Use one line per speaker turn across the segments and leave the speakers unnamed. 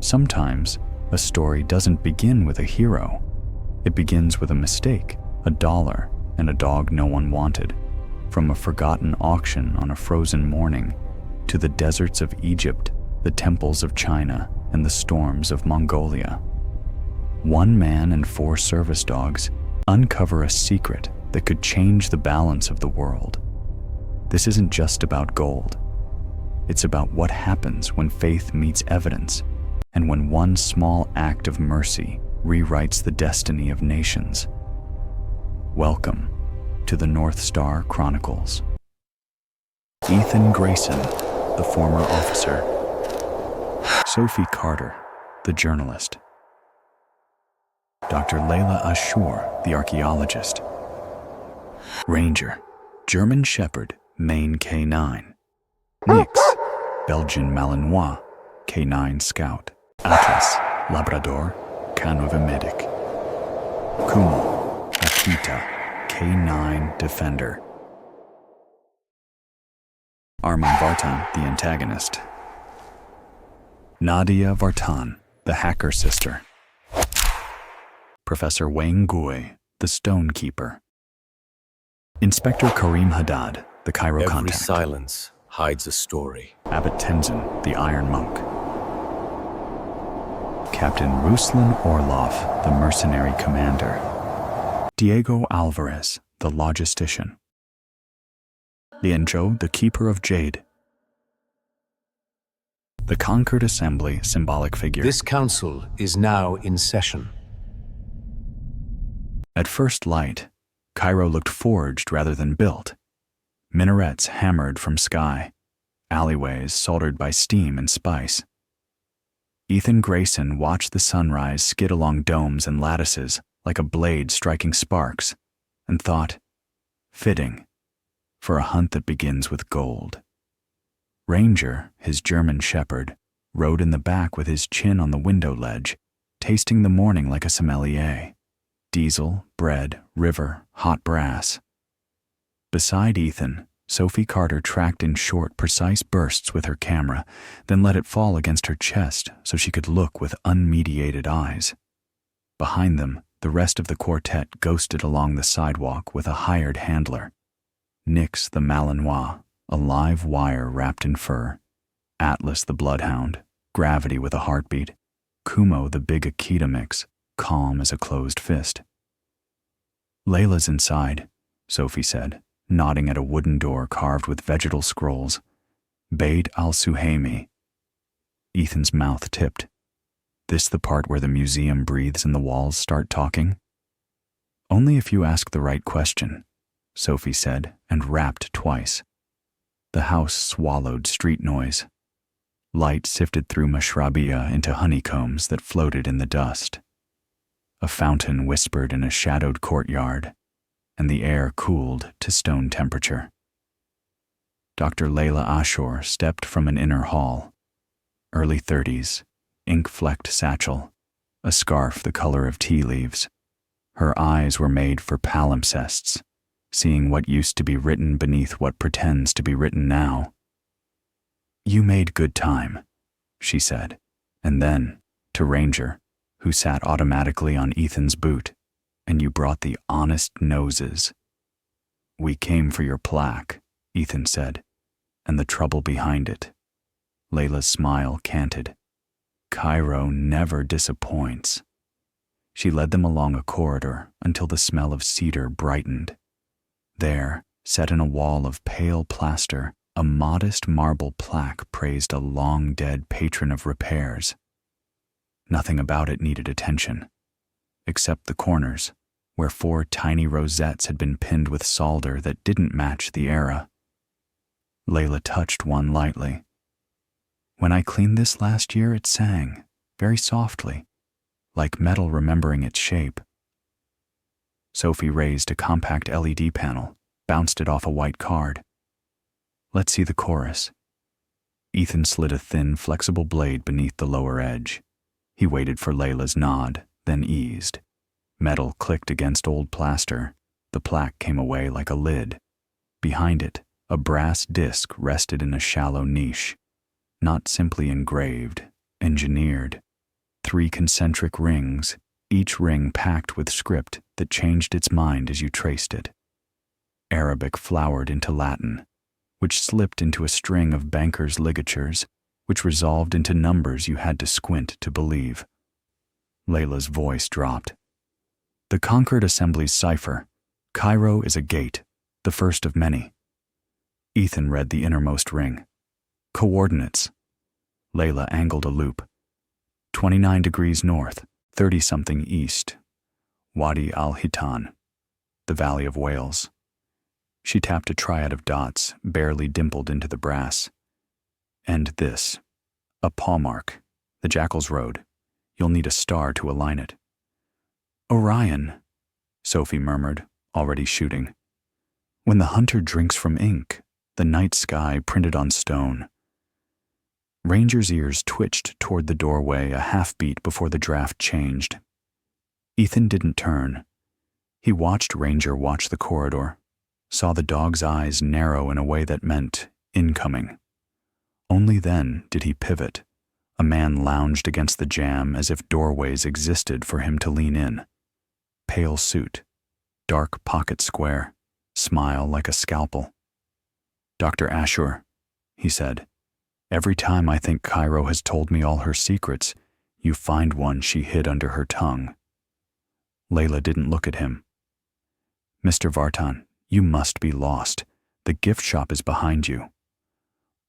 Sometimes, a story doesn't begin with a hero. It begins with a mistake, a dollar, and a dog no one wanted. From a forgotten auction on a frozen morning, to the deserts of Egypt, the temples of China, and the storms of Mongolia. One man and 4 service dogs uncover a secret that could change the balance of the world. This isn't just about gold. It's about what happens when faith meets evidence, and when one small act of mercy rewrites the destiny of nations. Welcome to the North Star Chronicles. Ethan Grayson, the former officer. Sophie Carter, the journalist. Dr. Layla Ashur, the archaeologist. Ranger, German Shepherd, Maine K9. Nix, Belgian Malinois, K9 Scout. Atlas, Labrador, K9 Medic. Kumo, Akita, K9 Defender. Armin Vartan, the antagonist. Nadia Vartan, the hacker sister. Professor Wang Gui, the stone keeper. Inspector Karim Haddad, the Cairo
Every
contact.
silence hides a story.
Abbot Tenzin, the Iron Monk. Captain Ruslan Orlov, the mercenary commander. Diego Alvarez, the logistician. Lianzhou, the keeper of jade. The Conquered Assembly symbolic figure.
This council is now in session.
At first light, Cairo looked forged rather than built. Minarets hammered from sky, alleyways soldered by steam and spice. Ethan Grayson watched the sunrise skid along domes and lattices like a blade striking sparks, and thought, fitting, for a hunt that begins with gold. Ranger, his German shepherd, rode in the back with his chin on the window ledge, tasting the morning like a sommelier. Diesel, bread, river, hot brass. Beside Ethan, Sophie Carter tracked in short, precise bursts with her camera, then let it fall against her chest so she could look with unmediated eyes. Behind them, the rest of the quartet ghosted along the sidewalk with a hired handler. Nix the Malinois, a live wire wrapped in fur. Atlas the bloodhound, gravity with a heartbeat. Kumo the big Akita mix, calm as a closed fist. Layla's inside, Sophie said, nodding at a wooden door carved with vegetal scrolls. Beit al-Suhaimi. Ethan's mouth tipped. This the part where the museum breathes and the walls start talking? Only if you ask the right question, Sophie said, and rapped twice. The house swallowed street noise. Light sifted through mashrabiyah into honeycombs that floated in the dust. A fountain whispered in a shadowed courtyard, and the air cooled to stone temperature. Dr. Layla Ashur stepped from an inner hall. Early 30s, ink-flecked satchel, a scarf the color of tea leaves. Her eyes were made for palimpsests, seeing what used to be written beneath what pretends to be written now. You made good time, she said, and then, to Ranger, who sat automatically on Ethan's boot, and you brought the honest noses. We came for your plaque, Ethan said, and the trouble behind it. Layla's smile canted. Cairo never disappoints. She led them along a corridor until the smell of cedar brightened. There, set in a wall of pale plaster, a modest marble plaque praised a long-dead patron of repairs. Nothing about it needed attention, except the corners, where 4 tiny rosettes had been pinned with solder that didn't match the era. Layla touched one lightly. When I cleaned this last year, it sang, very softly, like metal remembering its shape. Sophie raised a compact LED panel, bounced it off a white card. Let's see the chorus. Ethan slid a thin, flexible blade beneath the lower edge. He waited for Layla's nod, then eased. Metal clicked against old plaster. The plaque came away like a lid. Behind it, a brass disc rested in a shallow niche. Not simply engraved, engineered. 3 concentric rings, each ring packed with script that changed its mind as you traced it. Arabic flowered into Latin, which slipped into a string of bankers' ligatures, which resolved into numbers you had to squint to believe. Layla's voice dropped. The Concord Assembly's cipher. Cairo is a gate, the first of many. Ethan read the innermost ring. Coordinates. Layla angled a loop. 29 degrees north, 30-something east. Wadi al-Hitan, the Valley of Wales. She tapped a triad of dots, barely dimpled into the brass. And this. A paw mark. The Jackal's Road. You'll need a star to align it. Orion, Sophie murmured, already shooting. When the hunter drinks from ink, the night sky printed on stone. Ranger's ears twitched toward the doorway a half-beat before the draft changed. Ethan didn't turn. He watched Ranger watch the corridor, saw the dog's eyes narrow in a way that meant incoming. Only then did he pivot. A man lounged against the jamb as if doorways existed for him to lean in. Pale suit, dark pocket square, smile like a scalpel. Dr. Ashur, he said, every time I think Cairo has told me all her secrets, you find one she hid under her tongue. Layla didn't look at him. Mr. Vartan, you must be lost. The gift shop is behind you.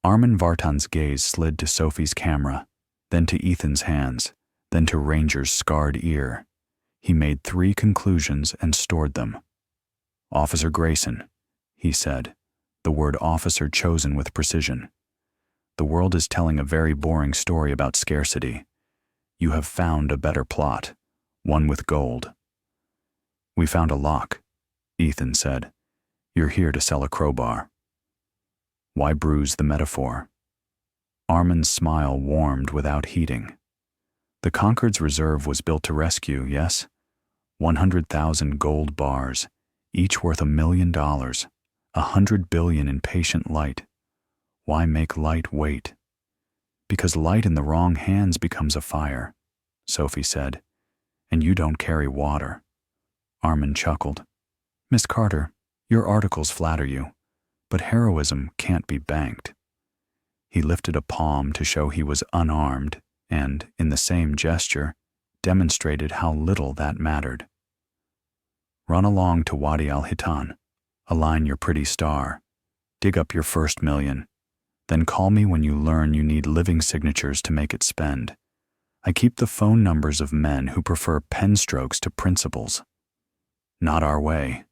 Armin Vartan's gaze slid to Sophie's camera, then to Ethan's hands, then to Ranger's scarred ear. He made 3 conclusions and stored them. Officer Grayson, he said, the word officer chosen with precision. The world is telling a very boring story about scarcity. You have found a better plot, one with gold. We found a lock, Ethan said. You're here to sell a crowbar. Why bruise the metaphor? Armin's smile warmed without heating. The Concord's reserve was built to rescue, yes? 100,000 gold bars, each worth $1 million, 100 billion in patient light. Why make light wait? Because light in the wrong hands becomes a fire, Sophie said, and you don't carry water. Armin chuckled. Miss Carter, your articles flatter you, but heroism can't be banked. He lifted a palm to show he was unarmed and, in the same gesture, demonstrated how little that mattered. Run along to Wadi al-Hitan, align your pretty star, dig up your first million, then call me when you learn you need living signatures to make it spend. I keep the phone numbers of men who prefer pen strokes to principles. Not our way,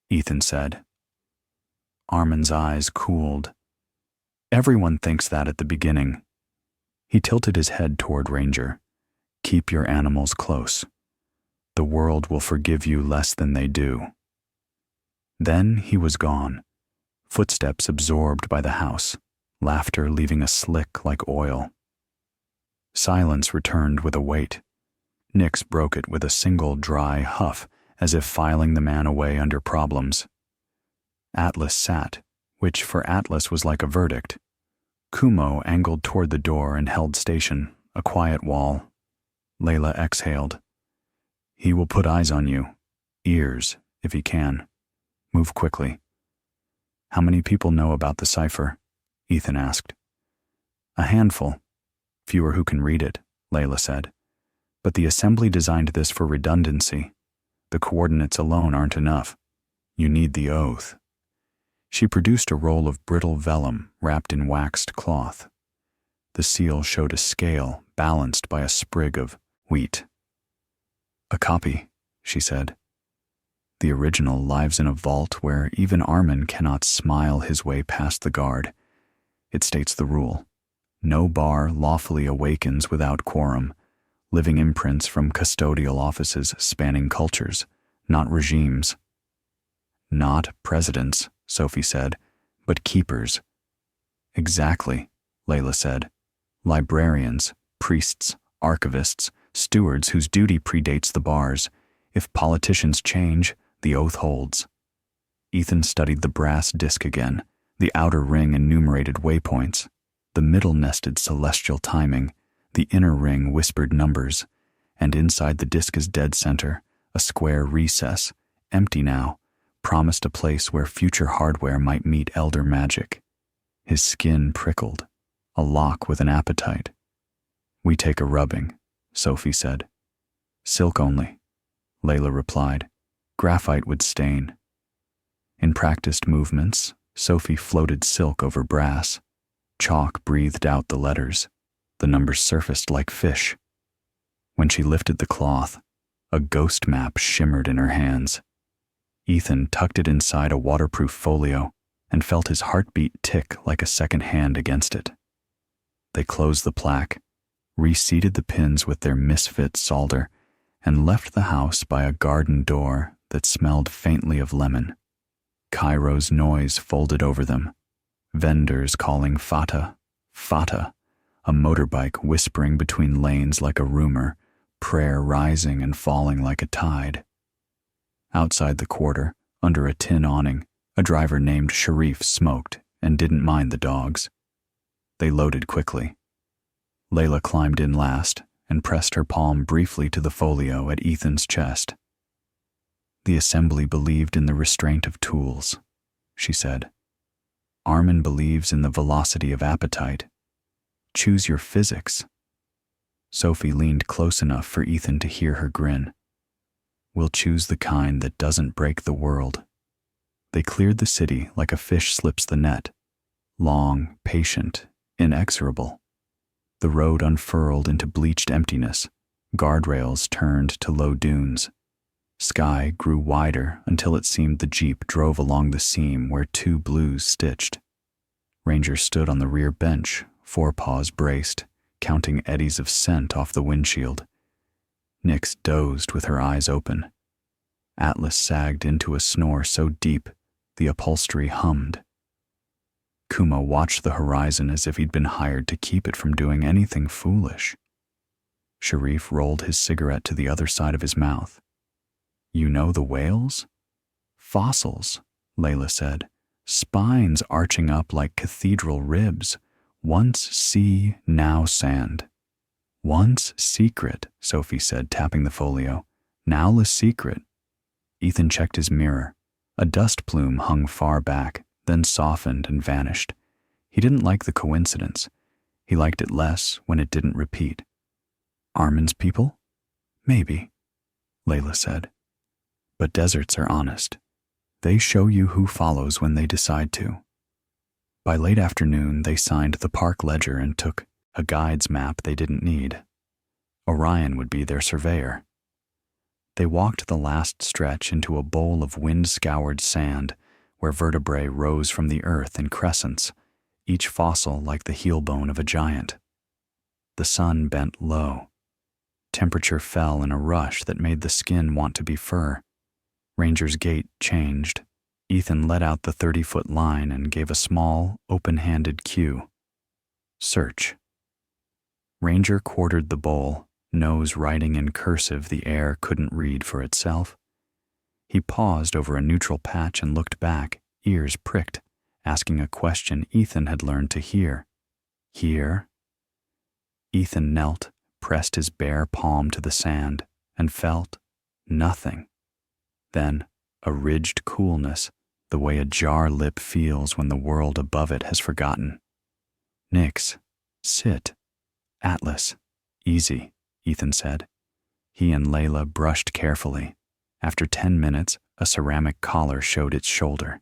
Ethan said. Armin's eyes cooled. Everyone thinks that at the beginning. He tilted his head toward Ranger. Keep your animals close. The world will forgive you less than they do. Then he was gone, footsteps absorbed by the house, laughter leaving a slick like oil. Silence returned with a weight. Nix broke it with a single dry huff, as if filing the man away under problems. Atlas sat, which for Atlas was like a verdict. Kumo angled toward the door and held station, a quiet wall. Layla exhaled. He will put eyes on you, ears, if he can. Move quickly. How many people know about the cipher? Ethan asked. A handful. Fewer who can read it, Layla said. But the assembly designed this for redundancy. The coordinates alone aren't enough. You need the oath. She produced a roll of brittle vellum wrapped in waxed cloth. The seal showed a scale balanced by a sprig of wheat. A copy, she said. The original lives in a vault where even Armin cannot smile his way past the guard. It states the rule. No bar lawfully awakens without quorum, living imprints from custodial offices spanning cultures, not regimes. Not presidents, Sophie said, but keepers. Exactly, Layla said. Librarians, priests, archivists, stewards whose duty predates the bars. If politicians change, the oath holds. Ethan studied the brass disc again. The outer ring enumerated waypoints. The middle nested celestial timing. The inner ring whispered numbers, and inside the disc's dead center, a square recess, empty now, promised a place where future hardware might meet elder magic. His skin prickled, a lock with an appetite. "We take a rubbing," Sophie said. "Silk only," Layla replied. "Graphite would stain." In practiced movements, Sophie floated silk over brass. Chalk breathed out the letters. The numbers surfaced like fish. When she lifted the cloth, a ghost map shimmered in her hands. Ethan tucked it inside a waterproof folio and felt his heartbeat tick like a second hand against it. They closed the plaque, reseated the pins with their misfit solder, and left the house by a garden door that smelled faintly of lemon. Cairo's noise folded over them, vendors calling Fata, Fata, a motorbike whispering between lanes like a rumor, prayer rising and falling like a tide. Outside the quarter, under a tin awning, a driver named Sharif smoked and didn't mind the dogs. They loaded quickly. Layla climbed in last and pressed her palm briefly to the folio at Ethan's chest. "The assembly believed in the restraint of tools," she said. "Armin believes in the velocity of appetite. Choose your physics." Sophie leaned close enough for Ethan to hear her grin. "We'll choose the kind that doesn't break the world." They cleared the city like a fish slips the net, long, patient, inexorable. The road unfurled into bleached emptiness, guardrails turned to low dunes. Sky grew wider until it seemed the Jeep drove along the seam where two blues stitched. Ranger stood on the rear bench, forepaws braced, counting eddies of scent off the windshield. Nyx dozed with her eyes open. Atlas sagged into a snore so deep the upholstery hummed. Kuma watched the horizon as if he'd been hired to keep it from doing anything foolish. Sharif rolled his cigarette to the other side of his mouth. "You know the whales?" "Fossils," Layla said. "Spines arching up like cathedral ribs. Once sea, now sand." "Once secret," Sophie said, tapping the folio. "Now le secret." Ethan checked his mirror. A dust plume hung far back, then softened and vanished. He didn't like the coincidence. He liked it less when it didn't repeat. "Armin's people? Maybe," Layla said. "But deserts are honest. They show you who follows when they decide to." By late afternoon, they signed the park ledger and took a guide's map they didn't need. Orion would be their surveyor. They walked the last stretch into a bowl of wind-scoured sand where vertebrae rose from the earth in crescents, each fossil like the heel bone of a giant. The sun bent low. Temperature fell in a rush that made the skin want to be fur. Ranger's gait changed. Ethan let out the 30-foot line and gave a small, open-handed cue. "Search." Ranger quartered the bowl, nose writing in cursive the air couldn't read for itself. He paused over a neutral patch and looked back, ears pricked, asking a question Ethan had learned to hear. "Here?" Ethan knelt, pressed his bare palm to the sand, and felt nothing. Then a ridged coolness, the way a jar lip feels when the world above it has forgotten. "Nyx, sit." "Atlas, easy," Ethan said. He and Layla brushed carefully. After 10 minutes, a ceramic collar showed its shoulder.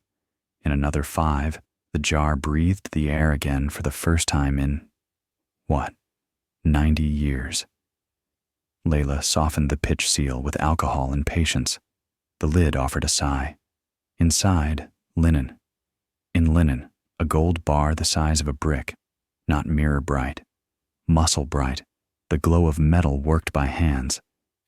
In another 5, the jar breathed the air again for the first time in, 90 years. Layla softened the pitch seal with alcohol and patience. The lid offered a sigh. Inside, linen. In linen, a gold bar the size of a brick, not mirror bright, muscle bright, the glow of metal worked by hands.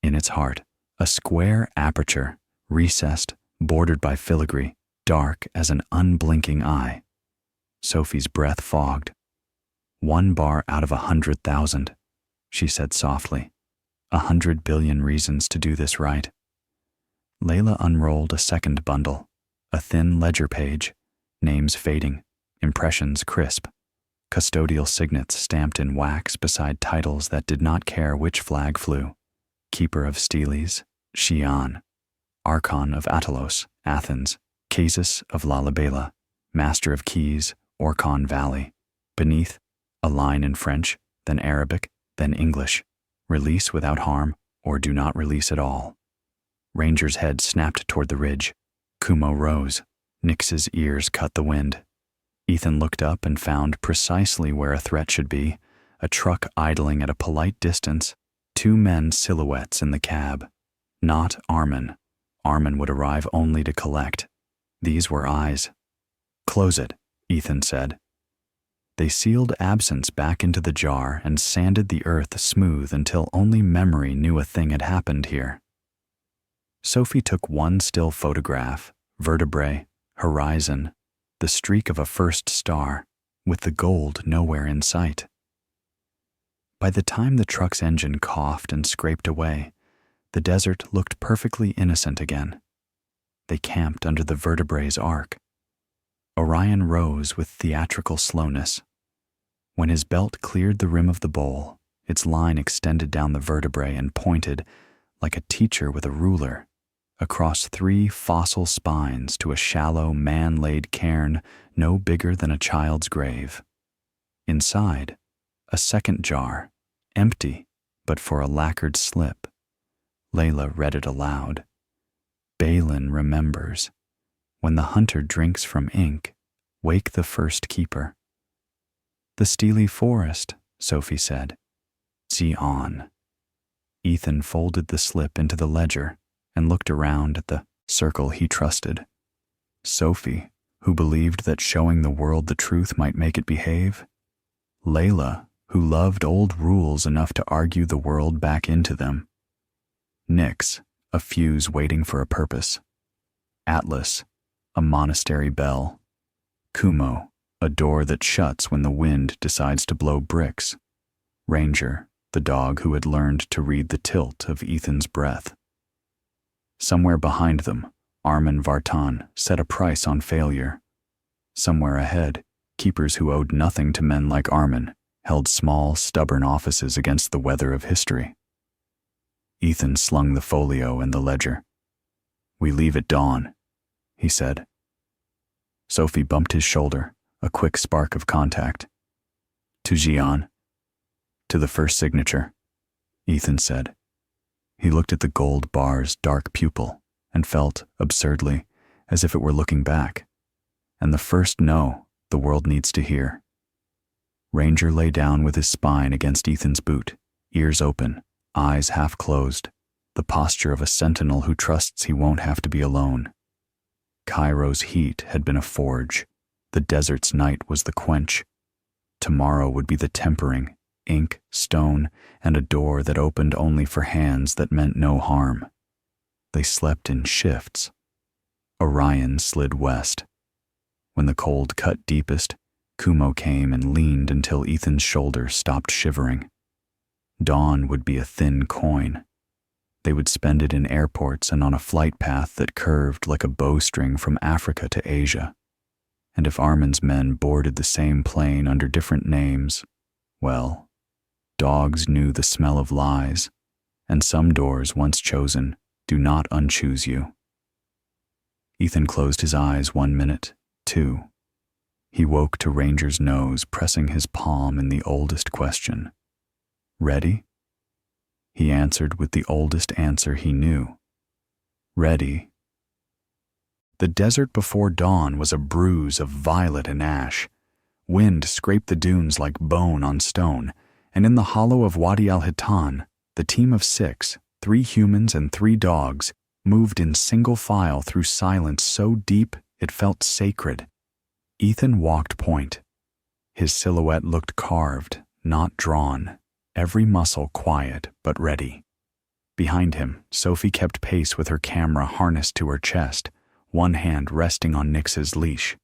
In its heart, a square aperture, recessed, bordered by filigree, dark as an unblinking eye. Sophie's breath fogged. 1 bar out of 100,000, she said softly. 100 billion reasons to do this right. Layla unrolled a second bundle, a thin ledger page, names fading, impressions crisp. custodial signets stamped in wax beside titles that did not care which flag flew. Keeper of Steles, Xi'an. Archon of Atalos, Athens. Casus of Lalibela. Master of Keys, Orkhon Valley. Beneath, a line in French, then Arabic, then English. Release without harm, or do not release at all. Ranger's head snapped toward the ridge. Kumo rose. Nix's ears cut the wind. Ethan looked up and found precisely where a threat should be, a truck idling at a polite distance, two men silhouettes in the cab. Not Armin. Armin would arrive only to collect. These were eyes. "Close it," Ethan said. They sealed absence back into the jar and sanded the earth smooth until only memory knew a thing had happened here. Sophie took one still photograph, vertebrae, horizon, the streak of a first star, with the gold nowhere in sight. By the time the truck's engine coughed and scraped away, the desert looked perfectly innocent again. They camped under the vertebrae's arc. Orion rose with theatrical slowness. When his belt cleared the rim of the bowl, its line extended down the vertebrae and pointed, like a teacher with a ruler, across 3 fossil spines to a shallow, man-laid cairn no bigger than a child's grave. Inside, a second jar, empty but for a lacquered slip. Layla read it aloud. Balin remembers. When the hunter drinks from ink, wake the first keeper. The steely forest, Sophie said. See on. Ethan folded the slip into the ledger and looked around at the circle he trusted. Sophie, who believed that showing the world the truth might make it behave. Layla, who loved old rules enough to argue the world back into them. Nyx, a fuse waiting for a purpose. Atlas, a monastery bell. Kumo, a door that shuts when the wind decides to blow bricks. Ranger, the dog who had learned to read the tilt of Ethan's breath. Somewhere behind them, Armin Vartan set a price on failure. Somewhere ahead, keepers who owed nothing to men like Armin held small, stubborn offices against the weather of history. Ethan slung the folio and the ledger. We leave at dawn, he said. Sophie bumped his shoulder, a quick spark of contact. To Xi'an. To the first signature, Ethan said. He looked at the gold bar's dark pupil and felt, absurdly, as if it were looking back. And the first no the world needs to hear. Ranger lay down with his spine against Ethan's boot, ears open, eyes half closed, the posture of a sentinel who trusts he won't have to be alone. Cairo's heat had been a forge. The desert's night was the quench. Tomorrow would be the tempering, ink, stone, and a door that opened only for hands that meant no harm. They slept in shifts. Orion slid west. When the cold cut deepest, Kumo came and leaned until Ethan's shoulder stopped shivering. Dawn would be a thin coin. They would spend it in airports and on a flight path that curved like a bowstring from Africa to Asia. And if Armin's men boarded the same plane under different names, well, dogs knew the smell of lies, and some doors once chosen do not unchoose you. Ethan closed his eyes 1 minute, 2. He woke to Ranger's nose pressing his palm in the oldest question. Ready? He answered with the oldest answer he knew. Ready. The desert before dawn was a bruise of violet and ash. Wind scraped the dunes like bone on stone, and in the hollow of Wadi al-Hitan, the team of 6, 3 humans and 3 dogs, moved in single file through silence so deep it felt sacred. Ethan walked point. His silhouette looked carved, not drawn, every muscle quiet but ready. Behind him, Sophie kept pace with her camera harnessed to her chest, one hand resting on Nyx's leash.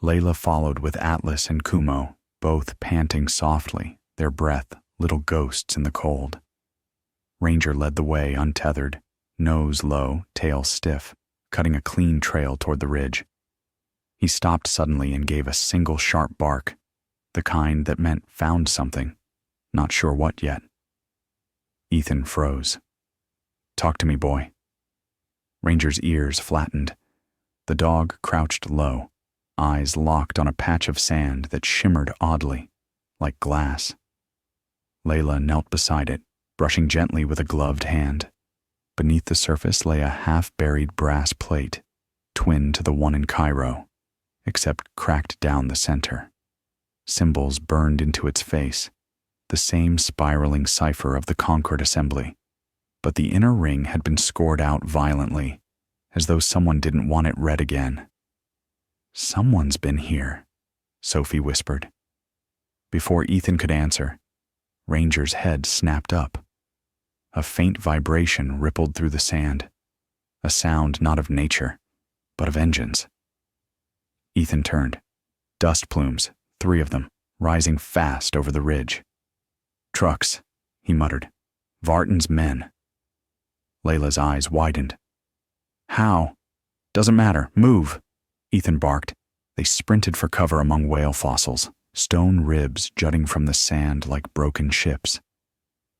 Layla followed with Atlas and Kumo, both panting softly, their breath little ghosts in the cold. Ranger led the way untethered, nose low, tail stiff, cutting a clean trail toward the ridge. He stopped suddenly and gave a single sharp bark. the kind that meant found something, not sure what yet. Ethan froze. "Talk to me, boy." Ranger's ears flattened. The dog crouched low, eyes locked on a patch of sand that shimmered oddly, like glass. Layla knelt beside it, brushing gently with a gloved hand. Beneath the surface lay a half-buried brass plate, twin to the one in Cairo, except cracked down the center. Symbols burned into its face, the same spiraling cipher of the Concord assembly, but the inner ring had been scored out violently, as though someone didn't want it read again. "Someone's been here," Sophie whispered. Before Ethan could answer, Ranger's head snapped up. A faint vibration rippled through the sand, a sound not of nature, but of engines. Ethan turned. Dust plumes, 3 of them, rising fast over the ridge. "Trucks," he muttered. "Vartan's men." Layla's eyes widened. "How?" "Doesn't matter. Move," Ethan barked. They sprinted for cover among whale fossils, stone ribs jutting from the sand like broken ships.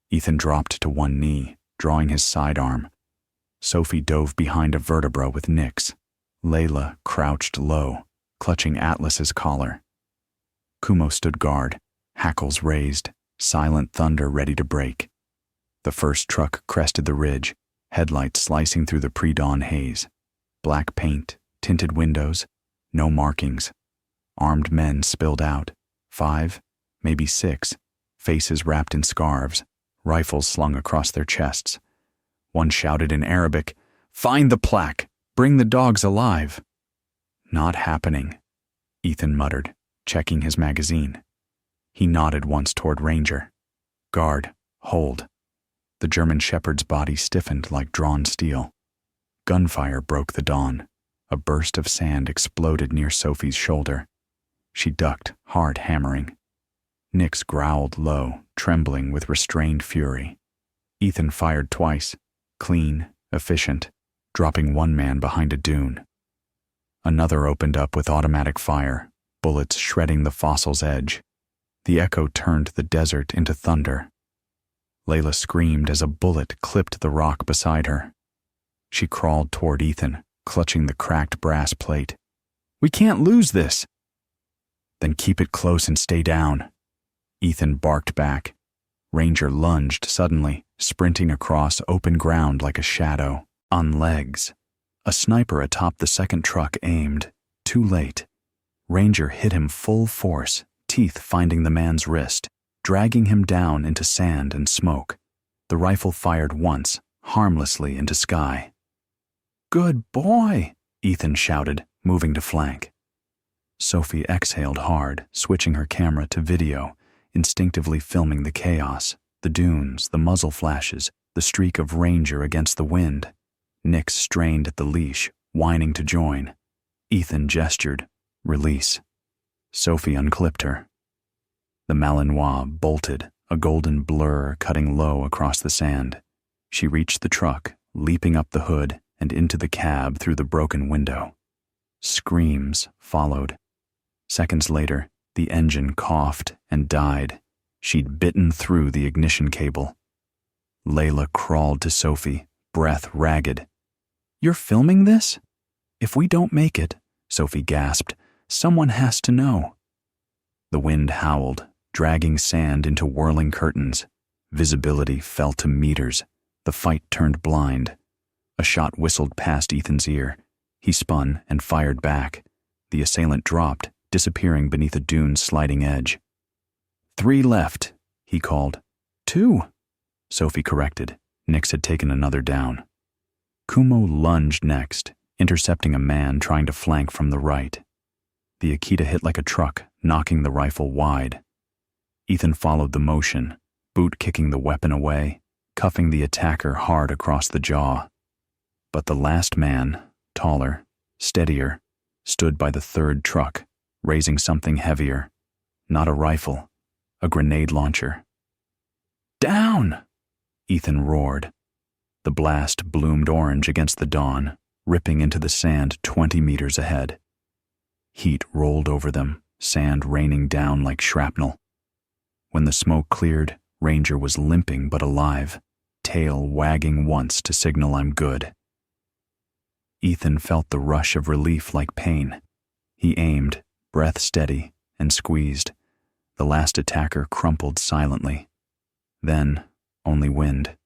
Ethan dropped to one knee, drawing his sidearm. Sophie dove behind a vertebra with Nix. Layla crouched low, clutching Atlas's collar. Kumo stood guard, hackles raised, silent thunder ready to break. The first truck crested the ridge, headlights slicing through the pre-dawn haze. Black paint, tinted windows, no markings. Armed men spilled out, 5, maybe 6, faces wrapped in scarves, rifles slung across their chests. One shouted in Arabic, "Find the plaque! Bring the dogs alive!" "Not happening," Ethan muttered, checking his magazine. He nodded once toward Ranger. "Guard, hold." The German shepherd's body stiffened like drawn steel. Gunfire broke the dawn. A burst of sand exploded near Sophie's shoulder. She ducked, hard hammering. Nix growled low, trembling with restrained fury. Ethan fired twice, clean, efficient, dropping one man behind a dune. Another opened up with automatic fire, bullets shredding the fossil's edge. The echo turned the desert into thunder. Layla screamed as a bullet clipped the rock beside her. She crawled toward Ethan, clutching the cracked brass plate. "We can't lose this!" "Then keep it close and stay down." Ethan barked back. Ranger lunged suddenly, sprinting across open ground like a shadow, on legs. A sniper atop the second truck aimed, too late. Ranger hit him full force, teeth finding the man's wrist, dragging him down into sand and smoke. The rifle fired once, harmlessly into sky. "Good boy," Ethan shouted, moving to flank. Sophie exhaled hard, switching her camera to video, instinctively filming the chaos, the dunes, the muzzle flashes, the streak of Ranger against the wind. Nix strained at the leash, whining to join. Ethan gestured, "Release." Sophie unclipped her. The Malinois bolted, a golden blur cutting low across the sand. She reached the truck, leaping up the hood and into the cab through the broken window. Screams followed. Seconds later, the engine coughed and died. She'd bitten through the ignition cable. Layla crawled to Sophie, breath ragged. "You're filming this?" "If we don't make it," Sophie gasped, "someone has to know." The wind howled, dragging sand into whirling curtains. Visibility fell to meters. The fight turned blind. A shot whistled past Ethan's ear. He spun and fired back. The assailant dropped, disappearing beneath a dune's sliding edge. "3 left," he called. "2," Sophie corrected. Nix had taken another down. Kumo lunged next, intercepting a man trying to flank from the right. The Akita hit like a truck, knocking the rifle wide. Ethan followed the motion, boot kicking the weapon away, cuffing the attacker hard across the jaw. But the last man, taller, steadier, stood by the third truck, raising something heavier. Not a rifle, a grenade launcher. "Down!" Ethan roared. The blast bloomed orange against the dawn, ripping into the sand 20 meters ahead. Heat rolled over them, sand raining down like shrapnel. When the smoke cleared, Ranger was limping but alive, tail wagging once to signal I'm good. Ethan felt the rush of relief like pain. He aimed, breath steady, and squeezed. The last attacker crumpled silently. Then, only wind.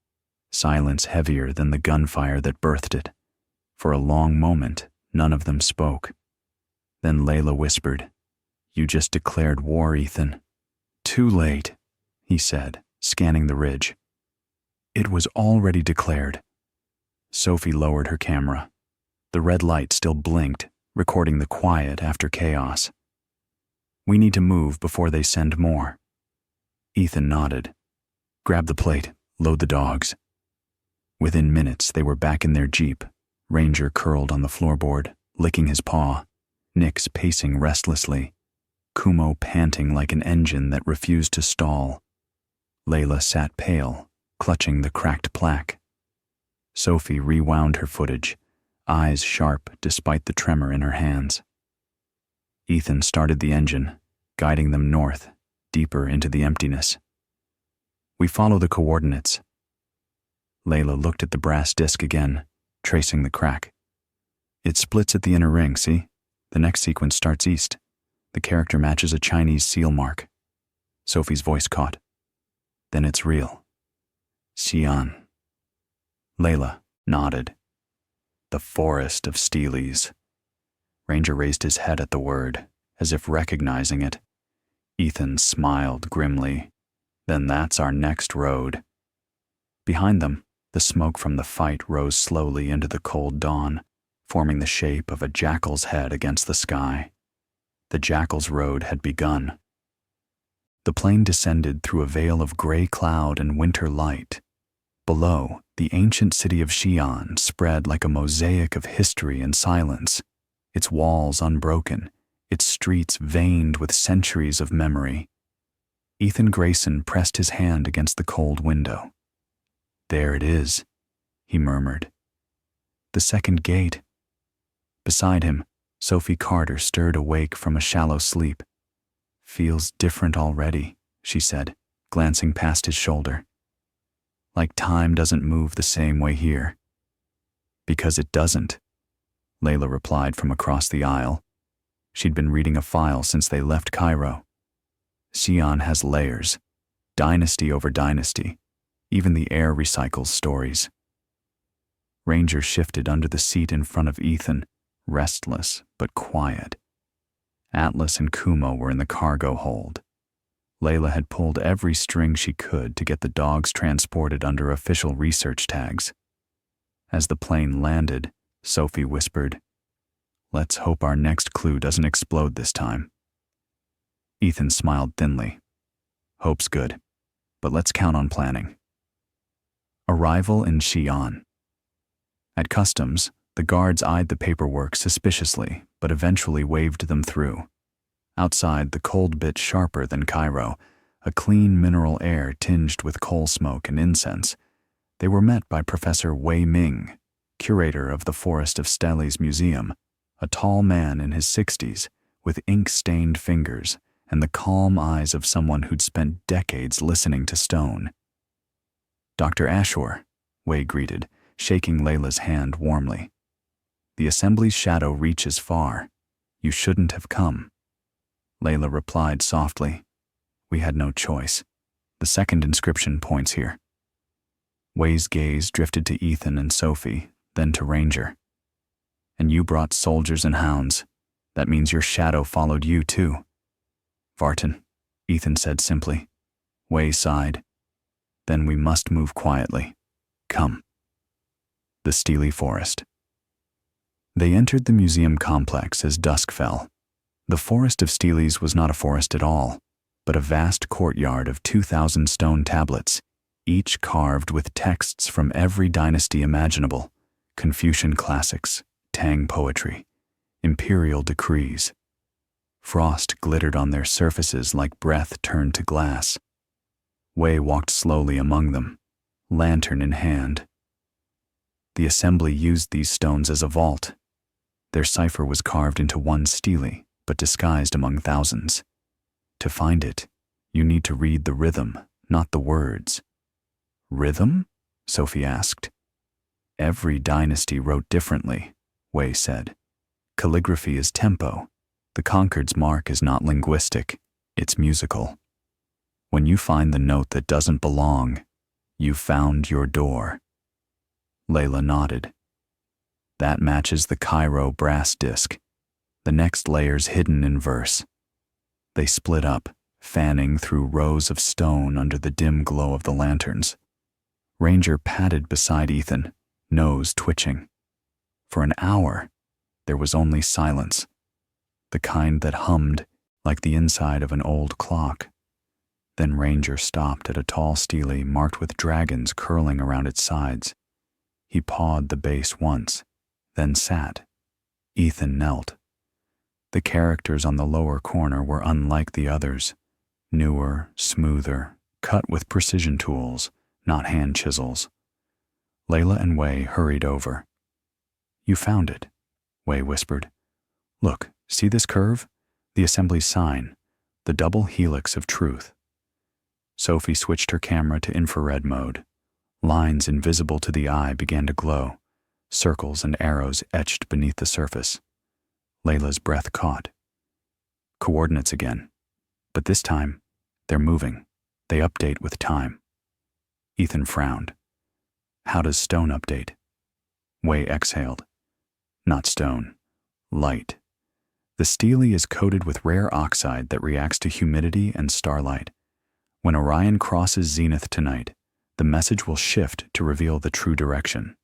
Silence heavier than the gunfire that birthed it. For a long moment, none of them spoke. Then Layla whispered, "You just declared war, Ethan." "Too late," he said, scanning the ridge. It was already declared. Sophie lowered her camera. The red light still blinked, recording the quiet after chaos. "We need to move before they send more." Ethan nodded. "Grab the plate, load the dogs." Within minutes, they were back in their Jeep, Ranger curled on the floorboard, licking his paw, Nix pacing restlessly, Kumo panting like an engine that refused to stall. Layla sat pale, clutching the cracked plaque. Sophie rewound her footage, eyes sharp despite the tremor in her hands. Ethan started the engine, guiding them north, deeper into the emptiness. "We follow the coordinates." Layla looked at the brass disc again, tracing the crack. "It splits at the inner ring, see? The next sequence starts east. The character matches a Chinese seal mark." Sophie's voice caught. "Then it's real. Xi'an." Layla nodded. "The forest of Steelies." Ranger raised his head at the word, as if recognizing it. Ethan smiled grimly. "Then that's our next road." Behind them, the smoke from the fight rose slowly into the cold dawn, forming the shape of a jackal's head against the sky. The jackal's road had begun. The plane descended through a veil of gray cloud and winter light. Below, the ancient city of Xi'an spread like a mosaic of history and silence, its walls unbroken, its streets veined with centuries of memory. Ethan Grayson pressed his hand against the cold window. "There it is," he murmured. "The second gate." Beside him, Sophie Carter stirred awake from a shallow sleep. "Feels different already," she said, glancing past his shoulder. "Like time doesn't move the same way here." "Because it doesn't," Layla replied from across the aisle. She'd been reading a file since they left Cairo. "Xi'an has layers, dynasty over dynasty. Even the air recycles stories." Ranger shifted under the seat in front of Ethan, restless but quiet. Atlas and Kumo were in the cargo hold. Layla had pulled every string she could to get the dogs transported under official research tags. As the plane landed, Sophie whispered, "Let's hope our next clue doesn't explode this time." Ethan smiled thinly. "Hope's good, but let's count on planning." Arrival in Xi'an. At customs, the guards eyed the paperwork suspiciously, but eventually waved them through. Outside, the cold bit sharper than Cairo, a clean mineral air tinged with coal smoke and incense. They were met by Professor Wei Ming, curator of the Forest of Steelies Museum, a tall man in his 60s, with ink-stained fingers and the calm eyes of someone who'd spent decades listening to stone. "Dr. Ashore," Wei greeted, shaking Layla's hand warmly. "The assembly's shadow reaches far. You shouldn't have come." Layla replied softly, "We had no choice. The second inscription points here." Wei's gaze drifted to Ethan and Sophie, then to Ranger. "And you brought soldiers and hounds. That means your shadow followed you too." "Vartan," Ethan said simply. Wei sighed. "Then we must move quietly. Come." The Steely Forest. They entered the museum complex as dusk fell. The Forest of Steelies was not a forest at all, but a vast courtyard of 2,000 stone tablets, each carved with texts from every dynasty imaginable: Confucian classics, Tang poetry, imperial decrees. Frost glittered on their surfaces like breath turned to glass. Wei walked slowly among them, lantern in hand. The assembly used these stones as a vault. Their cipher was carved into one stele, but disguised among thousands. To find it, you need to read the rhythm, not the words. Rhythm? Sophie asked. Every dynasty wrote differently, Wei said. Calligraphy is tempo. The Concord's mark is not linguistic, it's musical. When you find the note that doesn't belong, you've found your door. Layla nodded. That matches the Cairo brass disc. The next layer's hidden in verse. They split up, fanning through rows of stone under the dim glow of the lanterns. Ranger padded beside Ethan, nose twitching. For an hour, there was only silence, the kind that hummed like the inside of an old clock. Then Ranger stopped at a tall stele marked with dragons curling around its sides. He pawed the base once, then sat. Ethan knelt. The characters on the lower corner were unlike the others, newer, smoother, cut with precision tools, not hand chisels. Layla and Wei hurried over. You found it, Wei whispered. Look, see this curve? The assembly's sign, the double helix of truth. Sophie switched her camera to infrared mode. Lines invisible to the eye began to glow, circles and arrows etched beneath the surface. Layla's breath caught. Coordinates again. But this time, they're moving. They update with time. Ethan frowned. How does stone update? Wei exhaled. Not stone. Light. The stele is coated with rare oxide that reacts to humidity and starlight. When Orion crosses zenith tonight, the message will shift to reveal the true direction.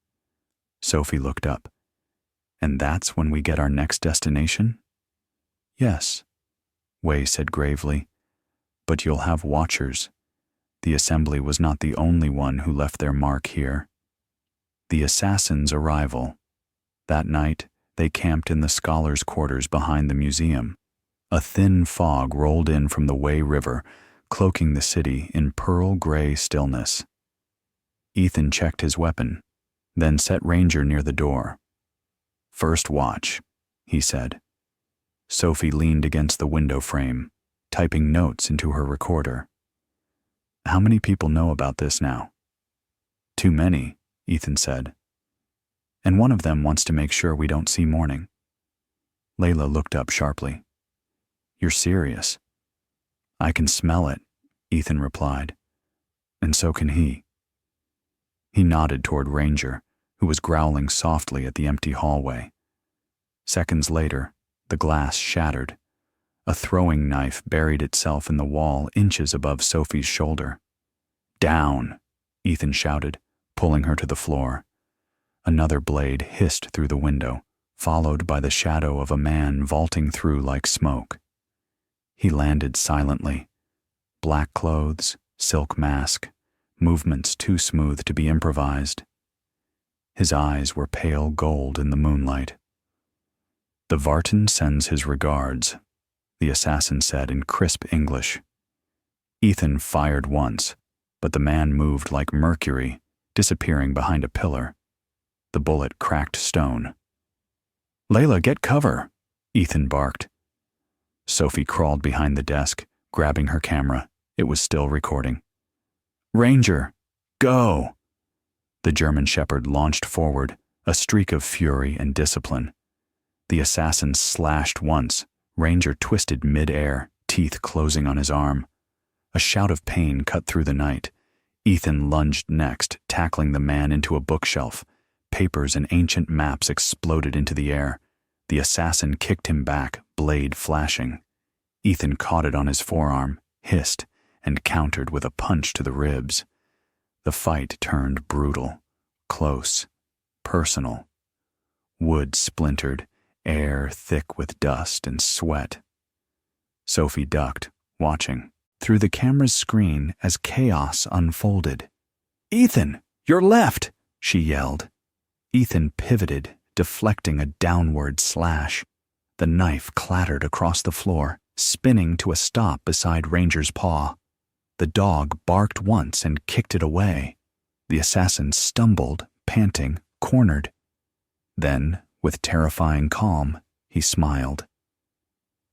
Sophie looked up. And that's when we get our next destination? Yes, Wei said gravely. But you'll have watchers. The assembly was not the only one who left their mark here. The assassins' arrival. That night, they camped in the scholars' quarters behind the museum. A thin fog rolled in from the Wei River, cloaking the city in pearl-gray stillness. Ethan checked his weapon, then set Ranger near the door. First watch, he said. Sophie leaned against the window frame, typing notes into her recorder. How many people know about this now? Too many, Ethan said. And one of them wants to make sure we don't see morning. Layla looked up sharply. You're serious? I can smell it, Ethan replied. And so can he. He nodded toward Ranger, who was growling softly at the empty hallway. Seconds later, the glass shattered. A throwing knife buried itself in the wall inches above Sophie's shoulder. Down, Ethan shouted, pulling her to the floor. Another blade hissed through the window, followed by the shadow of a man vaulting through like smoke. He landed silently. Black clothes, silk mask, movements too smooth to be improvised. His eyes were pale gold in the moonlight. The Vartan sends his regards, the assassin said in crisp English. Ethan fired once, but the man moved like mercury, disappearing behind a pillar. The bullet cracked stone. Layla, get cover, Ethan barked. Sophie crawled behind the desk, grabbing her camera. It was still recording. Ranger, go! The German shepherd launched forward, a streak of fury and discipline. The assassin slashed once. Ranger twisted mid-air, teeth closing on his arm. A shout of pain cut through the night. Ethan lunged next, tackling the man into a bookshelf. Papers and ancient maps exploded into the air. The assassin kicked him back, blade flashing. Ethan caught it on his forearm, hissed, and countered with a punch to the ribs. The fight turned brutal, close, personal. Wood splintered, air thick with dust and sweat. Sophie ducked, watching, through the camera's screen as chaos unfolded. Ethan, your left, she yelled. Ethan pivoted, deflecting a downward slash. The knife clattered across the floor, spinning to a stop beside Ranger's paw. The dog barked once and kicked it away. The assassin stumbled, panting, cornered. Then, with terrifying calm, he smiled.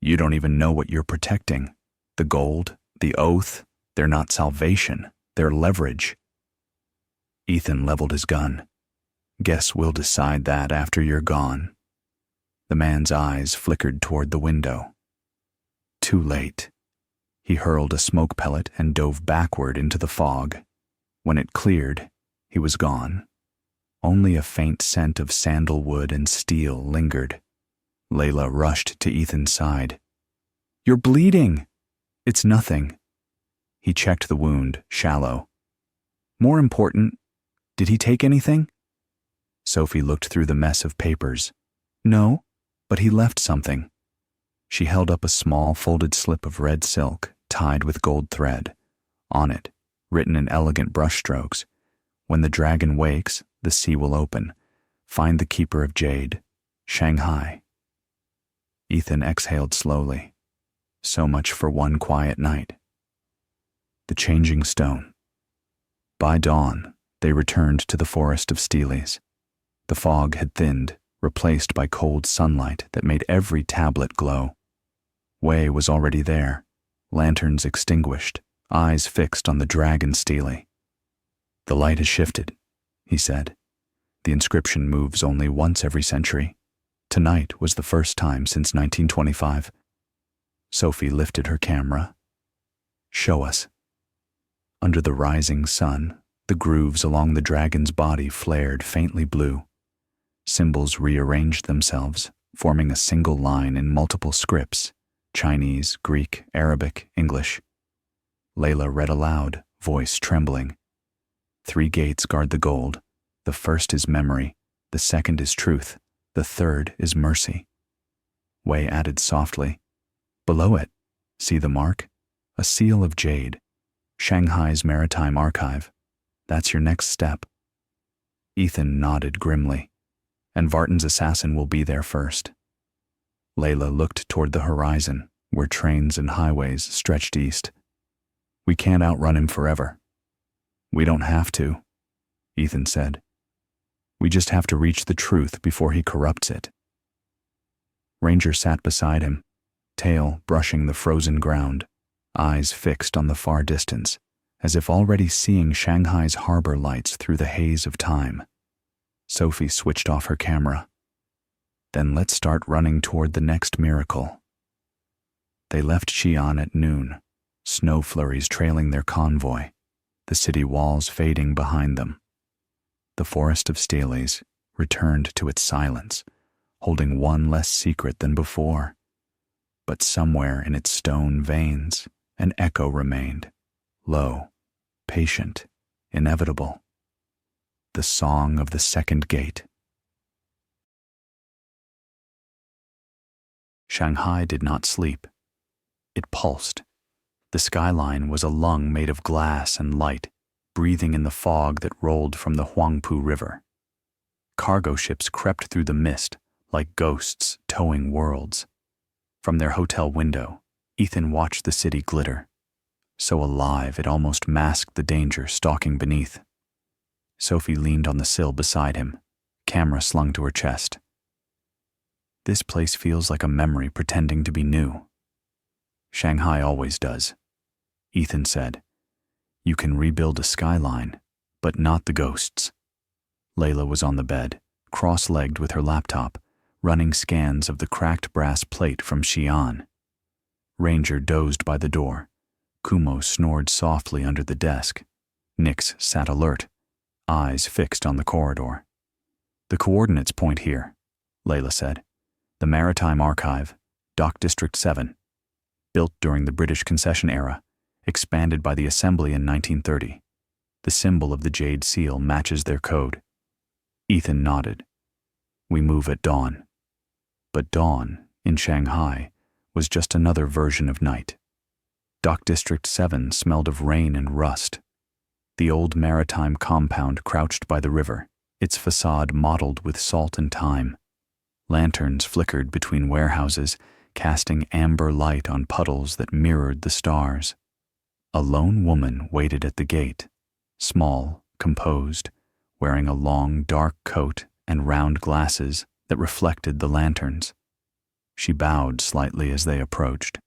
You don't even know what you're protecting. The gold, the oath, they're not salvation, they're leverage. Ethan leveled his gun. Guess we'll decide that after you're gone. The man's eyes flickered toward the window. Too late. He hurled a smoke pellet and dove backward into the fog. When it cleared, he was gone. Only a faint scent of sandalwood and steel lingered. Layla rushed to Ethan's side. "You're bleeding!" "It's nothing." He checked the wound, shallow. "More important, did he take anything?" Sophie looked through the mess of papers. "No, but he left something." She held up a small folded slip of red silk tied with gold thread. On it, written in elegant brushstrokes, "When the dragon wakes, the sea will open. Find the keeper of jade. Shanghai." Ethan exhaled slowly. So much for one quiet night. The changing stone. By dawn, they returned to the forest of Steelies. The fog had thinned, replaced by cold sunlight that made every tablet glow. Wei was already there, lanterns extinguished, eyes fixed on the dragon Steely. "The light has shifted," he said. "The inscription moves only once every century. Tonight was the first time since 1925. Sophie lifted her camera. "Show us." Under the rising sun, the grooves along the dragon's body flared faintly blue. Symbols rearranged themselves, forming a single line in multiple scripts: Chinese, Greek, Arabic, English. Layla read aloud, voice trembling. 3 gates guard the gold. The first is memory, the second is truth, the third is mercy. Wei added softly, "Below it, see the mark? A seal of jade. Shanghai's Maritime Archive. That's your next step." Ethan nodded grimly. "And Vartan's assassin will be there first." Layla looked toward the horizon, where trains and highways stretched east. "We can't outrun him forever." "We don't have to," Ethan said. "We just have to reach the truth before he corrupts it." Ranger sat beside him, tail brushing the frozen ground, eyes fixed on the far distance, as if already seeing Shanghai's harbor lights through the haze of time. Sophie switched off her camera. "Then let's start running toward the next miracle." They left Xi'an at noon, snow flurries trailing their convoy, the city walls fading behind them. The forest of Steelies returned to its silence, holding one less secret than before. But somewhere in its stone veins, an echo remained, low, patient, inevitable. The song of the second gate. Shanghai did not sleep. It pulsed. The skyline was a lung made of glass and light, breathing in the fog that rolled from the Huangpu River. Cargo ships crept through the mist like ghosts towing worlds. From their hotel window, Ethan watched the city glitter, so alive it almost masked the danger stalking beneath. Sophie leaned on the sill beside him, camera slung to her chest. "This place feels like a memory pretending to be new." "Shanghai always does," Ethan said. "You can rebuild a skyline, but not the ghosts." Layla was on the bed, cross-legged with her laptop, running scans of the cracked brass plate from Xi'an. Ranger dozed by the door. Kumo snored softly under the desk. Nix sat alert, eyes fixed on the corridor. "The coordinates point here," Layla said. "The Maritime Archive, Dock District 7. Built during the British concession era, expanded by the Assembly in 1930. The symbol of the Jade Seal matches their code." Ethan nodded. "We move at dawn." But dawn, in Shanghai, was just another version of night. Dock District 7 smelled of rain and rust. The old maritime compound crouched by the river, its facade mottled with salt and time. Lanterns flickered between warehouses, casting amber light on puddles that mirrored the stars. A lone woman waited at the gate, small, composed, wearing a long, dark coat and round glasses that reflected the lanterns. She bowed slightly as they approached.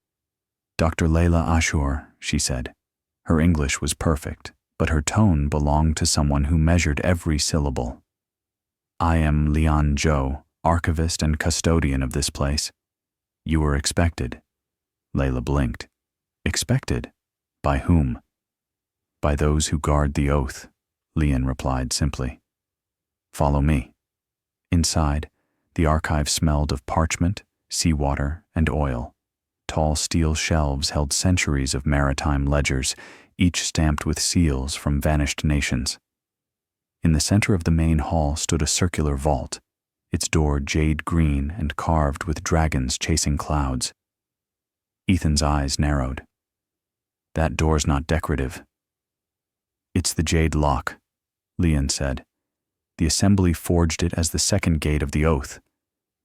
Dr. Layla Ashur, she said. Her English was perfect, but her tone belonged to someone who measured every syllable. I am Leon Zhou, archivist and custodian of this place. You were expected. Layla blinked. Expected? By whom? By those who guard the oath, Leon replied simply. Follow me. Inside, the archive smelled of parchment, seawater, and oil. Tall steel shelves held centuries of maritime ledgers, each stamped with seals from vanished nations. In the center of the main hall stood a circular vault, its door jade green and carved with dragons chasing clouds. Ethan's eyes narrowed. That door's not decorative. It's the jade lock, Leon said. The assembly forged it as the second gate of the oath.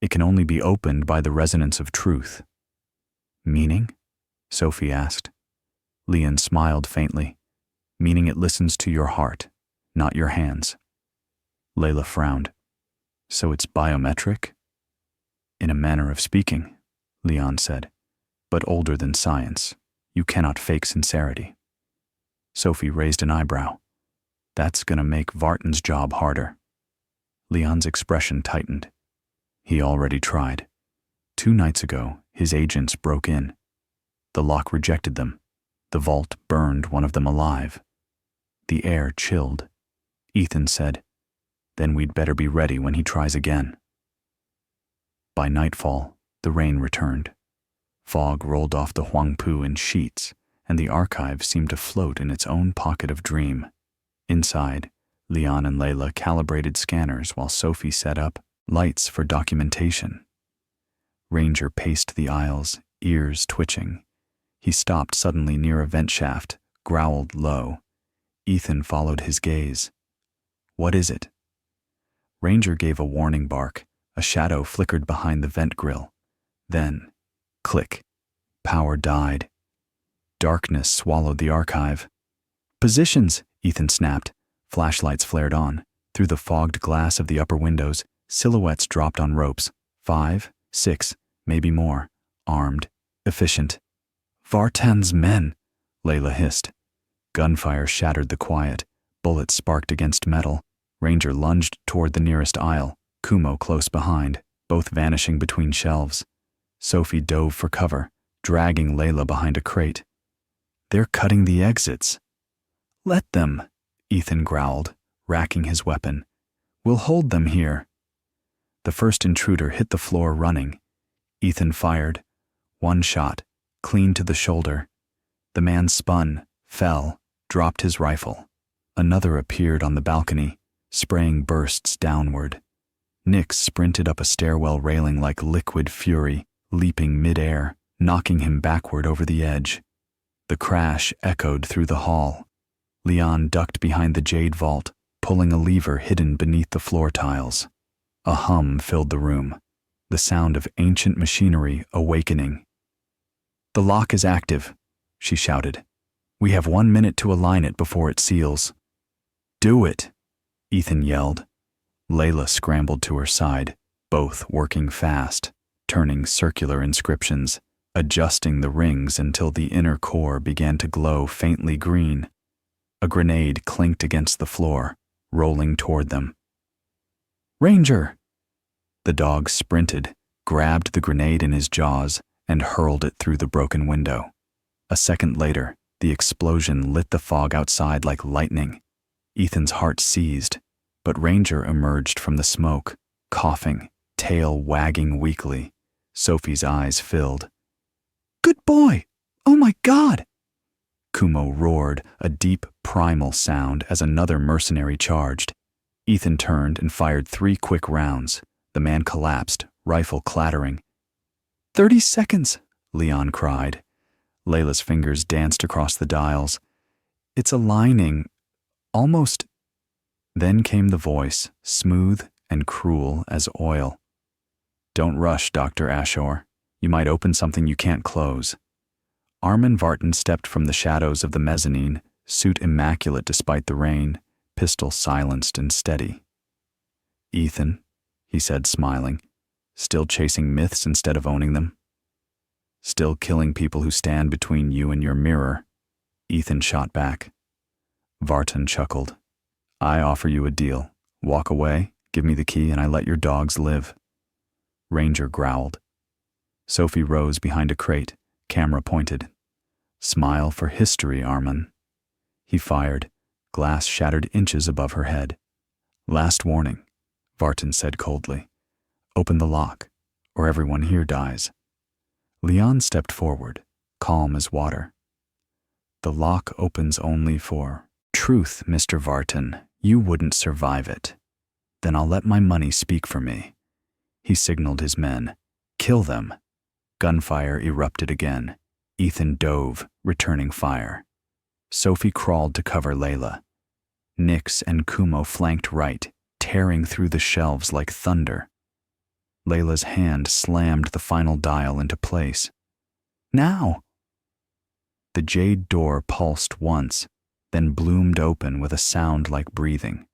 It can only be opened by the resonance of truth. Meaning? Sophie asked. Leon smiled faintly. Meaning it listens to your heart, not your hands. Layla frowned. So it's biometric? In a manner of speaking, Leon said, but older than science. You cannot fake sincerity. Sophie raised an eyebrow. That's gonna make Vartan's job harder. Leon's expression tightened. He already tried. 2 nights ago, his agents broke in. The lock rejected them. The vault burned one of them alive. The air chilled. Ethan said, Then we'd better be ready when he tries again. By nightfall, the rain returned. Fog rolled off the Huangpu in sheets, and the archive seemed to float in its own pocket of dream. Inside, Leon and Layla calibrated scanners while Sophie set up lights for documentation. Ranger paced the aisles, ears twitching. He stopped suddenly near a vent shaft, growled low. Ethan followed his gaze. What is it? Ranger gave a warning bark. A shadow flickered behind the vent grill. Then, click. Power died. Darkness swallowed the archive. Positions, Ethan snapped. Flashlights flared on. Through the fogged glass of the upper windows, silhouettes dropped on ropes. 5, 6, maybe more. Armed. Efficient. Vartan's men, Layla hissed. Gunfire shattered the quiet. Bullets sparked against metal. Ranger lunged toward the nearest aisle, Kumo close behind, both vanishing between shelves. Sophie dove for cover, dragging Layla behind a crate. They're cutting the exits. Let them, Ethan growled, racking his weapon. We'll hold them here. The first intruder hit the floor running. Ethan fired. 1 shot, clean to the shoulder. The man spun, fell, dropped his rifle. Another appeared on the balcony, spraying bursts downward. Nick sprinted up a stairwell railing like liquid fury, leaping midair, knocking him backward over the edge. The crash echoed through the hall. Leon ducked behind the jade vault, pulling a lever hidden beneath the floor tiles. A hum filled the room, the sound of ancient machinery awakening. The lock is active, she shouted. We have 1 minute to align it before it seals. Do it, Ethan yelled. Layla scrambled to her side, both working fast, turning circular inscriptions, adjusting the rings until the inner core began to glow faintly green. A grenade clinked against the floor, rolling toward them. Ranger! The dog sprinted, grabbed the grenade in his jaws, and hurled it through the broken window. A second later, the explosion lit the fog outside like lightning. Ethan's heart seized, but Ranger emerged from the smoke, coughing, tail wagging weakly. Sophie's eyes filled. Good boy! Oh my God! Kumo roared, a deep, primal sound as another mercenary charged. Ethan turned and fired 3 quick rounds. The man collapsed, rifle clattering. 30 seconds, Leon cried. Layla's fingers danced across the dials. It's aligning. Almost. Then came the voice, smooth and cruel as oil. Don't rush, Dr. Ashur. You might open something you can't close. Armin Vartan stepped from the shadows of the mezzanine, suit immaculate despite the rain, pistol silenced and steady. Ethan, he said, smiling, Still chasing myths instead of owning them? Still killing people who stand between you and your mirror? Ethan shot back. Vartan chuckled. I offer you a deal. Walk away, give me the key, and I let your dogs live. Ranger growled. Sophie rose behind a crate, camera pointed. Smile for history, Arman. He fired. Glass shattered inches above her head. Last warning, Vartan said coldly. Open the lock, or everyone here dies. Leon stepped forward, calm as water. The lock opens only for truth, Mr. Vartan. You wouldn't survive it. Then I'll let my money speak for me. He signaled his men. Kill them. Gunfire erupted again. Ethan dove, returning fire. Sophie crawled to cover Layla. Nix and Kumo flanked right, tearing through the shelves like thunder. Layla's hand slammed the final dial into place. Now! The jade door pulsed once, then bloomed open with a sound like breathing.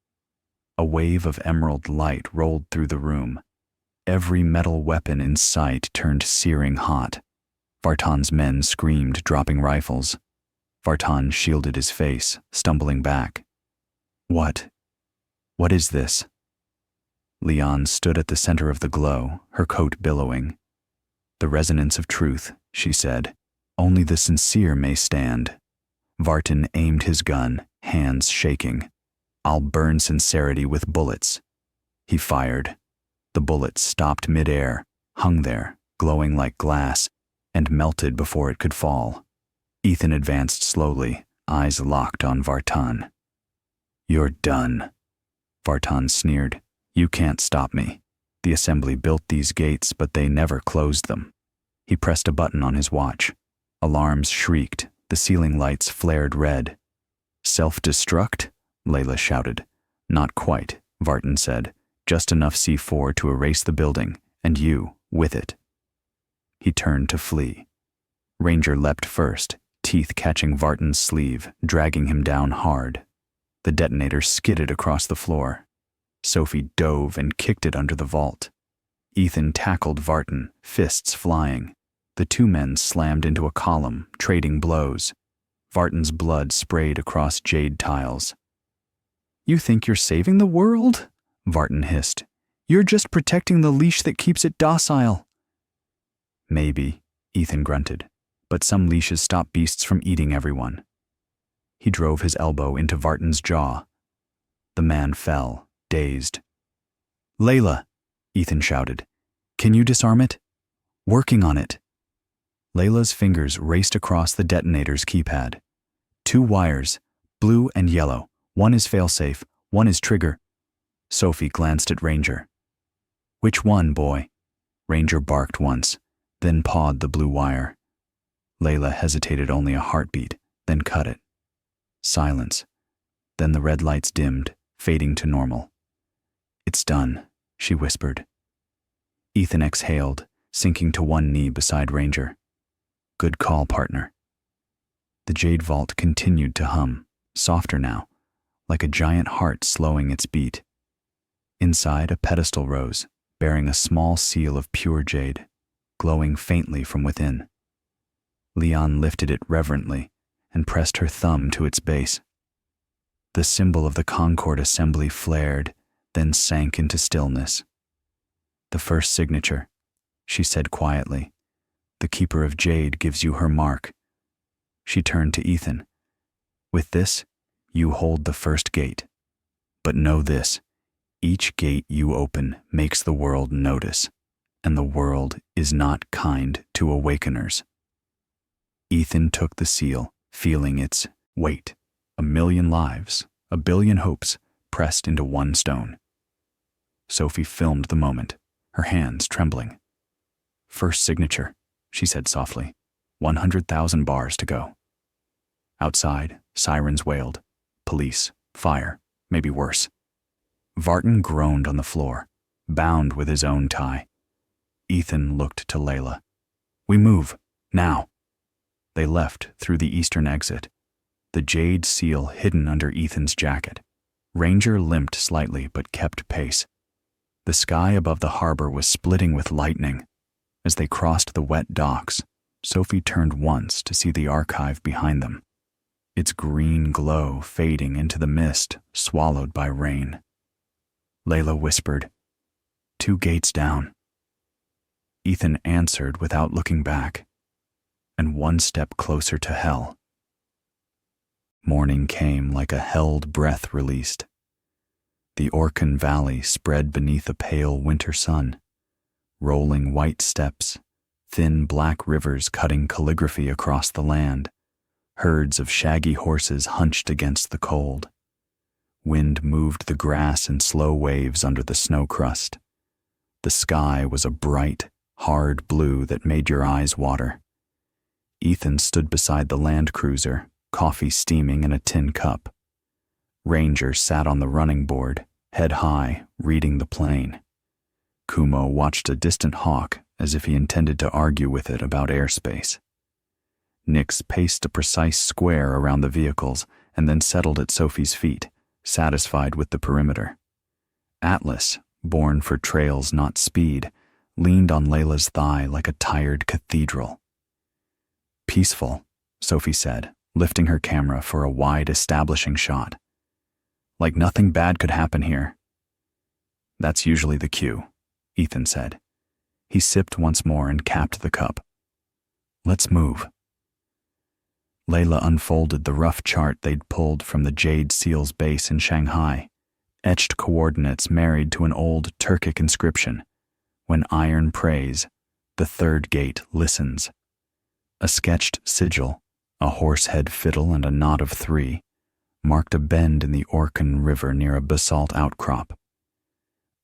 A wave of emerald light rolled through the room. Every metal weapon in sight turned searing hot. Vartan's men screamed, dropping rifles. Vartan shielded his face, stumbling back. What? What is this? Leon stood at the center of the glow, her coat billowing. The resonance of truth, she said. Only the sincere may stand. Vartan aimed his gun, hands shaking. I'll burn sincerity with bullets. He fired. The bullets stopped midair, hung there, glowing like glass, and melted before it could fall. Ethan advanced slowly, eyes locked on Vartan. You're done. Vartan sneered. You can't stop me. The assembly built these gates, but they never closed them. He pressed a button on his watch. Alarms shrieked. The ceiling lights flared red. Self-destruct? Layla shouted. Not quite, Vartan said. Just enough C4 to erase the building, and you with it. He turned to flee. Ranger leapt first, teeth catching Vartan's sleeve, dragging him down hard. The detonator skidded across the floor. Sophie dove and kicked it under the vault. Ethan tackled Vartan, fists flying. The two men slammed into a column, trading blows. Vartan's blood sprayed across jade tiles. You think you're saving the world? Vartan hissed. You're just protecting the leash that keeps it docile. Maybe, Ethan grunted, but some leashes stop beasts from eating everyone. He drove his elbow into Vartan's jaw. The man fell, dazed. Layla, Ethan shouted. Can you disarm it? Working on it. Layla's fingers raced across the detonator's keypad. 2 wires, blue and yellow. One is failsafe, one is trigger. Sophie glanced at Ranger. Which one, boy? Ranger barked once, then pawed the blue wire. Layla hesitated only a heartbeat, then cut it. Silence. Then the red lights dimmed, fading to normal. It's done, she whispered. Ethan exhaled, sinking to one knee beside Ranger. Good call, partner. The jade vault continued to hum, softer now, like a giant heart slowing its beat. Inside, a pedestal rose, bearing a small seal of pure jade, glowing faintly from within. Leon lifted it reverently and pressed her thumb to its base. The symbol of the Concord Assembly flared, then sank into stillness. The first signature, she said quietly. The Keeper of Jade gives you her mark. She turned to Ethan. With this, you hold the first gate. But know this, each gate you open makes the world notice, and the world is not kind to awakeners. Ethan took the seal, feeling its weight. 1,000,000 lives, 1,000,000,000 hopes, pressed into one stone. Sophie filmed the moment, her hands trembling. First signature, she said softly. 100,000 bars to go. Outside, sirens wailed. Police, fire, maybe worse. Vartan groaned on the floor, bound with his own tie. Ethan looked to Layla. We move, now. They left through the eastern exit, the jade seal hidden under Ethan's jacket. Ranger limped slightly but kept pace. The sky above the harbor was splitting with lightning. As they crossed the wet docks, Sophie turned once to see the archive behind them, its green glow fading into the mist swallowed by rain. Layla whispered, "2 gates down." Ethan answered without looking back, and 1 step closer to hell. Morning came like a held breath released. The Orcan Valley spread beneath a pale winter sun, rolling white steps, thin black rivers cutting calligraphy across the land, herds of shaggy horses hunched against the cold. Wind moved the grass in slow waves under the snow crust. The sky was a bright, hard blue that made your eyes water. Ethan stood beside the land cruiser, coffee steaming in a tin cup. Ranger sat on the running board, head high, reading the plane. Kumo watched a distant hawk as if he intended to argue with it about airspace. Nix paced a precise square around the vehicles and then settled at Sophie's feet, satisfied with the perimeter. Atlas, born for trails not speed, leaned on Layla's thigh like a tired cathedral. "Peaceful," Sophie said, lifting her camera for a wide establishing shot. "Like nothing bad could happen here." "That's usually the cue," Ethan said. He sipped once more and capped the cup. "Let's move." Layla unfolded the rough chart they'd pulled from the Jade SEALs base in Shanghai, etched coordinates married to an old Turkic inscription. "When iron prays, the 3rd gate listens." A sketched sigil, a horsehead fiddle and a knot of 3, marked a bend in the Orcan River near a basalt outcrop.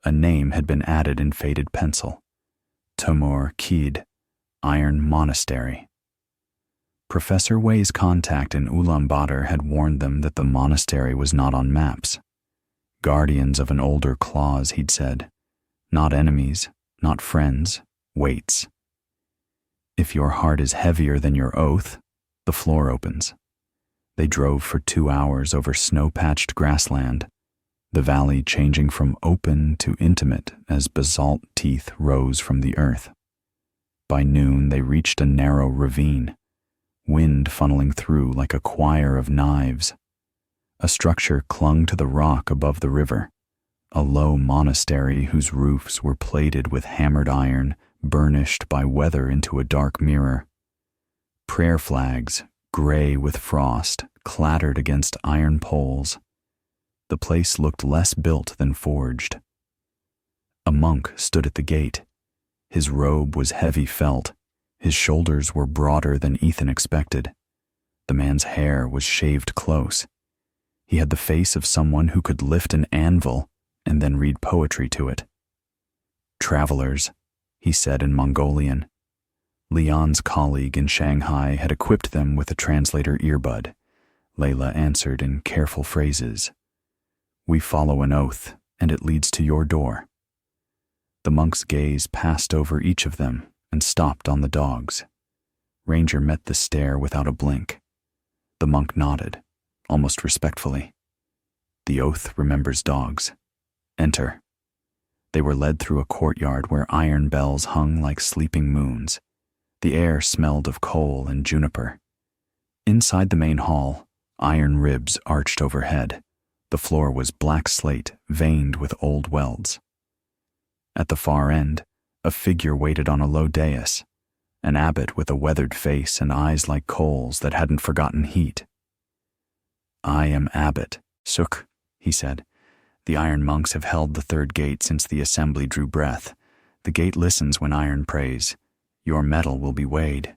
A name had been added in faded pencil: Tamur Kid, Iron Monastery. Professor Wei's contact in Ulaanbaatar had warned them that the monastery was not on maps. Guardians of an older clause, he'd said. Not enemies, not friends, weights. If your heart is heavier than your oath, the floor opens. They drove for 2 hours over snow-patched grassland, the valley changing from open to intimate as basalt teeth rose from the earth. By noon, they reached a narrow ravine, wind funneling through like a choir of knives. A structure clung to the rock above the river, a low monastery whose roofs were plated with hammered iron, burnished by weather into a dark mirror. Prayer flags, gray with frost, clattered against iron poles. The place looked less built than forged. A monk stood at the gate. His robe was heavy felt. His shoulders were broader than Ethan expected. The man's hair was shaved close. He had the face of someone who could lift an anvil and then read poetry to it. "Travelers," he said in Mongolian. Leon's colleague in Shanghai had equipped them with a translator earbud. Layla answered in careful phrases. "We follow an oath, and it leads to your door." The monk's gaze passed over each of them and stopped on the dogs. Ranger met the stare without a blink. The monk nodded, almost respectfully. "The oath remembers dogs. Enter." They were led through a courtyard where iron bells hung like sleeping moons. The air smelled of coal and juniper. Inside the main hall, iron ribs arched overhead. The floor was black slate, veined with old welds. At the far end, a figure waited on a low dais, an abbot with a weathered face and eyes like coals that hadn't forgotten heat. "I am Abbot Suk," he said. "The iron monks have held the 3rd gate since the assembly drew breath. The gate listens when iron prays. Your metal will be weighed."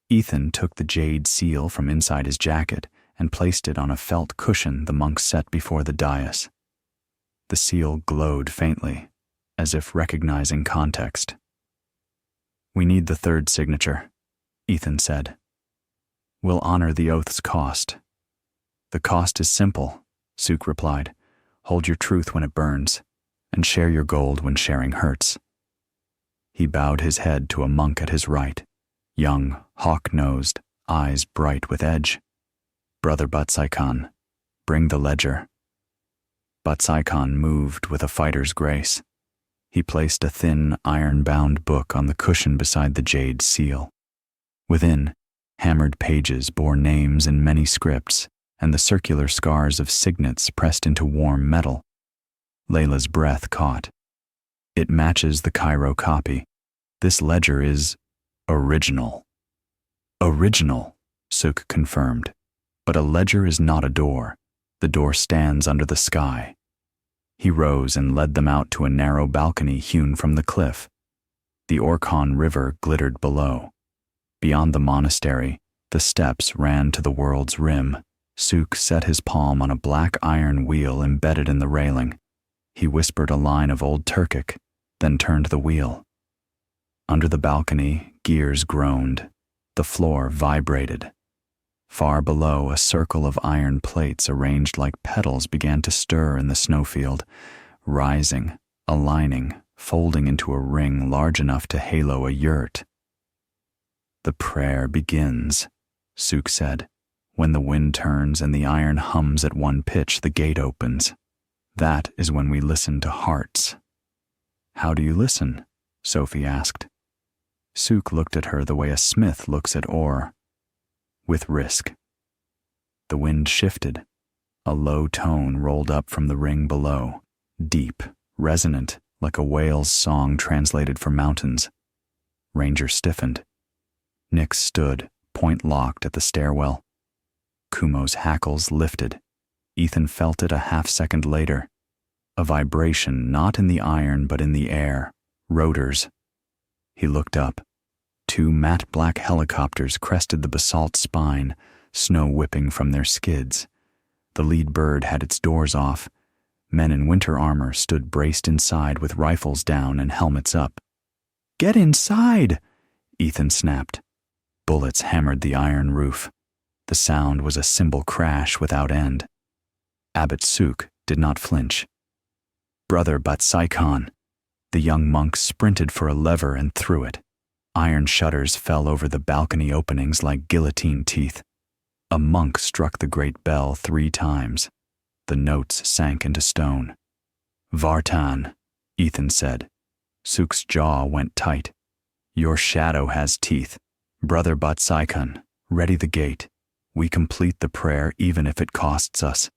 Ethan took the jade seal from inside his jacket and placed it on a felt cushion the monk set before the dais. The seal glowed faintly, as if recognizing context. "We need the 3rd signature," Ethan said. "We'll honor the oath's cost." "The cost is simple," Suk replied. "Hold your truth when it burns, and share your gold when sharing hurts." He bowed his head to a monk at his right, young, hawk-nosed, eyes bright with edge. "Brother Batsai Khan, bring the ledger." Batsai Khan moved with a fighter's grace. He placed a thin, iron-bound book on the cushion beside the jade seal. Within, hammered pages bore names in many scripts and the circular scars of signets pressed into warm metal. Layla's breath caught. It matches the Cairo copy. This ledger is original. Original, Suk confirmed. But a ledger is not a door. The door stands under the sky. He rose and led them out to a narrow balcony hewn from the cliff. The Orkhon River glittered below. Beyond the monastery, the steps ran to the world's rim. Suk set his palm on a black iron wheel embedded in the railing. He whispered a line of Old Turkic, then turned the wheel. Under the balcony, gears groaned. The floor vibrated. Far below, a circle of iron plates arranged like petals began to stir in the snowfield, rising, aligning, folding into a ring large enough to halo a yurt. The prayer begins, Suk said. When the wind turns and the iron hums at one pitch, the gate opens. That is when we listen to hearts. How do you listen? Sophie asked. Suk looked at her the way a smith looks at ore. With risk. The wind shifted. A low tone rolled up from the ring below, deep, resonant, like a whale's song translated for mountains. Ranger stiffened. Nix stood, point locked at the stairwell. Kumo's hackles lifted. Ethan felt it a half-second later. A vibration not in the iron but in the air. Rotors. He looked up. 2 matte black helicopters crested the basalt spine, snow whipping from their skids. The lead bird had its doors off. Men in winter armor stood braced inside with rifles down and helmets up. "Get inside!" Ethan snapped. Bullets hammered the iron roof. The sound was a cymbal crash without end. Abbot Suk did not flinch. "Brother Batsaikhan!" The young monk sprinted for a lever and threw it. Iron shutters fell over the balcony openings like guillotine teeth. A monk struck the great bell 3 times. The notes sank into stone. "Vartan," Ethan said. Suk's jaw went tight. "Your shadow has teeth. Brother Batsaikhan, ready the gate. We complete the prayer even if it costs us."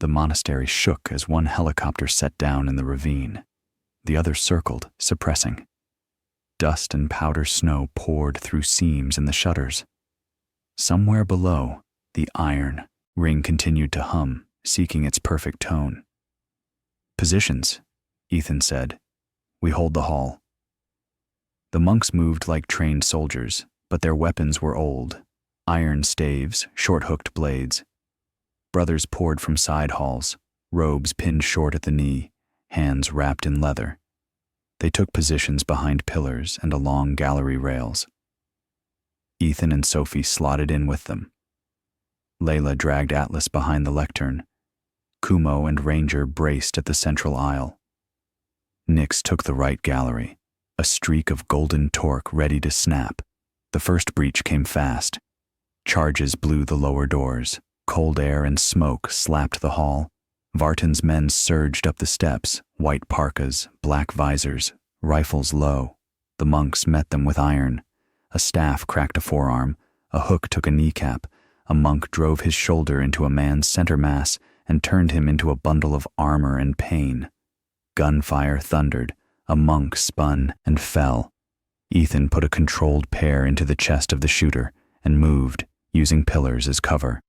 The monastery shook as one helicopter set down in the ravine. The other circled, suppressing. Dust and powder snow poured through seams in the shutters. Somewhere below, the iron ring continued to hum, seeking its perfect tone. "Positions," Ethan said. "We hold the hall." The monks moved like trained soldiers, but their weapons were old. Iron staves, short-hooked blades. Brothers poured from side halls, robes pinned short at the knee, hands wrapped in leather. They took positions behind pillars and along gallery rails. Ethan and Sophie slotted in with them. Layla dragged Atlas behind the lectern. Kumo and Ranger braced at the central aisle. Nix took the right gallery, a streak of golden torque ready to snap. The first breach came fast. Charges blew the lower doors. Cold air and smoke slapped the hall. Vartan's men surged up the steps, white parkas, black visors, rifles low. The monks met them with iron. A staff cracked a forearm. A hook took a kneecap. A monk drove his shoulder into a man's center mass and turned him into a bundle of armor and pain. Gunfire thundered. A monk spun and fell. Ethan put a controlled pair into the chest of the shooter and moved, using pillars as cover.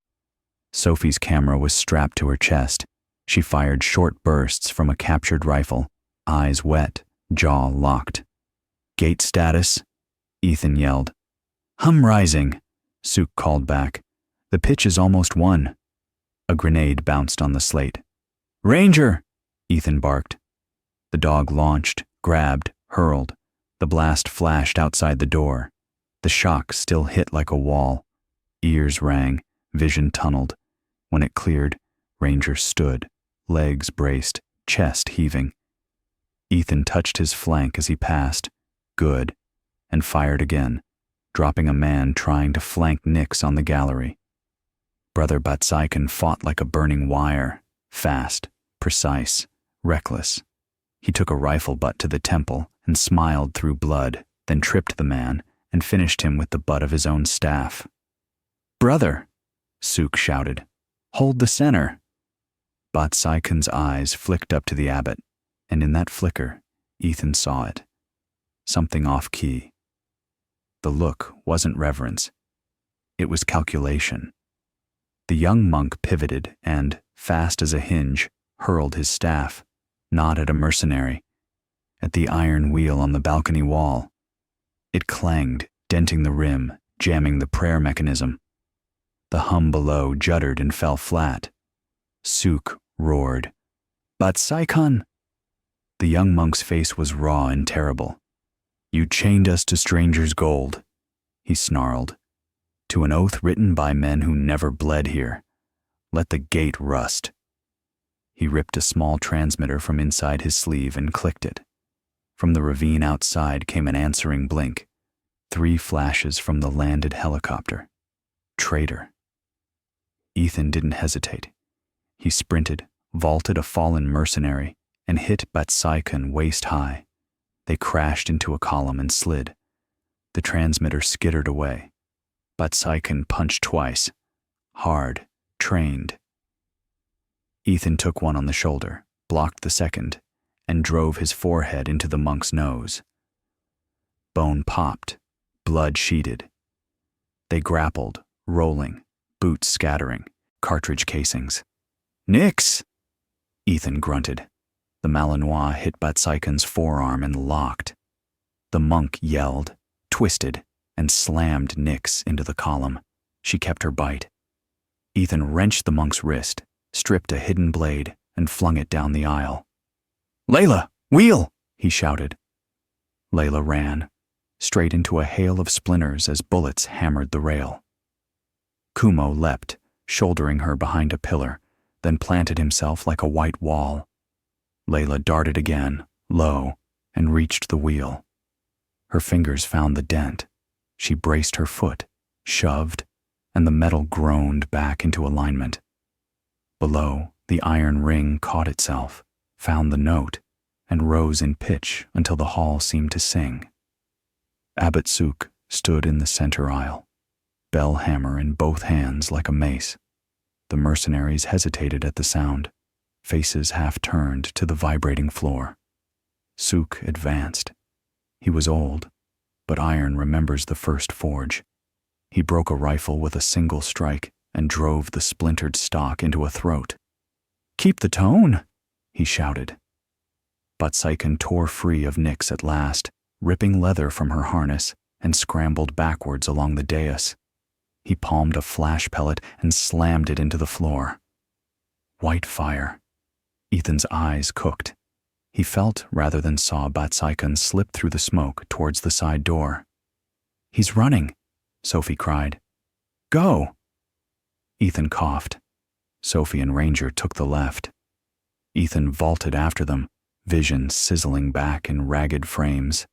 Sophie's camera was strapped to her chest. She fired short bursts from a captured rifle, eyes wet, jaw locked. "Gate status," Ethan yelled. "Hum rising," Suk called back. "The pitch is almost won." A grenade bounced on the slate. "Ranger!" Ethan barked. The dog launched, grabbed, hurled. The blast flashed outside the door. The shock still hit like a wall. Ears rang, vision tunneled. When it cleared, Ranger stood, legs braced, chest heaving. Ethan touched his flank as he passed, good, and fired again, dropping a man trying to flank Nix on the gallery. Brother Batsaikhan fought like a burning wire, fast, precise, reckless. He took a rifle butt to the temple and smiled through blood, then tripped the man and finished him with the butt of his own staff. "Brother," Suk shouted, "hold the center." Batsaikan's eyes flicked up to the abbot, and in that flicker, Ethan saw it. Something off-key. The look wasn't reverence. It was calculation. The young monk pivoted and, fast as a hinge, hurled his staff, not at a mercenary, at the iron wheel on the balcony wall. It clanged, denting the rim, jamming the prayer mechanism. The hum below juddered and fell flat. Suk roared, "Batsaikan!" The young monk's face was raw and terrible. "You chained us to strangers' gold," he snarled, "to an oath written by men who never bled here. Let the gate rust." He ripped a small transmitter from inside his sleeve and clicked it. From the ravine outside came an answering blink. 3 flashes from the landed helicopter. Traitor. Ethan didn't hesitate. He sprinted, vaulted a fallen mercenary, and hit Batsaikan waist high. They crashed into a column and slid. The transmitter skittered away. Batsaikan punched twice. Hard, trained. Ethan took one on the shoulder, blocked the second, and drove his forehead into the monk's nose. Bone popped, blood sheeted. They grappled, rolling, boots scattering, cartridge casings. "Nix!" Ethan grunted. The Malinois hit Batsaikan's forearm and locked. The monk yelled, twisted, and slammed Nix into the column. She kept her bite. Ethan wrenched the monk's wrist, stripped a hidden blade, and flung it down the aisle. "Layla, wheel!" he shouted. Layla ran, straight into a hail of splinters as bullets hammered the rail. Kumo leapt, shouldering her behind a pillar, then planted himself like a white wall. Layla darted again, low, and reached the wheel. Her fingers found the dent. She braced her foot, shoved, and the metal groaned back into alignment. Below, the iron ring caught itself, found the note, and rose in pitch until the hall seemed to sing. Abbot Suk stood in the center aisle, bell hammer in both hands like a mace. The mercenaries hesitated at the sound, faces half turned to the vibrating floor. Suk advanced. He was old, but iron remembers the first forge. He broke a rifle with a single strike and drove the splintered stock into a throat. "Keep the tone," he shouted. Batsaikan tore free of Nix at last, ripping leather from her harness, and scrambled backwards along the dais. He palmed a flash pellet and slammed it into the floor. White fire. Ethan's eyes cooked. He felt rather than saw Batsaikan slip through the smoke towards the side door. "He's running," Sophie cried. "Go!" Ethan coughed. Sophie and Ranger took the left. Ethan vaulted after them, vision sizzling back in ragged frames.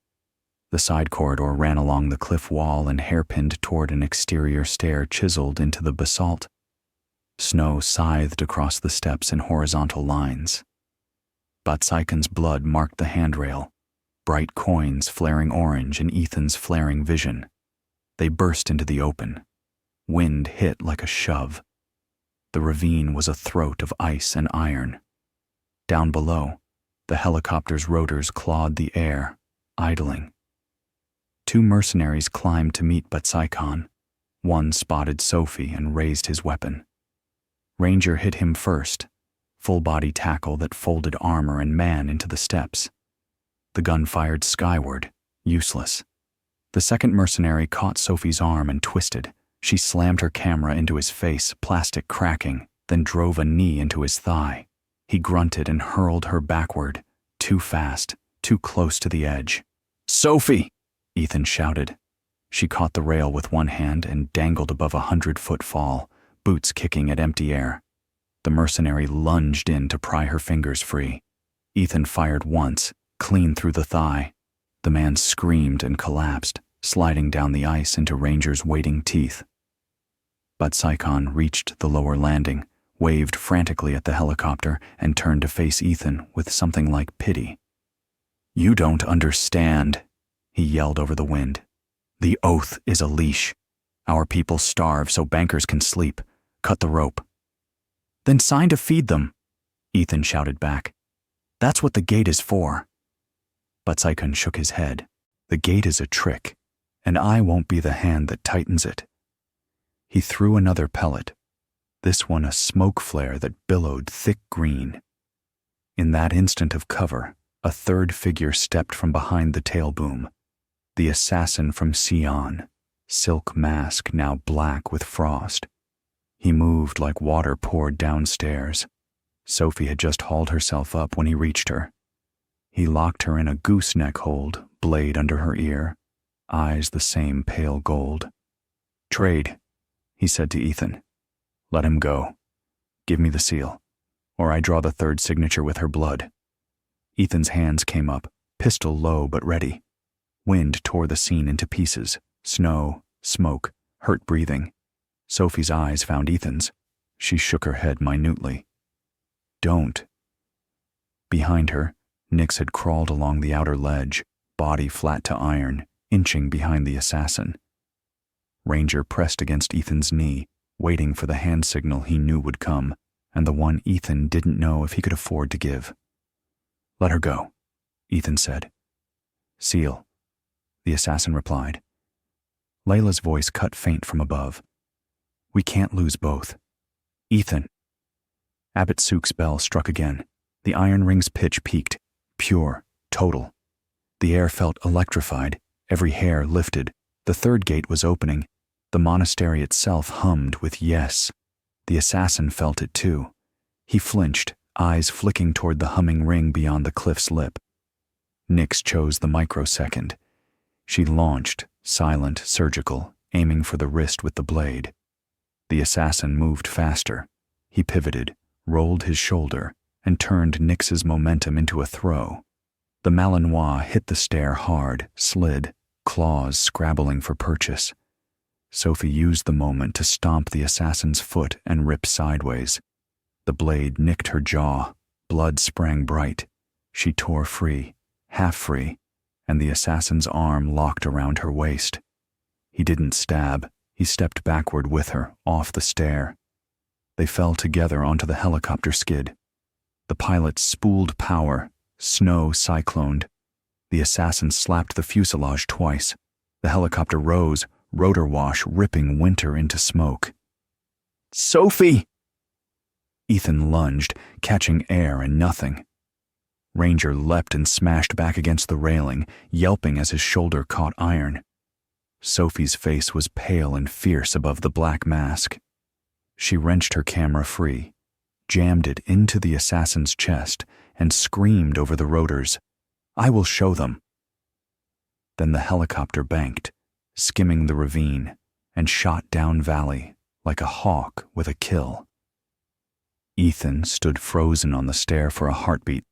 The side corridor ran along the cliff wall and hairpinned toward an exterior stair chiseled into the basalt. Snow scythed across the steps in horizontal lines. Batsaikan's blood marked the handrail, bright coins flaring orange in Ethan's flaring vision. They burst into the open. Wind hit like a shove. The ravine was a throat of ice and iron. Down below, the helicopter's rotors clawed the air, idling. 2 mercenaries climbed to meet Batsaikan. One spotted Sophie and raised his weapon. Ranger hit him first, full-body tackle that folded armor and man into the steps. The gun fired skyward, useless. The second mercenary caught Sophie's arm and twisted. She slammed her camera into his face, plastic cracking, then drove a knee into his thigh. He grunted and hurled her backward, too fast, too close to the edge. "Sophie!" Ethan shouted. She caught the rail with one hand and dangled above a 100-foot fall, boots kicking at empty air. The mercenary lunged in to pry her fingers free. Ethan fired once, clean through the thigh. The man screamed and collapsed, sliding down the ice into Ranger's waiting teeth. Batsaikan reached the lower landing, waved frantically at the helicopter, and turned to face Ethan with something like pity. You don't understand, he yelled over the wind. The oath is a leash. Our people starve so bankers can sleep. Cut the rope. Then sign to feed them, Ethan shouted back. That's what the gate is for. But Saikon shook his head. The gate is a trick, and I won't be the hand that tightens it. He threw another pellet, this one a smoke flare that billowed thick green. In that instant of cover, a third figure stepped from behind the tail boom. The assassin from Sion, silk mask now black with frost. He moved like water poured downstairs. Sophie had just hauled herself up when he reached her. He locked her in a gooseneck hold, blade under her ear, eyes the same pale gold. Trade, he said to Ethan. Let him go. Give me the seal, or I draw the third signature with her blood. Ethan's hands came up, pistol low but ready. Wind tore the scene into pieces, snow, smoke, hurt breathing. Sophie's eyes found Ethan's. She shook her head minutely. Don't. Behind her, Nix had crawled along the outer ledge, body flat to iron, inching behind the assassin. Ranger pressed against Ethan's knee, waiting for the hand signal he knew would come, and the one Ethan didn't know if he could afford to give. Let her go, Ethan said. Seal, the assassin replied. Layla's voice cut faint from above. We can't lose both. Ethan. Abbot Sook's bell struck again. The iron ring's pitch peaked, pure, total. The air felt electrified, every hair lifted. The third gate was opening. The monastery itself hummed with yes. The assassin felt it too. He flinched, eyes flicking toward the humming ring beyond the cliff's lip. Nix chose the microsecond. She launched, silent, surgical, aiming for the wrist with the blade. The assassin moved faster. He pivoted, rolled his shoulder, and turned Nix's momentum into a throw. The Malinois hit the stair hard, slid, claws scrabbling for purchase. Sophie used the moment to stomp the assassin's foot and rip sideways. The blade nicked her jaw, blood sprang bright. She tore free, half free, and the assassin's arm locked around her waist. He didn't stab. He stepped backward with her, off the stair. They fell together onto the helicopter skid. The pilot spooled power, snow cycloned. The assassin slapped the fuselage twice. The helicopter rose, rotor wash ripping winter into smoke. Sophie! Ethan lunged, catching air and nothing. Ranger leapt and smashed back against the railing, yelping as his shoulder caught iron. Sophie's face was pale and fierce above the black mask. She wrenched her camera free, jammed it into the assassin's chest, and screamed over the rotors, I will show them. Then the helicopter banked, skimming the ravine, and shot down valley like a hawk with a kill. Ethan stood frozen on the stair for a heartbeat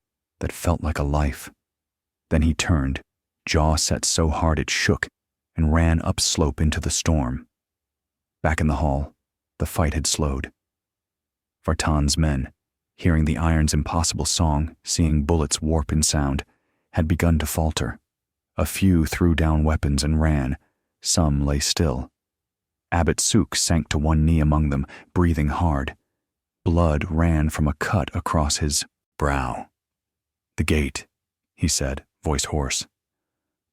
that felt like a life. Then he turned, jaw set so hard it shook, and ran upslope into the storm. Back in the hall, the fight had slowed. Vartan's men, hearing the iron's impossible song, seeing bullets warp in sound, had begun to falter. A few threw down weapons and ran. Some lay still. Abbot Sook sank to one knee among them, breathing hard. Blood ran from a cut across his brow. The gate, he said, voice hoarse.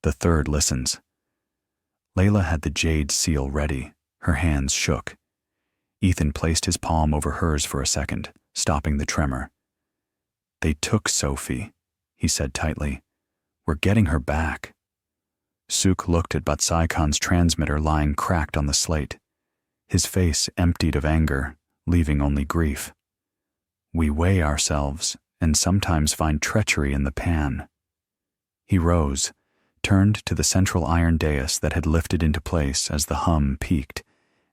The third listens. Layla had the jade seal ready. Her hands shook. Ethan placed his palm over hers for a second, stopping the tremor. They took Sophie, he said tightly. We're getting her back. Sook looked at Batsaikon's transmitter lying cracked on the slate. His face emptied of anger, leaving only grief. We weigh ourselves and sometimes find treachery in the pan. He rose, turned to the central iron dais that had lifted into place as the hum peaked,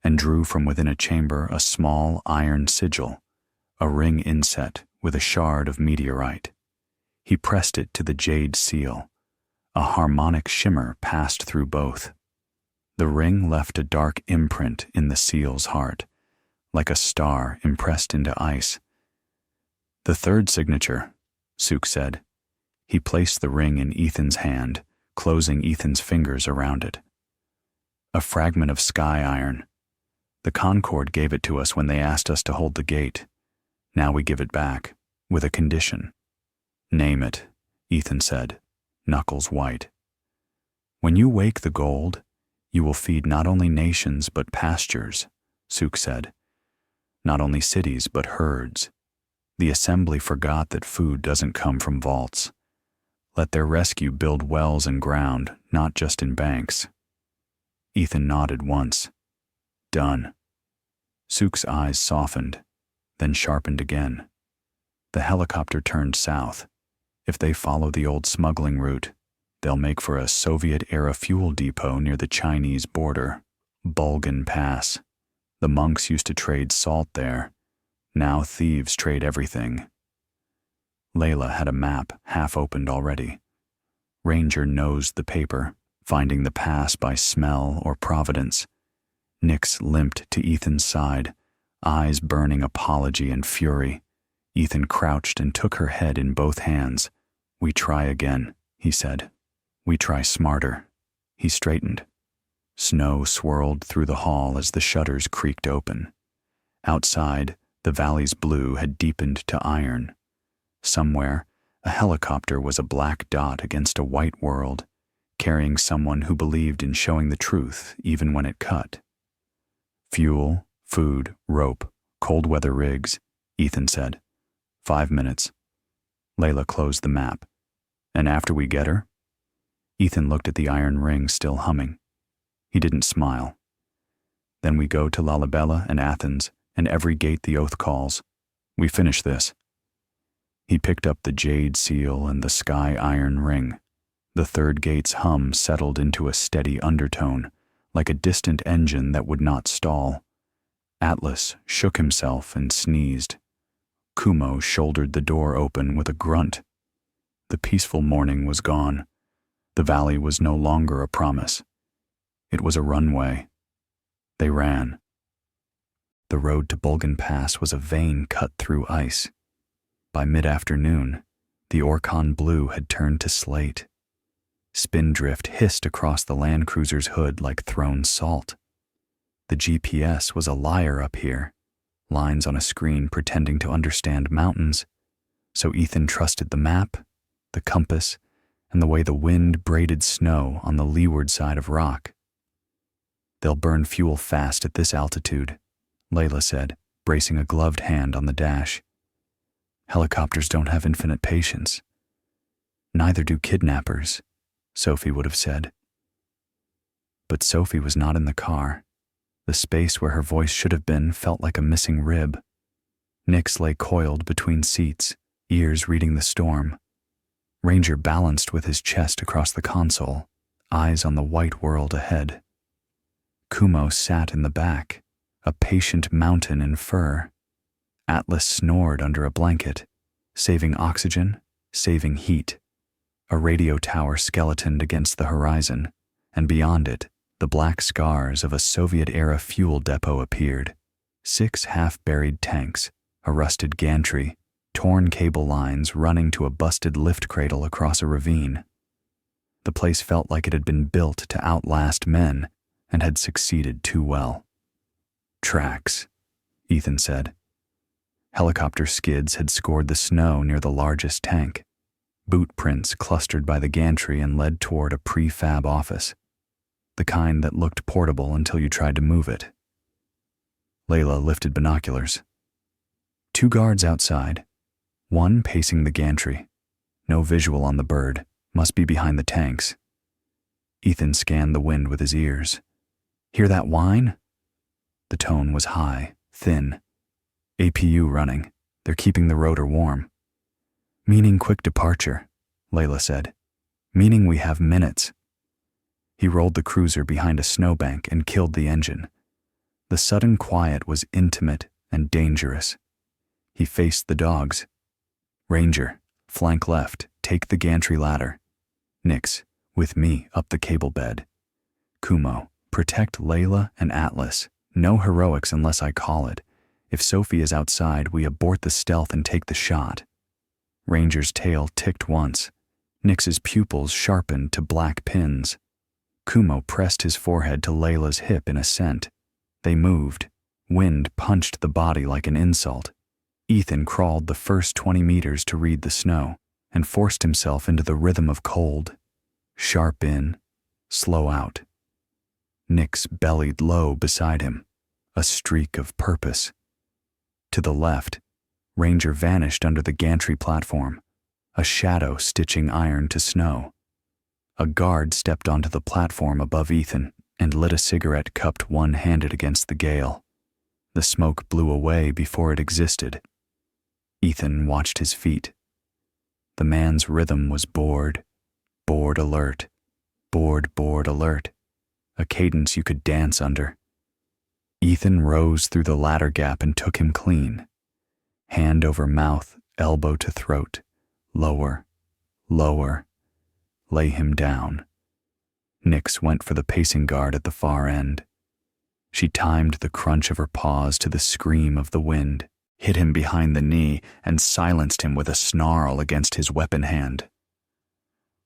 and drew from within a chamber a small iron sigil, a ring inset with a shard of meteorite. He pressed it to the jade seal. A harmonic shimmer passed through both. The ring left a dark imprint in the seal's heart, like a star impressed into ice. The third signature, Sook said. He placed the ring in Ethan's hand, closing Ethan's fingers around it. A fragment of sky iron. The Concord gave it to us when they asked us to hold the gate. Now we give it back, with a condition. Name it, Ethan said, knuckles white. When you wake the gold, you will feed not only nations but pastures, Suk said. Not only cities but herds. The assembly forgot that food doesn't come from vaults. Let their rescue build wells in ground, not just in banks. Ethan nodded once. Done. Suk's eyes softened, then sharpened again. The helicopter turned south. If they follow the old smuggling route, they'll make for a Soviet-era fuel depot near the Chinese border, Bulgan Pass. The monks used to trade salt there. Now thieves trade everything. Layla had a map half opened already. Ranger nosed the paper, finding the pass by smell or providence. Nix limped to Ethan's side, eyes burning apology and fury. Ethan crouched and took her head in both hands. We try again, he said. We try smarter. He straightened. Snow swirled through the hall as the shutters creaked open. Outside, the valley's blue had deepened to iron. Somewhere, a helicopter was a black dot against a white world, carrying someone who believed in showing the truth even when it cut. Fuel, food, rope, cold weather rigs, Ethan said. 5 minutes. Layla closed the map. And after we get her? Ethan looked at the iron ring still humming. He didn't smile. Then we go to Lalibela and Athens and every gate the oath calls. We finish this. He picked up the jade seal and the sky iron ring. The third gate's hum settled into a steady undertone, like a distant engine that would not stall. Atlas shook himself and sneezed. Kumo shouldered the door open with a grunt. The peaceful morning was gone. The valley was no longer a promise. It was a runway. They ran. The road to Bulgan Pass was a vein cut through ice. By mid-afternoon, the Orkan blue had turned to slate. Spindrift hissed across the Land Cruiser's hood like thrown salt. The GPS was a liar up here, lines on a screen pretending to understand mountains, so Ethan trusted the map, the compass, and the way the wind braided snow on the leeward side of rock. They'll burn fuel fast at this altitude, Layla said, bracing a gloved hand on the dash. Helicopters don't have infinite patience. Neither do kidnappers, Sophie would have said. But Sophie was not in the car. The space where her voice should have been felt like a missing rib. Nix lay coiled between seats, ears reading the storm. Ranger balanced with his chest across the console, eyes on the white world ahead. Kumo sat in the back, a patient mountain in fur. Atlas snored under a blanket, saving oxygen, saving heat. A radio tower skeletoned against the horizon, and beyond it, the black scars of a Soviet-era fuel depot appeared. 6 half-buried tanks, a rusted gantry, torn cable lines running to a busted lift cradle across a ravine. The place felt like it had been built to outlast men and had succeeded too well. Tracks, Ethan said. Helicopter skids had scored the snow near the largest tank. Boot prints clustered by the gantry and led toward a prefab office, the kind that looked portable until you tried to move it. Layla lifted binoculars. 2 guards outside, one pacing the gantry. No visual on the bird, must be behind the tanks. Ethan scanned the wind with his ears. Hear that whine? The tone was high, thin. APU running. They're keeping the rotor warm. Meaning quick departure, Layla said. Meaning we have minutes. He rolled the cruiser behind a snowbank and killed the engine. The sudden quiet was intimate and dangerous. He faced the dogs. Ranger, flank left, take the gantry ladder. Nix, with me up the cable bed. Kumo, protect Layla and Atlas. No heroics unless I call it. If Sophie is outside, we abort the stealth and take the shot. Ranger's tail ticked once. Nix's pupils sharpened to black pins. Kumo pressed his forehead to Layla's hip in assent. They moved. Wind punched the body like an insult. Ethan crawled the first 20 meters to read the snow and forced himself into the rhythm of cold. Sharp in, slow out. Nix bellied low beside him, a streak of purpose. To the left, Ranger vanished under the gantry platform, a shadow stitching iron to snow. A guard stepped onto the platform above Ethan and lit a cigarette cupped one-handed against the gale. The smoke blew away before it existed. Ethan watched his feet. The man's rhythm was bored, bored alert, bored alert, a cadence you could dance under. Ethan rose through the ladder gap and took him clean. Hand over mouth, elbow to throat, lower, lower. Lay him down. Nix went for the pacing guard at the far end. She timed the crunch of her paws to the scream of the wind, hit him behind the knee, and silenced him with a snarl against his weapon hand.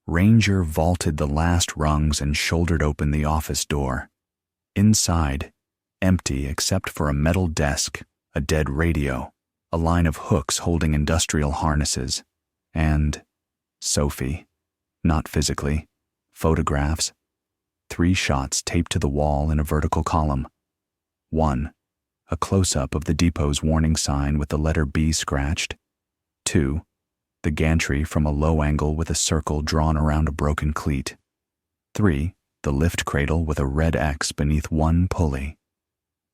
Ranger vaulted the last rungs and shouldered open the office door. Inside, empty except for a metal desk, a dead radio, a line of hooks holding industrial harnesses, and Sophie. Not physically. Photographs. 3 shots taped to the wall in a vertical column. 1. A close-up of the depot's warning sign with the letter B scratched. 2. The gantry from a low angle with a circle drawn around a broken cleat. 3. The lift cradle with a red X beneath one pulley.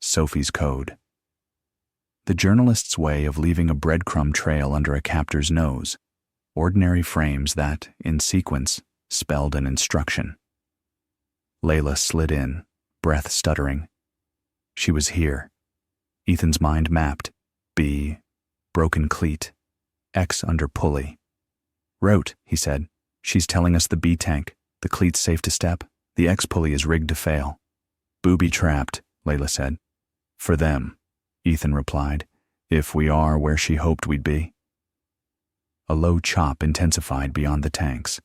Sophie's code. The journalist's way of leaving a breadcrumb trail under a captor's nose. Ordinary frames that, in sequence, spelled an instruction. Layla slid in, breath stuttering. She was here. Ethan's mind mapped. B, broken cleat, X under pulley. Rote, he said. She's telling us the B tank, the cleat's safe to step, the X pulley is rigged to fail. Booby-trapped, Layla said. For them, Ethan replied, if we are where she hoped we'd be. A low chop intensified beyond the tanks.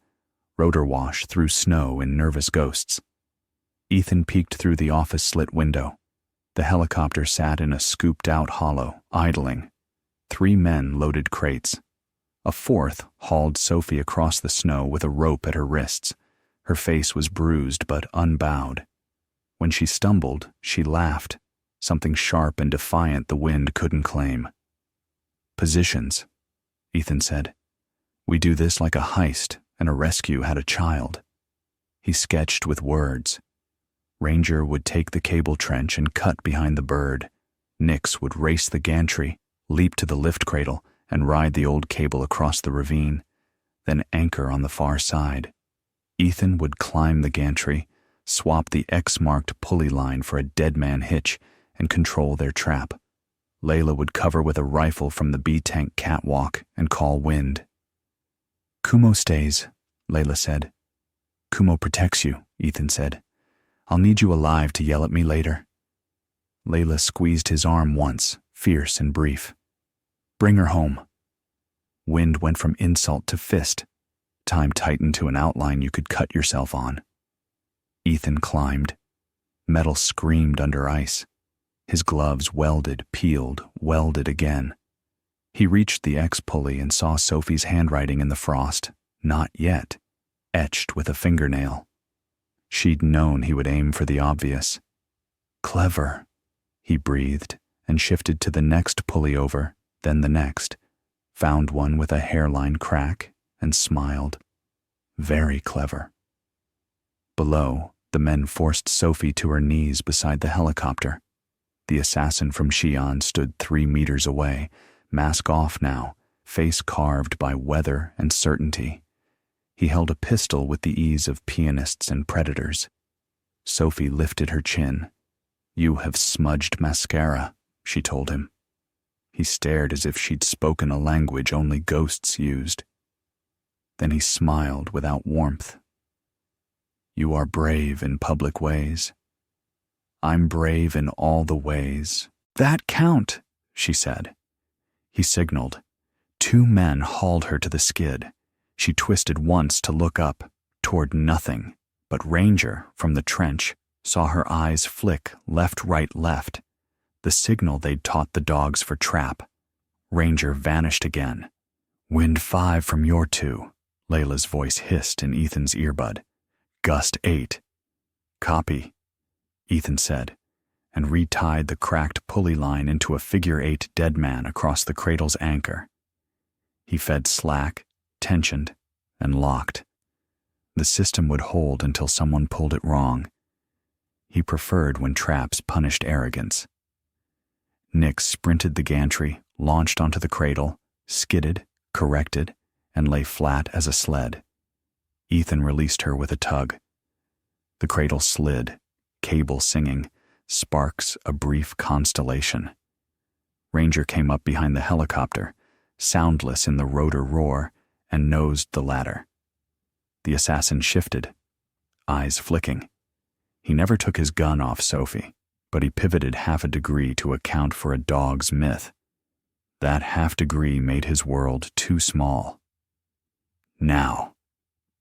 Rotor wash through snow in nervous ghosts. Ethan peeked through the office slit window. The helicopter sat in a scooped-out hollow, idling. 3 men loaded crates. A 4th hauled Sophie across the snow with a rope at her wrists. Her face was bruised but unbowed. When she stumbled, she laughed, something sharp and defiant the wind couldn't claim. Positions, Ethan said. We do this like a heist and a rescue had a child. He sketched with words. Ranger would take the cable trench and cut behind the bird. Nix would race the gantry, leap to the lift cradle, and ride the old cable across the ravine, then anchor on the far side. Ethan would climb the gantry, swap the X-marked pulley line for a dead man hitch, and control their trap. Layla would cover with a rifle from the B-tank catwalk and call wind. Kumo stays, Layla said. Kumo protects you, Ethan said. I'll need you alive to yell at me later. Layla squeezed his arm once, fierce and brief. Bring her home. Wind went from insult to fist. Time tightened to an outline you could cut yourself on. Ethan climbed. Metal screamed under ice. His gloves welded, peeled, welded again. He reached the X pulley and saw Sophie's handwriting in the frost. Not yet. Etched with a fingernail. She'd known he would aim for the obvious. Clever, he breathed and shifted to the next pulley over, then the next, found one with a hairline crack and smiled. Very clever. Below, the men forced Sophie to her knees beside the helicopter. The assassin from Xi'an stood 3 meters away, mask off now, face carved by weather and certainty. He held a pistol with the ease of pianists and predators. Sophie lifted her chin. You have smudged mascara, she told him. He stared as if she'd spoken a language only ghosts used. Then he smiled without warmth. You are brave in public ways. I'm brave in all the ways. That count, she said. He signaled. 2 men hauled her to the skid. She twisted once to look up, toward nothing, but Ranger, from the trench, saw her eyes flick left, right, left, the signal they'd taught the dogs for trap. Ranger vanished again. "Wind 5 from your 2, Layla's voice hissed in Ethan's earbud. "Gust 8. "Copy," Ethan said, and retied the cracked pulley line into a figure-8 dead man across the cradle's anchor. He fed slack, tensioned, and locked. The system would hold until someone pulled it wrong. He preferred when traps punished arrogance. Nick sprinted the gantry, launched onto the cradle, skidded, corrected, and lay flat as a sled. Ethan released her with a tug. The cradle slid, cable singing, sparks a brief constellation. Ranger came up behind the helicopter, soundless in the rotor roar, and nosed the ladder. The assassin shifted, eyes flicking. He never took his gun off Sophie, but he pivoted half a degree to account for a dog's myth. That half degree made his world too small. "Now,"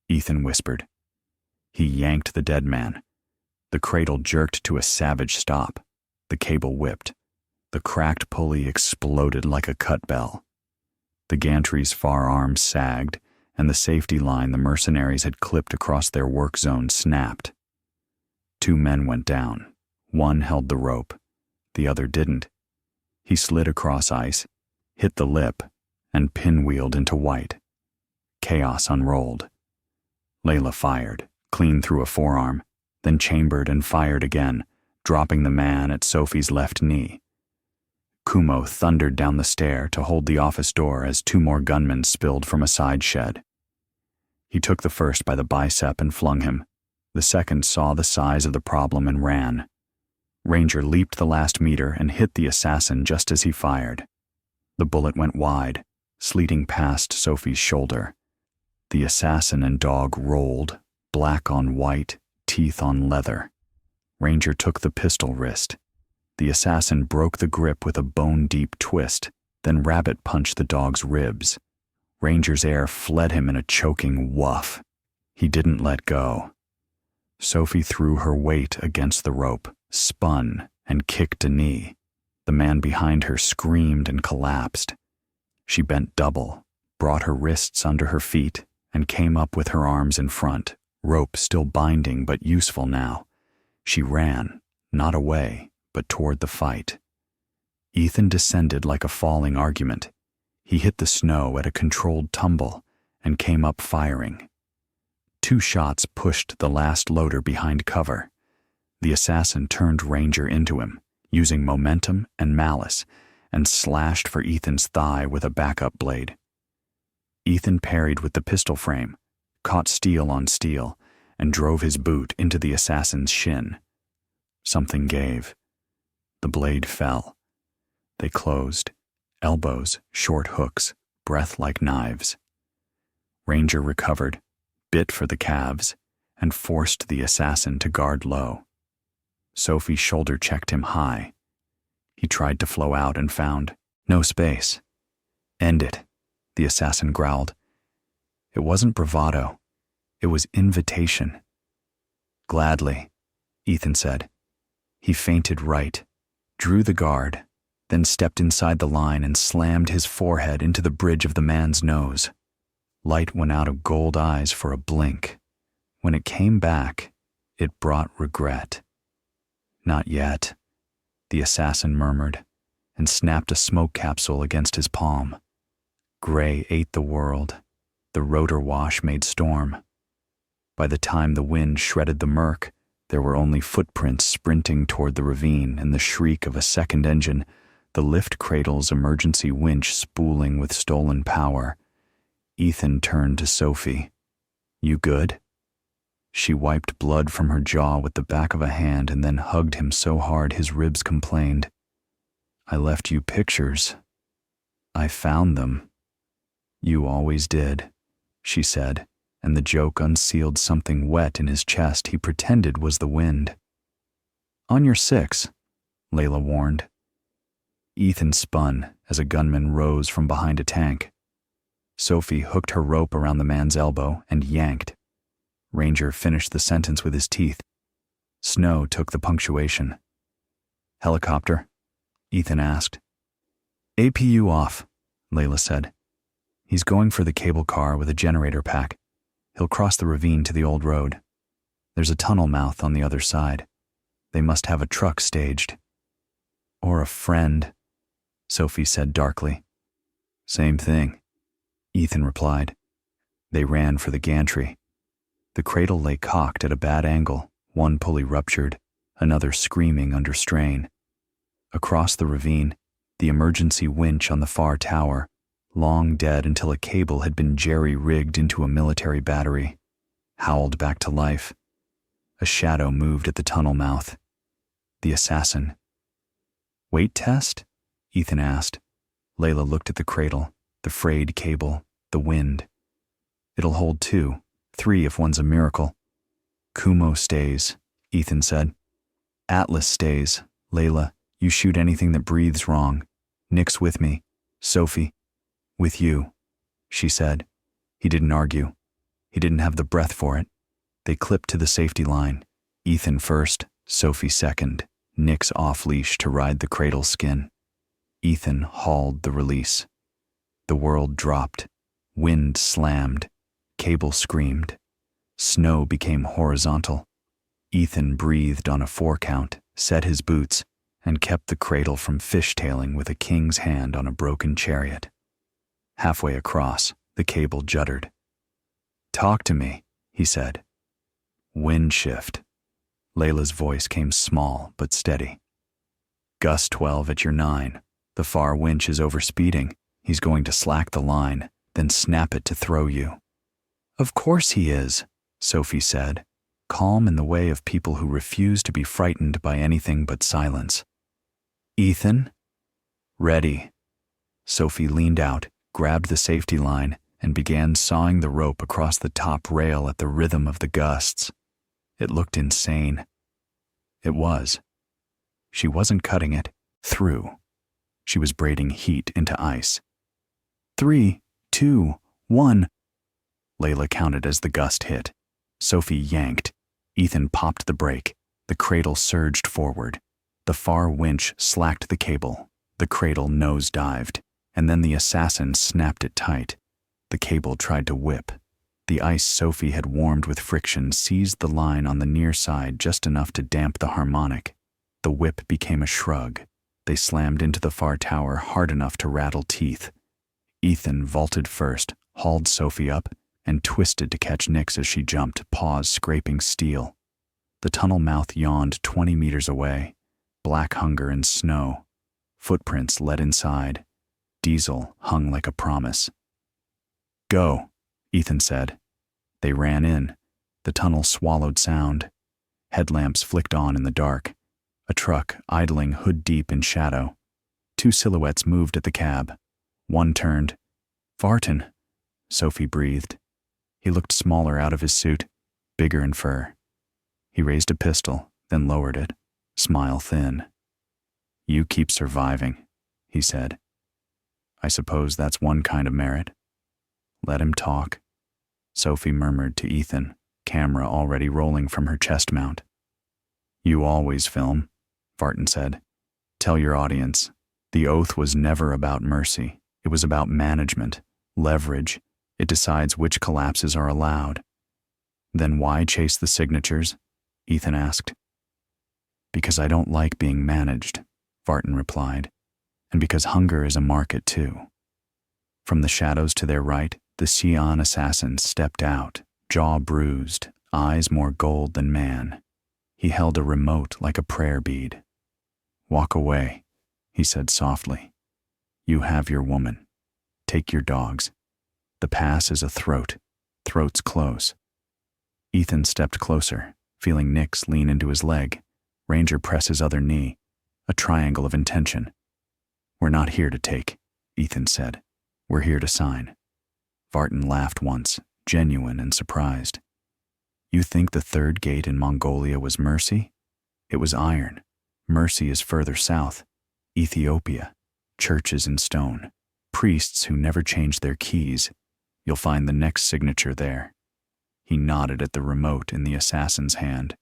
Ethan whispered. He yanked the dead man. The cradle jerked to a savage stop. The cable whipped. The cracked pulley exploded like a cut bell. The gantry's far arms sagged, and the safety line the mercenaries had clipped across their work zone snapped. 2 men went down. One held the rope. The other didn't. He slid across ice, hit the lip, and pinwheeled into white. Chaos unrolled. Layla fired, clean through a forearm, then chambered and fired again, dropping the man at Sophie's left knee. Kumo thundered down the stair to hold the office door as 2 more gunmen spilled from a side shed. He took the first by the bicep and flung him. The second saw the size of the problem and ran. Ranger leaped the last meter and hit the assassin just as he fired. The bullet went wide, sleeting past Sophie's shoulder. The assassin and dog rolled, black on white, teeth on leather. Ranger took the pistol wrist. The assassin broke the grip with a bone-deep twist, then rabbit punched the dog's ribs. Ranger's air fled him in a choking woof. He didn't let go. Sophie threw her weight against the rope, spun, and kicked a knee. The man behind her screamed and collapsed. She bent double, brought her wrists under her feet, and came up with her arms in front, rope still binding but useful now. She ran, not away, but toward the fight. Ethan descended like a falling argument. He hit the snow at a controlled tumble and came up firing. 2 shots pushed the last loader behind cover. The assassin turned Ranger into him, using momentum and malice, and slashed for Ethan's thigh with a backup blade. Ethan parried with the pistol frame, caught steel on steel, and drove his boot into the assassin's shin. Something gave. The blade fell. They closed, elbows, short hooks, breath like knives. Ranger recovered, bit for the calves, and forced the assassin to guard low. Sophie shoulder checked him high. He tried to flow out and found no space. "End it," the assassin growled. It wasn't bravado. It was invitation. "Gladly," Ethan said. He feinted right, drew the guard, then stepped inside the line and slammed his forehead into the bridge of the man's nose. Light went out of gold eyes for a blink. When it came back, it brought regret. "Not yet," the assassin murmured, and snapped a smoke capsule against his palm. Gray ate the world. The rotor wash made storm. By the time the wind shredded the murk, there were only footprints sprinting toward the ravine and the shriek of a second engine, the lift cradle's emergency winch spooling with stolen power. Ethan turned to Sophie. "You good?" She wiped blood from her jaw with the back of a hand and then hugged him so hard his ribs complained. "I left you pictures. I found them." "You always did," she said, and the joke unsealed something wet in his chest he pretended was the wind. "On your 6, Layla warned. Ethan spun as a gunman rose from behind a tank. Sophie hooked her rope around the man's elbow and yanked. Ranger finished the sentence with his teeth. Snow took the punctuation. Helicopter? Ethan asked. APU off, Layla said. He's going for the cable car with a generator pack. He'll cross the ravine to the old road. There's a tunnel mouth on the other side. They must have a truck staged. Or a friend, Sophie said darkly. Same thing, Ethan replied. They ran for the gantry. The cradle lay cocked at a bad angle, one pulley ruptured, another screaming under strain. Across the ravine, the emergency winch on the far tower, long dead until a cable had been jerry-rigged into a military battery, howled back to life. A shadow moved at the tunnel mouth. The assassin. Weight test? Ethan asked. Layla looked at the cradle, the frayed cable, the wind. It'll hold 2, 3 if one's a miracle. Kumo stays, Ethan said. Atlas stays. Layla, you shoot anything that breathes wrong. Nick's with me. Sophie. With you, she said. He didn't argue. He didn't have the breath for it. They clipped to the safety line. Ethan first, Sophie second. Nick's off-leash to ride the cradle skin. Ethan hauled the release. The world dropped. Wind slammed. Cable screamed. Snow became horizontal. Ethan breathed on a 4 count, set his boots, and kept the cradle from fishtailing with a king's hand on a broken chariot. Halfway across, the cable juddered. Talk to me, he said. Wind shift. Layla's voice came small but steady. Gust 12 at your 9. The far winch is overspeeding. He's going to slack the line, then snap it to throw you. Of course he is, Sophie said, calm in the way of people who refuse to be frightened by anything but silence. Ethan? Ready. Sophie leaned out, grabbed the safety line, and began sawing the rope across the top rail at the rhythm of the gusts. It looked insane. It was. She wasn't cutting it through. She was braiding heat into ice. 3, 2, 1. Layla counted as the gust hit. Sophie yanked. Ethan popped the brake. The cradle surged forward. The far winch slacked the cable. The cradle nose-dived, and then the assassin snapped it tight. The cable tried to whip. The ice Sophie had warmed with friction seized the line on the near side just enough to damp the harmonic. The whip became a shrug. They slammed into the far tower hard enough to rattle teeth. Ethan vaulted first, hauled Sophie up, and twisted to catch Nyx as she jumped, paws scraping steel. The tunnel mouth yawned 20 meters away. Black hunger and snow. Footprints led inside. Diesel hung like a promise. Go, Ethan said. They ran in. The tunnel swallowed sound. Headlamps flicked on in the dark. A truck idling hood deep in shadow. 2 silhouettes moved at the cab. One turned. Vartan, Sophie breathed. He looked smaller out of his suit, bigger in fur. He raised a pistol, then lowered it, smile thin. You keep surviving, he said. I suppose that's one kind of merit. Let him talk, Sophie murmured to Ethan, camera already rolling from her chest mount. You always film, Vartan said. Tell your audience, the oath was never about mercy. It was about management, leverage. It decides which collapses are allowed. Then why chase the signatures? Ethan asked. Because I don't like being managed, Vartan replied, and because hunger is a market too. From the shadows to their right, the Sion assassin stepped out, jaw bruised, eyes more gold than man. He held a remote like a prayer bead. Walk away, he said softly. You have your woman. Take your dogs. The pass is a throat. Throat's close. Ethan stepped closer, feeling Nyx lean into his leg. Ranger press his other knee. A triangle of intention. We're not here to take, Ethan said. We're here to sign. Vartan laughed once, genuine and surprised. You think the third gate in Mongolia was mercy? It was iron. Mercy is further south. Ethiopia. Churches in stone. Priests who never changed their keys. You'll find the next signature there. He nodded at the remote in the assassin's hand.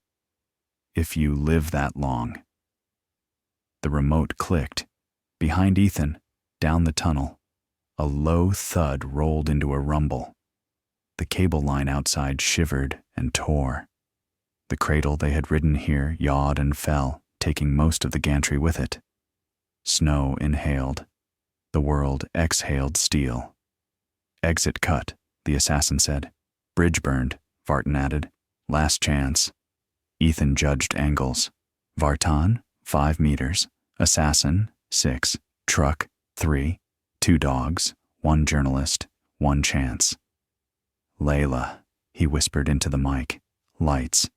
If you live that long. The remote clicked. Behind Ethan, down the tunnel, a low thud rolled into a rumble. The cable line outside shivered and tore. The cradle they had ridden here yawed and fell, taking most of the gantry with it. Snow inhaled. The world exhaled steel. Exit cut, the assassin said. Bridge burned, Vartan added. Last chance. Ethan judged angles. Vartan, 5 meters. Assassin, 6. Truck, 3. 2 dogs, 1 journalist, 1 chance. Layla, he whispered into the mic. Lights.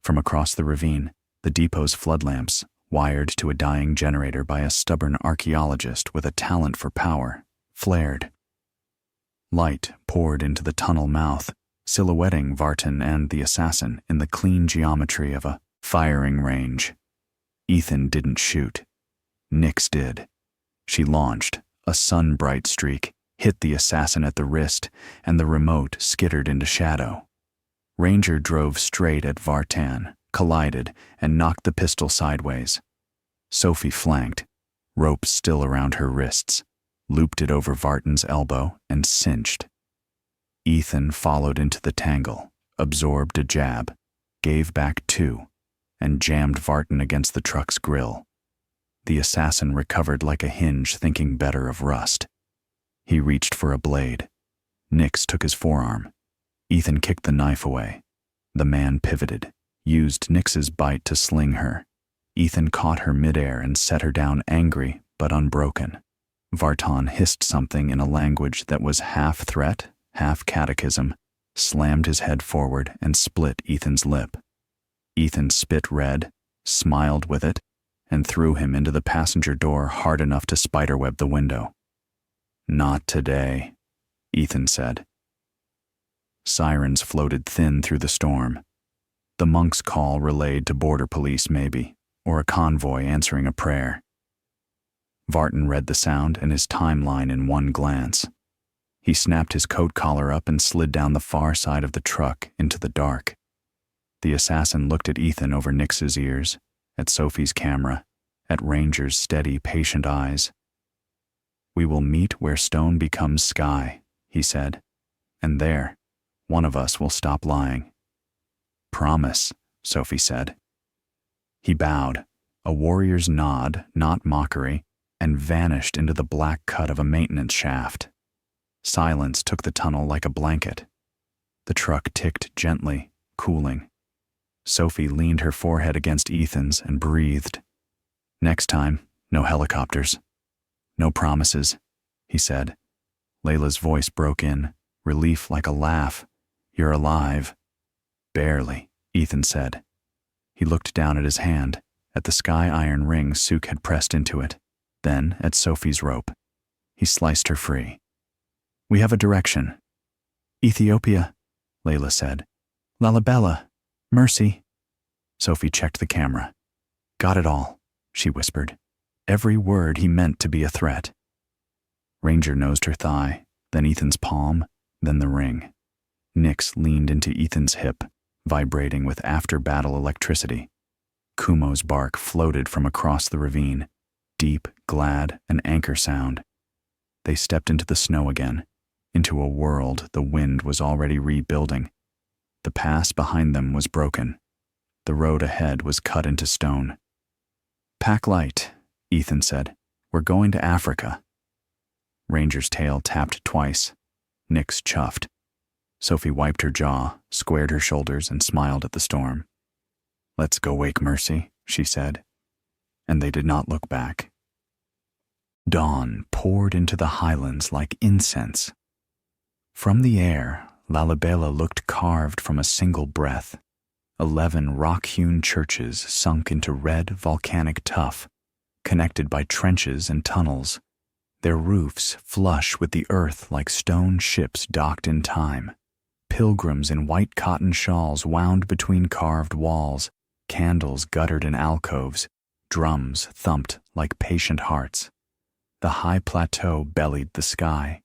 From across the ravine, the depot's flood lamps, wired to a dying generator by a stubborn archaeologist with a talent for power, flared. Light poured into the tunnel mouth, silhouetting Vartan and the assassin in the clean geometry of a firing range. Ethan didn't shoot. Nyx did. She launched, a sun-bright streak, hit the assassin at the wrist, and the remote skittered into shadow. Ranger drove straight at Vartan, collided, and knocked the pistol sideways. Sophie flanked, rope still around her wrists, looped it over Vartan's elbow, and cinched. Ethan followed into the tangle, absorbed a jab, gave back 2, and jammed Vartan against the truck's grill. The assassin recovered like a hinge, thinking better of rust. He reached for a blade. Nyx took his forearm. Ethan kicked the knife away. The man pivoted, used Nyx's bite to sling her. Ethan caught her midair and set her down angry but unbroken. Vartan hissed something in a language that was half threat, half catechism, slammed his head forward and split Ethan's lip. Ethan spit red, smiled with it, and threw him into the passenger door hard enough to spiderweb the window. Not today, Ethan said. Sirens floated thin through the storm. The monk's call relayed to border police maybe, or a convoy answering a prayer. Vartan read the sound and his timeline in one glance. He snapped his coat collar up and slid down the far side of the truck into the dark. The assassin looked at Ethan over Nyx's ears, at Sophie's camera, at Ranger's steady, patient eyes. We will meet where stone becomes sky, he said, and there, one of us will stop lying. Promise, Sophie said. He bowed, a warrior's nod, not mockery, and vanished into the black cut of a maintenance shaft. Silence took the tunnel like a blanket. The truck ticked gently, cooling. Sophie leaned her forehead against Ethan's and breathed. Next time, no helicopters. No promises, he said. Layla's voice broke in, relief like a laugh. You're alive. Barely, Ethan said. He looked down at his hand, at the sky iron ring Suk had pressed into it, then at Sophie's rope. He sliced her free. We have a direction. Ethiopia, Layla said. Lalibela. Mercy. Sophie checked the camera. Got it all, she whispered. Every word he meant to be a threat. Ranger nosed her thigh, then Ethan's palm, then the ring. Nyx leaned into Ethan's hip, vibrating with after-battle electricity. Kumo's bark floated from across the ravine, deep, glad, an anchor sound. They stepped into the snow again, into a world the wind was already rebuilding. The pass behind them was broken. The road ahead was cut into stone. Pack light, Ethan said. We're going to Africa. Ranger's tail tapped twice. Nyx chuffed. Sophie wiped her jaw, squared her shoulders, and smiled at the storm. Let's go wake Mercy, she said. And they did not look back. Dawn poured into the highlands like incense. From the air, Lalibela looked carved from a single breath. 11 rock-hewn churches sunk into red volcanic tuff, connected by trenches and tunnels, their roofs flush with the earth like stone ships docked in time. Pilgrims in white cotton shawls wound between carved walls, candles guttered in alcoves, drums thumped like patient hearts. The high plateau bellied the sky.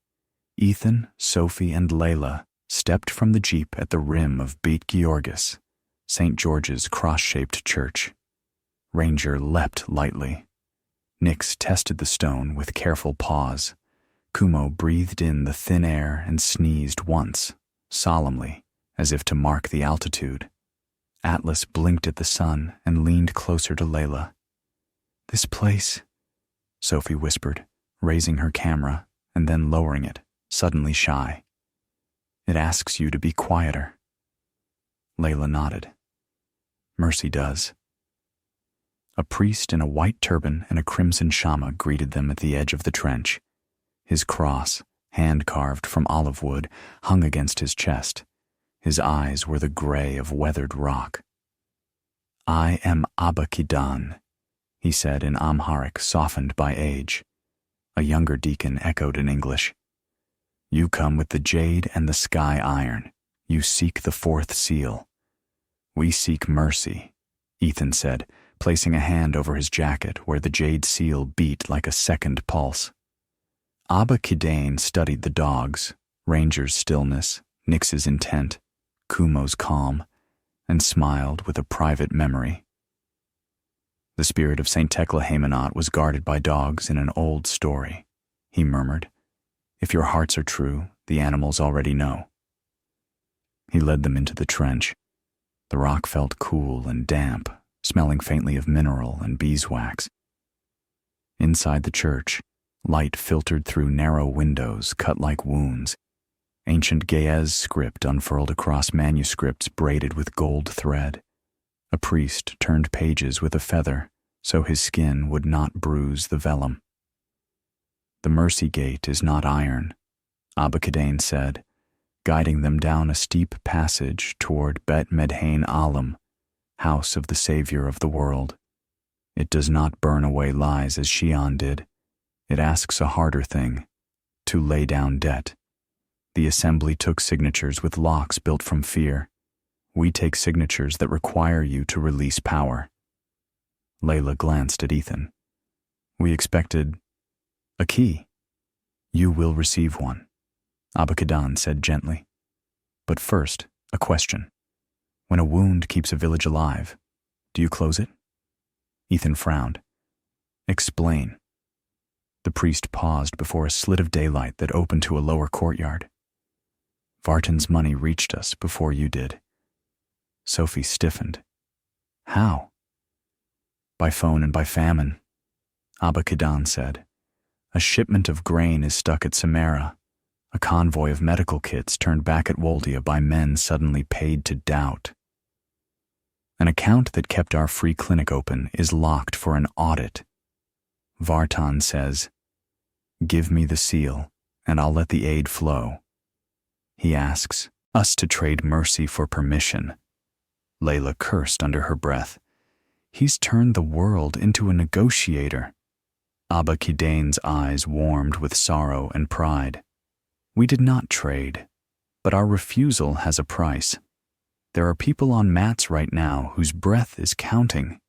Ethan, Sophie, and Layla stepped from the jeep at the rim of Beit Georgis, St. George's cross-shaped church. Ranger leapt lightly. Nix tested the stone with careful pause. Kumo breathed in the thin air and sneezed once, solemnly, as if to mark the altitude. Atlas blinked at the sun and leaned closer to Layla. "This place," Sophie whispered, raising her camera and then lowering it, suddenly shy. "It asks you to be quieter." Layla nodded. "Mercy does." A priest in a white turban and a crimson shama greeted them at the edge of the trench. His cross, hand-carved from olive wood, hung against his chest. His eyes were the gray of weathered rock. "I am Abba Kidan," he said in Amharic, softened by age. A younger deacon echoed in English. "You come with the jade and the sky iron. You seek the fourth seal." "We seek mercy," Ethan said, placing a hand over his jacket where the jade seal beat like a second pulse. Abba Kidane studied the dogs, Ranger's stillness, Nix's intent, Kumo's calm, and smiled with a private memory. "The spirit of St. Tekla Haymanot was guarded by dogs in an old story," he murmured. "If your hearts are true, the animals already know." He led them into the trench. The rock felt cool and damp, smelling faintly of mineral and beeswax. Inside the church, light filtered through narrow windows cut like wounds. Ancient Ge'ez script unfurled across manuscripts braided with gold thread. A priest turned pages with a feather so his skin would not bruise the vellum. "The mercy gate is not iron," Abba Kidane said, guiding them down a steep passage toward Bet Medhain Alam, house of the Savior of the world. "It does not burn away lies as Shion did. It asks a harder thing, to lay down debt. The assembly took signatures with locks built from fear. We take signatures that require you to release power." Layla glanced at Ethan. "We expected a key." "You will receive one," Abba Kidan said gently. "But first, a question. When a wound keeps a village alive, do you close it?" Ethan frowned. "Explain." The priest paused before a slit of daylight that opened to a lower courtyard. "Vartan's money reached us before you did." Sophie stiffened. "How?" "By phone and by famine," Abba Kidan said. "A shipment of grain is stuck at Samara. A convoy of medical kits turned back at Woldia by men suddenly paid to doubt. An account that kept our free clinic open is locked for an audit. Vartan says, 'Give me the seal, and I'll let the aid flow.' He asks us to trade mercy for permission." Layla cursed under her breath. "He's turned the world into a negotiator." Abba Kidane's eyes warmed with sorrow and pride. "We did not trade, but our refusal has a price. There are people on mats right now whose breath is counting."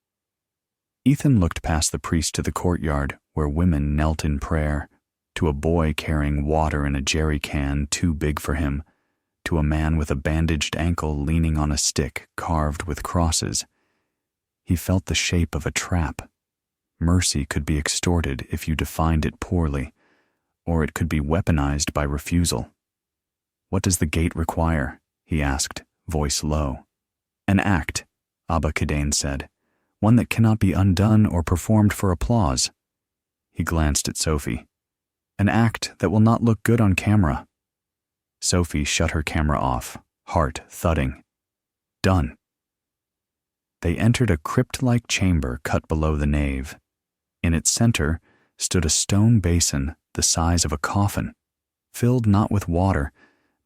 Ethan looked past the priest to the courtyard where women knelt in prayer, to a boy carrying water in a jerry can too big for him, to a man with a bandaged ankle leaning on a stick carved with crosses. He felt the shape of a trap. Mercy could be extorted if you defined it poorly, or it could be weaponized by refusal. "What does the gate require?" he asked, voice low. "An act," Abba Kidane said, "one that cannot be undone or performed for applause." He glanced at Sophie. "An act that will not look good on camera." Sophie shut her camera off, heart thudding. "Done." They entered a crypt-like chamber cut below the nave. In its center stood a stone basin the size of a coffin, filled not with water,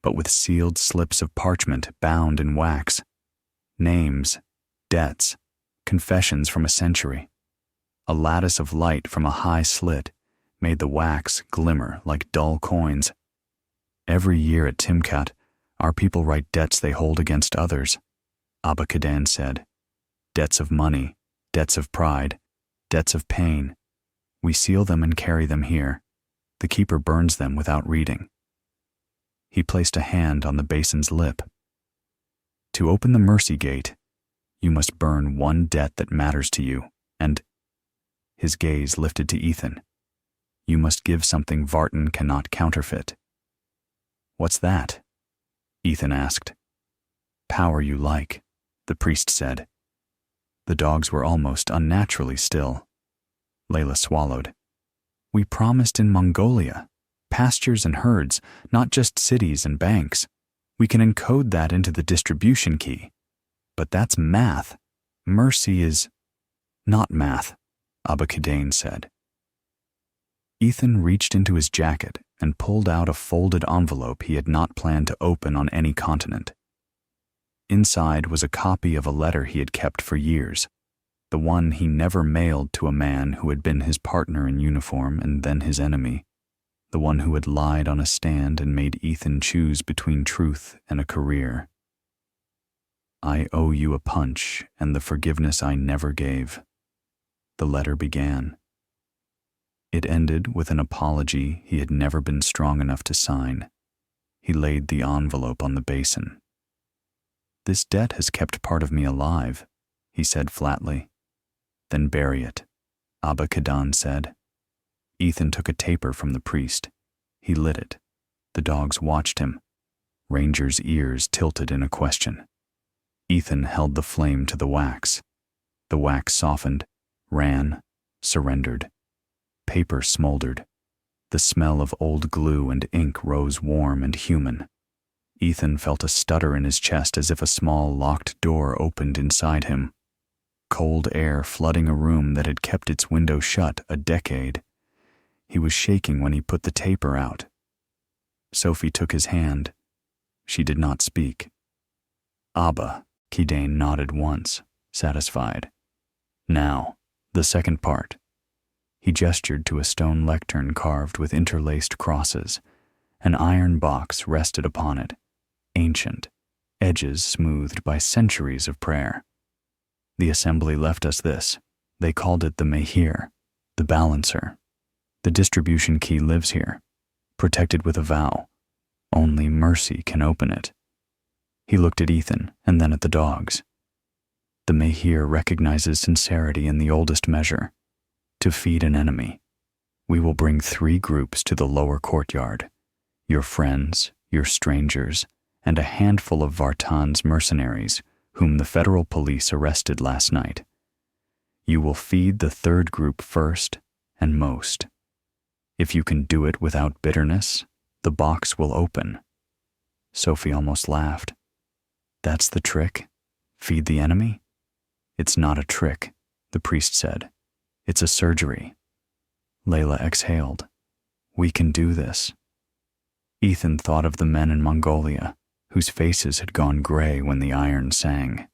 but with sealed slips of parchment bound in wax. Names, debts, confessions from a century. A lattice of light from a high slit made the wax glimmer like dull coins. "Every year at Timkat, our people write debts they hold against others," Abba Kidan said. "Debts of money, debts of pride, debts of pain. We seal them and carry them here. The keeper burns them without reading. He placed a hand on the basin's lip. To open the mercy gate, you must burn one debt that matters to you, and his gaze lifted to Ethan. You must give something Vartan cannot counterfeit. What's that? Ethan asked. Power you like, the priest said. The dogs were almost unnaturally still. Layla swallowed. We promised in Mongolia. Pastures and herds, not just cities and banks. We can encode that into the distribution key. But that's math. Mercy is not math, Abba Kidane said. Ethan reached into his jacket and pulled out a folded envelope he had not planned to open on any continent. Inside was a copy of a letter he had kept for years, the one he never mailed to a man who had been his partner in uniform and then his enemy, the one who had lied on a stand and made Ethan choose between truth and a career. I owe you a punch and the forgiveness I never gave, the letter began. It ended with an apology he had never been strong enough to sign. He laid the envelope on the basin. This debt has kept part of me alive, he said flatly. Then bury it, Abba Kadan said. Ethan took a taper from the priest. He lit it. The dogs watched him. Ranger's ears tilted in a question. Ethan held the flame to the wax. The wax softened, ran, surrendered. Paper smoldered. The smell of old glue and ink rose warm and human. Ethan felt a stutter in his chest as if a small locked door opened inside him. Cold air flooding a room that had kept its window shut a decade. He was shaking when he put the taper out. Sophie took his hand. She did not speak. Abba, Kidane nodded once, satisfied. Now, the second part. He gestured to a stone lectern carved with interlaced crosses. An iron box rested upon it, ancient, edges smoothed by centuries of prayer. The assembly left us this. They called it the Mehir, the balancer. The distribution key lives here, protected with a vow. Only mercy can open it. He looked at Ethan and then at the dogs. The Mehir recognizes sincerity in the oldest measure. To feed an enemy, we will bring 3 groups to the lower courtyard. Your friends, your strangers, and a handful of Vartan's mercenaries, whom the federal police arrested last night. You will feed the 3rd group first and most. If you can do it without bitterness, the box will open. Sophie almost laughed. That's the trick? Feed the enemy? It's not a trick, the priest said. It's a surgery. Layla exhaled. We can do this. Ethan thought of the men in Mongolia, whose faces had gone gray when the iron sang.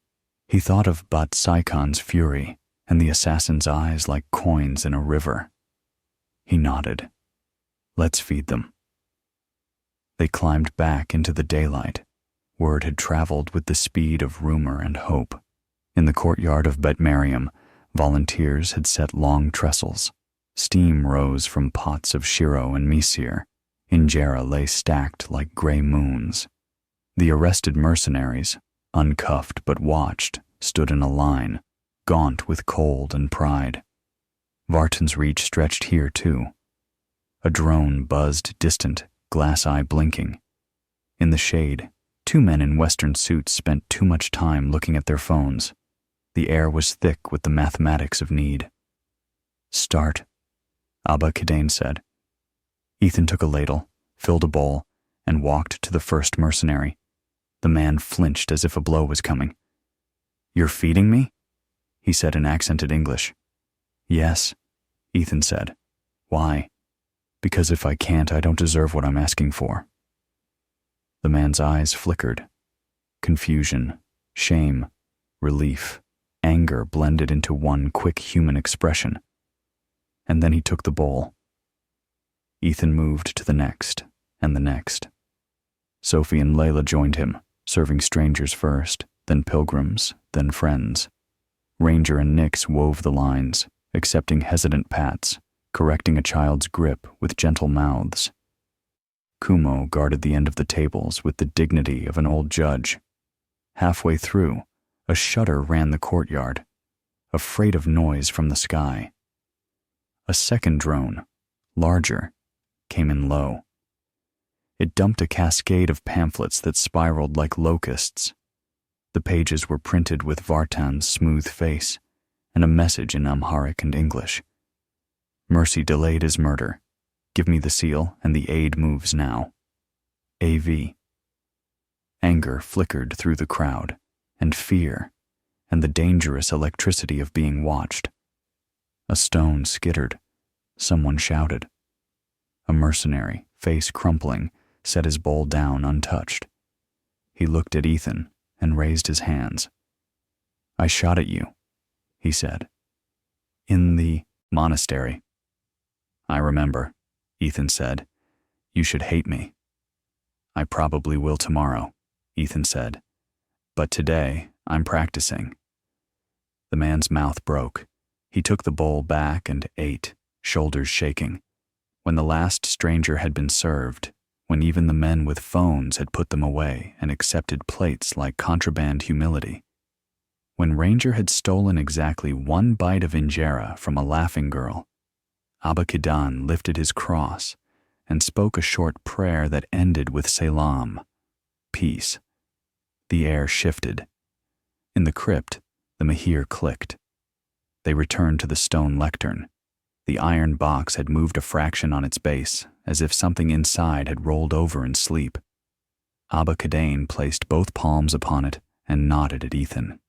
He thought of Bat Saikon's fury and the assassin's eyes like coins in a river. He nodded. Let's feed them. They climbed back into the daylight. Word had traveled with the speed of rumor and hope. In the courtyard of Bet Mariam, volunteers had set long trestles. Steam rose from pots of shiro and misir. Injera lay stacked like gray moons. The arrested mercenaries, uncuffed but watched, stood in a line, gaunt with cold and pride. Vartan's reach stretched here too. A drone buzzed distant, glass eye blinking. In the shade, 2 men in Western suits spent too much time looking at their phones. The air was thick with the mathematics of need. Start, Abba Kidane said. Ethan took a ladle, filled a bowl, and walked to the first mercenary. The man flinched as if a blow was coming. You're feeding me? He said in accented English. Yes, Ethan said. Why? Because if I can't, I don't deserve what I'm asking for. The man's eyes flickered. Confusion, shame, relief, anger blended into one quick human expression. And then he took the bowl. Ethan moved to the next, and the next. Sophie and Layla joined him, serving strangers first, then pilgrims, then friends. Ranger and Nix wove the lines, accepting hesitant pats, correcting a child's grip with gentle mouths. Kumo guarded the end of the tables with the dignity of an old judge. Halfway through, a shudder ran the courtyard, a freight of noise from the sky. A second drone, larger, came in low. It dumped a cascade of pamphlets that spiraled like locusts. The pages were printed with Vartan's smooth face and a message in Amharic and English. Mercy delayed his murder. Give me the seal, and the aid moves now. AV. Anger flickered through the crowd, and fear, and the dangerous electricity of being watched. A stone skittered. Someone shouted. A mercenary, face crumpling, set his bowl down untouched. He looked at Ethan and raised his hands. I shot at you, he said. In the monastery. I remember, Ethan said. You should hate me. I probably will tomorrow, Ethan said. But today, I'm practicing. The man's mouth broke. He took the bowl back and ate, shoulders shaking. When the last stranger had been served, when even the men with phones had put them away and accepted plates like contraband humility, when Ranger had stolen exactly one bite of injera from a laughing girl, Abba Kidan lifted his cross and spoke a short prayer that ended with Selam, peace. The air shifted. In the crypt, the Mahir clicked. They returned to the stone lectern. The iron box had moved a fraction on its base, as if something inside had rolled over in sleep. Abba Kidan placed both palms upon it and nodded at Ethan.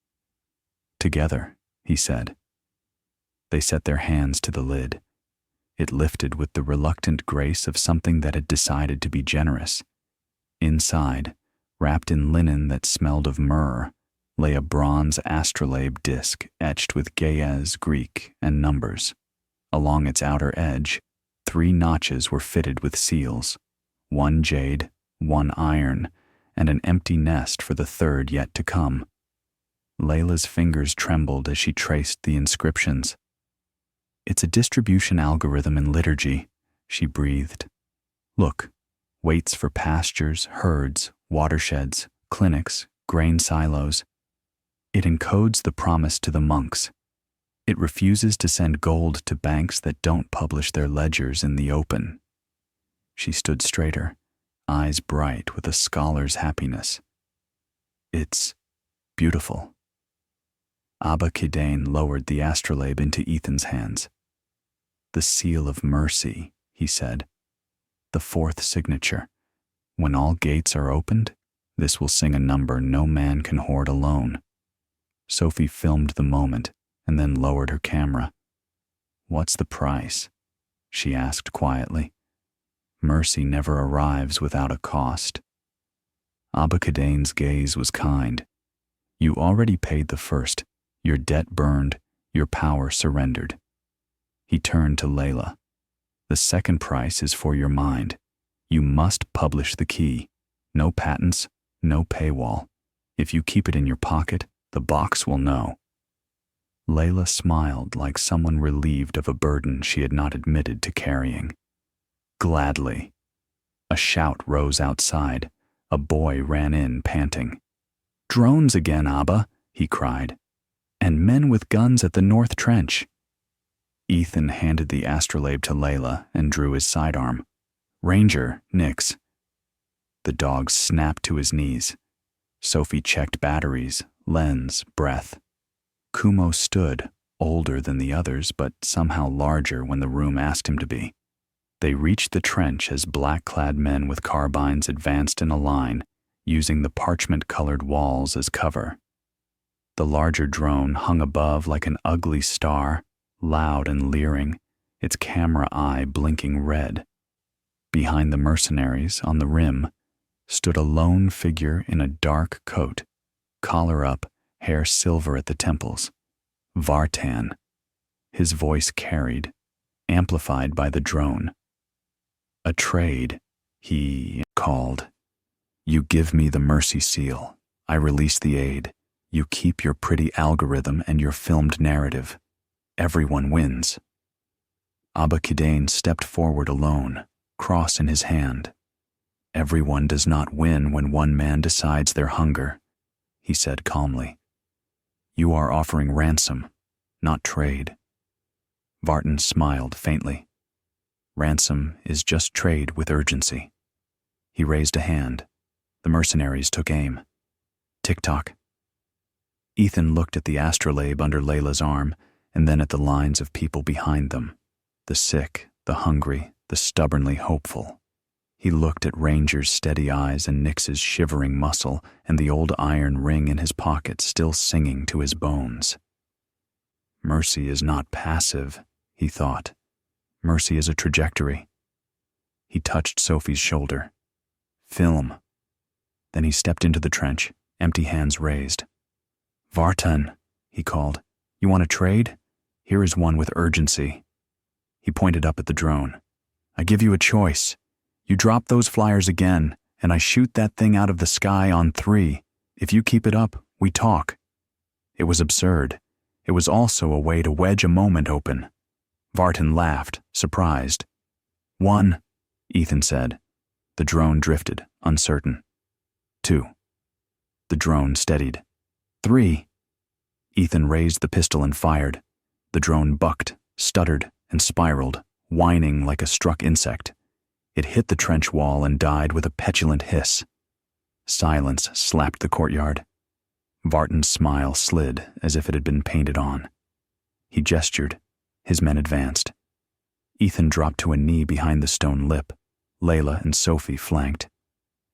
Together, he said. They set their hands to the lid. It lifted with the reluctant grace of something that had decided to be generous. Inside, wrapped in linen that smelled of myrrh, lay a bronze astrolabe disc etched with Ge'ez Greek and numbers. Along its outer edge, 3 notches were fitted with seals, 1 jade, 1 iron, and an empty nest for the 3rd yet to come. Layla's fingers trembled as she traced the inscriptions. It's a distribution algorithm in liturgy, she breathed. Look, weights for pastures, herds, watersheds, clinics, grain silos. It encodes the promise to the monks. It refuses to send gold to banks that don't publish their ledgers in the open. She stood straighter, eyes bright with a scholar's happiness. It's beautiful. Abba Kidan lowered the astrolabe into Ethan's hands. The seal of mercy, he said. The 4th signature. When all gates are opened, this will sing a number no man can hoard alone. Sophie filmed the moment and then lowered her camera. What's the price? She asked quietly. Mercy never arrives without a cost. Abba Kidan's gaze was kind. You already paid the first. Your debt burned, your power surrendered. He turned to Layla. The second price is for your mind. You must publish the key. No patents, no paywall. If you keep it in your pocket, the box will know. Layla smiled like someone relieved of a burden she had not admitted to carrying. Gladly. A shout rose outside. A boy ran in, panting. Drones again, Abba, he cried. And men with guns at the North Trench. Ethan handed the astrolabe to Layla and drew his sidearm. Ranger, nix. The dog snapped to his knees. Sophie checked batteries, lens, breath. Kumo stood, older than the others, but somehow larger when the room asked him to be. They reached the trench as black-clad men with carbines advanced in a line, using the parchment-colored walls as cover. The larger drone hung above like an ugly star, loud and leering, its camera eye blinking red. Behind the mercenaries, on the rim, stood a lone figure in a dark coat, collar up, hair silver at the temples. Vartan. His voice carried, amplified by the drone. A trade, he called. You give me the mercy seal. I release the aid. You keep your pretty algorithm and your filmed narrative. Everyone wins. Abba Kidan stepped forward alone, cross in his hand. Everyone does not win when one man decides their hunger, he said calmly. You are offering ransom, not trade. Vartan smiled faintly. Ransom is just trade with urgency. He raised a hand. The mercenaries took aim. Tick-tock. Ethan looked at the astrolabe under Layla's arm and then at the lines of people behind them, the sick, the hungry, the stubbornly hopeful. He looked at Ranger's steady eyes and Nix's shivering muscle and the old iron ring in his pocket still singing to his bones. Mercy is not passive, he thought. Mercy is a trajectory. He touched Sophie's shoulder. Film. Then he stepped into the trench, empty hands raised. Vartan, he called. You want to trade? Here is one with urgency. He pointed up at the drone. I give you a choice. You drop those flyers again, and I shoot that thing out of the sky on 3. If you keep it up, we talk. It was absurd. It was also a way to wedge a moment open. Vartan laughed, surprised. 1, Ethan said. The drone drifted, uncertain. 2. The drone steadied. 3. Ethan raised the pistol and fired. The drone bucked, stuttered, and spiraled, whining like a struck insect. It hit the trench wall and died with a petulant hiss. Silence slapped the courtyard. Vartan's smile slid as if it had been painted on. He gestured. His men advanced. Ethan dropped to a knee behind the stone lip. Layla and Sophie flanked.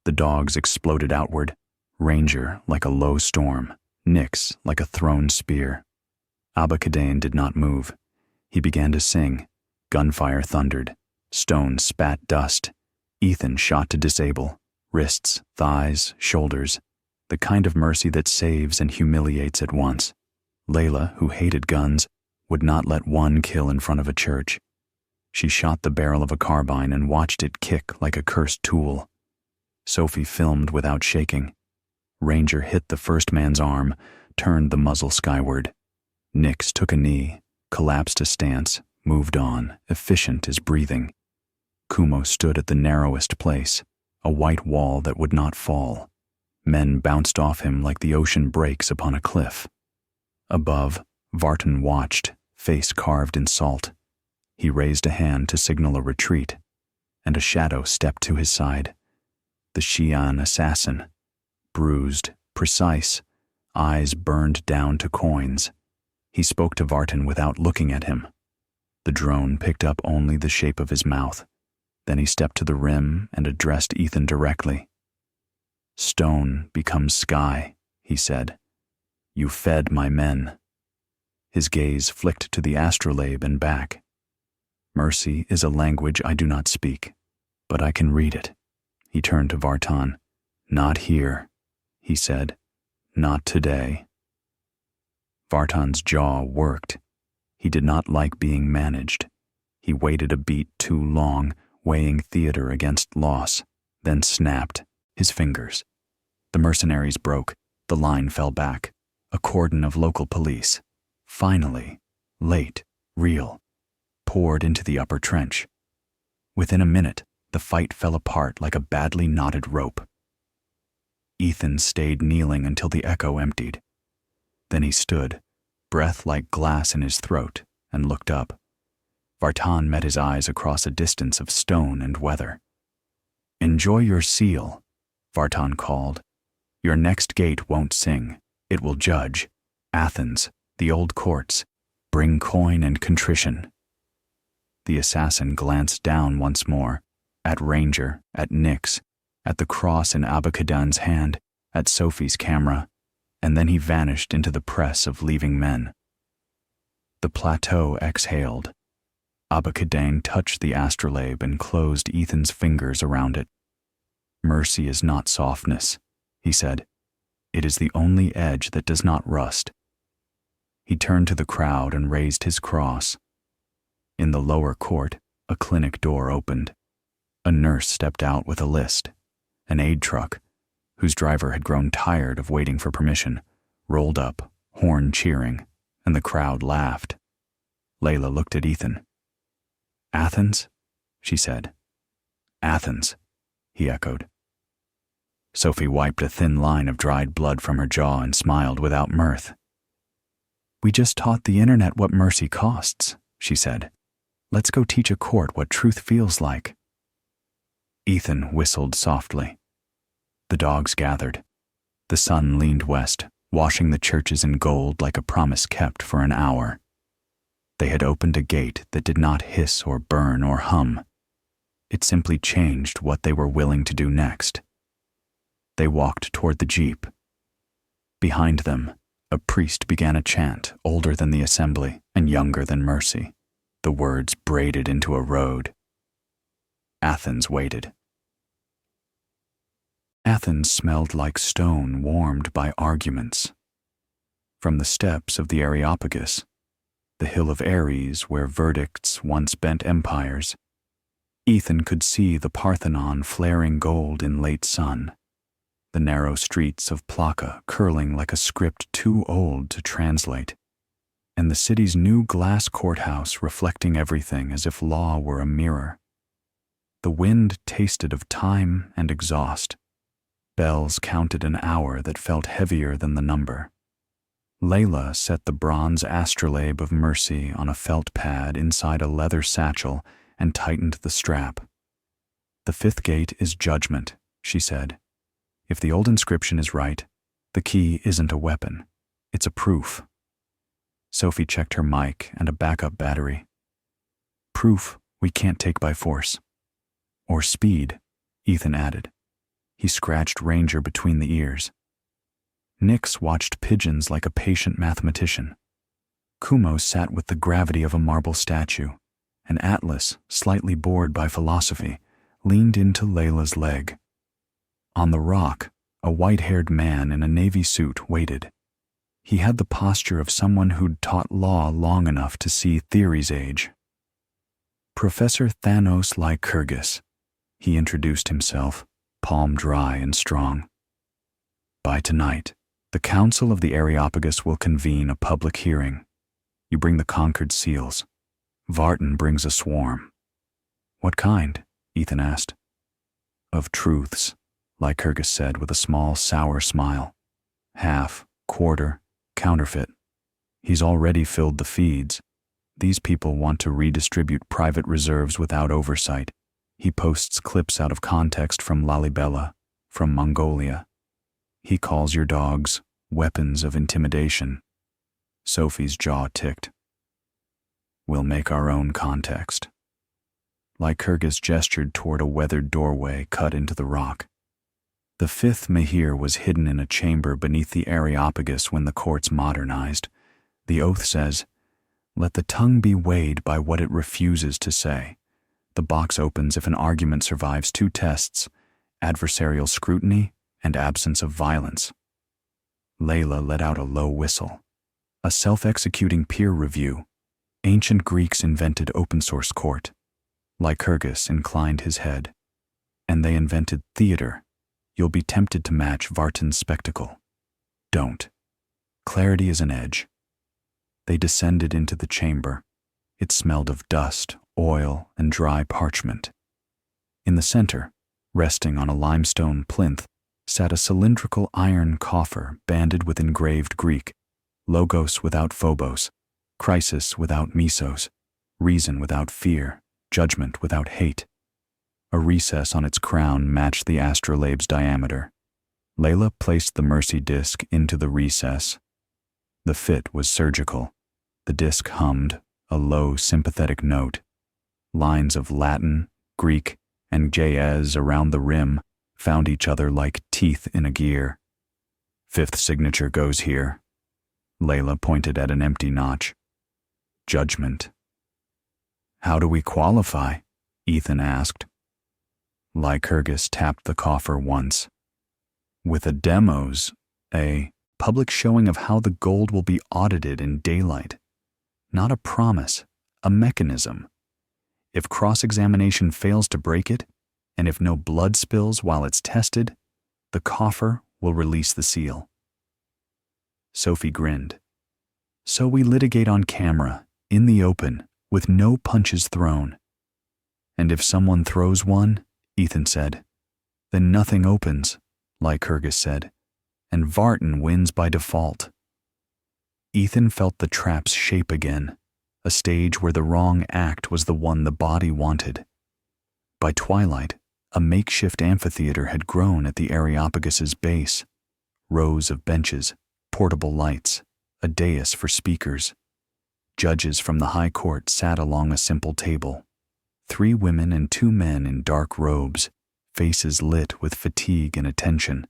The dogs exploded outward, Ranger like a low storm, Nix like a thrown spear. Abba-Kadane did not move. He began to sing. Gunfire thundered. Stone spat dust. Ethan shot to disable. Wrists, thighs, shoulders. The kind of mercy that saves and humiliates at once. Layla, who hated guns, would not let one kill in front of a church. She shot the barrel of a carbine and watched it kick like a cursed tool. Sophie filmed without shaking. Ranger hit the first man's arm, turned the muzzle skyward. Nix took a knee, collapsed a stance, moved on, efficient as breathing. Kumo stood at the narrowest place, a white wall that would not fall. Men bounced off him like the ocean breaks upon a cliff. Above, Vartan watched, face carved in salt. He raised a hand to signal a retreat, and a shadow stepped to his side. The Xi'an assassin, bruised, precise, eyes burned down to coins. He spoke to Vartan without looking at him. The drone picked up only the shape of his mouth. Then he stepped to the rim and addressed Ethan directly. Stone becomes sky, he said. You fed my men. His gaze flicked to the astrolabe and back. Mercy is a language I do not speak, but I can read it. He turned to Vartan. Not here, he said. Not today. Vartan's jaw worked. He did not like being managed. He waited a beat too long, weighing theater against loss, then snapped, his fingers. The mercenaries broke. The line fell back. A cordon of local police, finally, late, real, poured into the upper trench. Within a minute, the fight fell apart like a badly knotted rope. Ethan stayed kneeling until the echo emptied. Then he stood, breath like glass in his throat, and looked up. Vartan met his eyes across a distance of stone and weather. Enjoy your seal, Vartan called. Your next gate won't sing. It will judge. Athens, the old courts. Bring coin and contrition. The assassin glanced down once more, at Ranger, at Nix, at the cross in Abba-Kadane's hand, at Sophie's camera, and then he vanished into the press of leaving men. The plateau exhaled. Abba-Kadane touched the astrolabe and closed Ethan's fingers around it. Mercy is not softness, he said. It is the only edge that does not rust. He turned to the crowd and raised his cross. In the lower court, a clinic door opened. A nurse stepped out with a list. An aid truck, whose driver had grown tired of waiting for permission, rolled up, horn cheering, and the crowd laughed. Layla looked at Ethan. Athens? She said. Athens, he echoed. Sophie wiped a thin line of dried blood from her jaw and smiled without mirth. We just taught the internet what mercy costs, she said. Let's go teach a court what truth feels like. Ethan whistled softly. The dogs gathered. The sun leaned west, washing the churches in gold like a promise kept for an hour. They had opened a gate that did not hiss or burn or hum. It simply changed what they were willing to do next. They walked toward the jeep. Behind them, a priest began a chant older than the assembly and younger than mercy, the words braided into a road. Athens waited. Athens smelled like stone warmed by arguments. From the steps of the Areopagus, the hill of Ares where verdicts once bent empires, Ethan could see the Parthenon flaring gold in late sun, the narrow streets of Plaka curling like a script too old to translate, and the city's new glass courthouse reflecting everything as if law were a mirror. The wind tasted of time and exhaust. Bells counted an hour that felt heavier than the number. Layla set the bronze astrolabe of mercy on a felt pad inside a leather satchel and tightened the strap. The fifth gate is judgment, she said. If the old inscription is right, the key isn't a weapon. It's a proof. Sophie checked her mic and a backup battery. Proof we can't take by force. Or speed, Ethan added. He scratched Ranger between the ears. Nix watched pigeons like a patient mathematician. Kumo sat with the gravity of a marble statue, and Atlas, slightly bored by philosophy, leaned into Layla's leg. On the rock, a white-haired man in a navy suit waited. He had the posture of someone who'd taught law long enough to see theories age. Professor Thanos Lycurgus, he introduced himself, palm dry and strong. By tonight, the Council of the Areopagus will convene a public hearing. You bring the conquered seals. Vartan brings a swarm. What kind? Ethan asked. Of truths, Lycurgus said with a small, sour smile. Half, quarter, counterfeit. He's already filled the feeds. These people want to redistribute private reserves without oversight. He posts clips out of context from Lalibela, from Mongolia. He calls your dogs weapons of intimidation. Sophie's jaw ticked. We'll make our own context. Lycurgus gestured toward a weathered doorway cut into the rock. The fifth Mahir was hidden in a chamber beneath the Areopagus when the courts modernized. The oath says, let the tongue be weighed by what it refuses to say. The box opens if an argument survives two tests, adversarial scrutiny and absence of violence. Layla let out a low whistle. A self-executing peer review. Ancient Greeks invented open-source court. Lycurgus inclined his head. And they invented theater. You'll be tempted to match Vartan's spectacle. Don't. Clarity is an edge. They descended into the chamber. It smelled of dust, oil, and dry parchment. In the center, resting on a limestone plinth, sat a cylindrical iron coffer banded with engraved Greek, logos without phobos, crisis without mesos, reason without fear, judgment without hate. A recess on its crown matched the astrolabe's diameter. Layla placed the mercy disc into the recess. The fit was surgical. The disc hummed, a low, sympathetic note. Lines of Latin, Greek, and Ge'ez around the rim found each other like teeth in a gear. Fifth signature goes here. Layla pointed at an empty notch. Judgment. How do we qualify? Ethan asked. Lycurgus tapped the coffer once. With a demos, a public showing of how the gold will be audited in daylight. Not a promise, a mechanism. If cross-examination fails to break it, and if no blood spills while it's tested, the coffer will release the seal. Sophie grinned. So we litigate on camera, in the open, with no punches thrown. And if someone throws one, Ethan said, Then nothing opens, Lycurgus said, and Vartan wins by default. Ethan felt the trap's shape again, a stage where the wrong act was the one the body wanted. By twilight, a makeshift amphitheater had grown at the Areopagus's base. Rows of benches, portable lights, a dais for speakers. Judges from the high court sat along a simple table. 3 women and 2 men in dark robes, faces lit with fatigue and attention.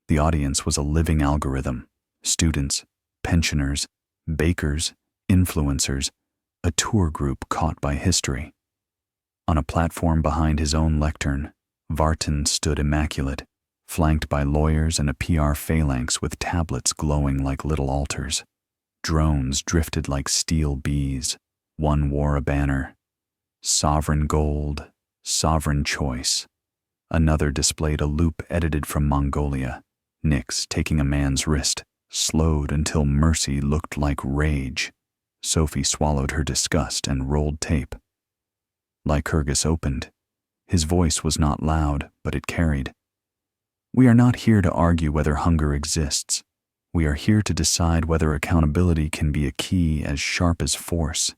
The audience was a living algorithm. Students, pensioners, bakers, influencers, a tour group caught by history. On a platform behind his own lectern, Vartan stood immaculate, flanked by lawyers and a PR phalanx with tablets glowing like little altars. Drones drifted like steel bees. One wore a banner, "Sovereign Gold, Sovereign Choice." Another displayed a loop edited from Mongolia. Nyx, taking a man's wrist, slowed until mercy looked like rage. Sophie swallowed her disgust and rolled tape. Lycurgus opened. His voice was not loud, but it carried. "We are not here to argue whether hunger exists. We are here to decide whether accountability can be a key as sharp as force."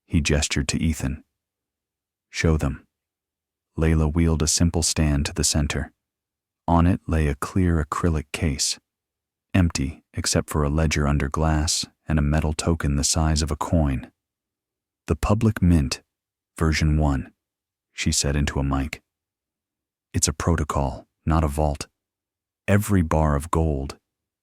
He gestured to Ethan. "Show them." Layla wheeled a simple stand to the center. On it lay a clear acrylic case, empty except for a ledger under glass and a metal token the size of a coin. "The Public Mint, version 1, she said into a mic. "It's a protocol, not a vault. Every bar of gold,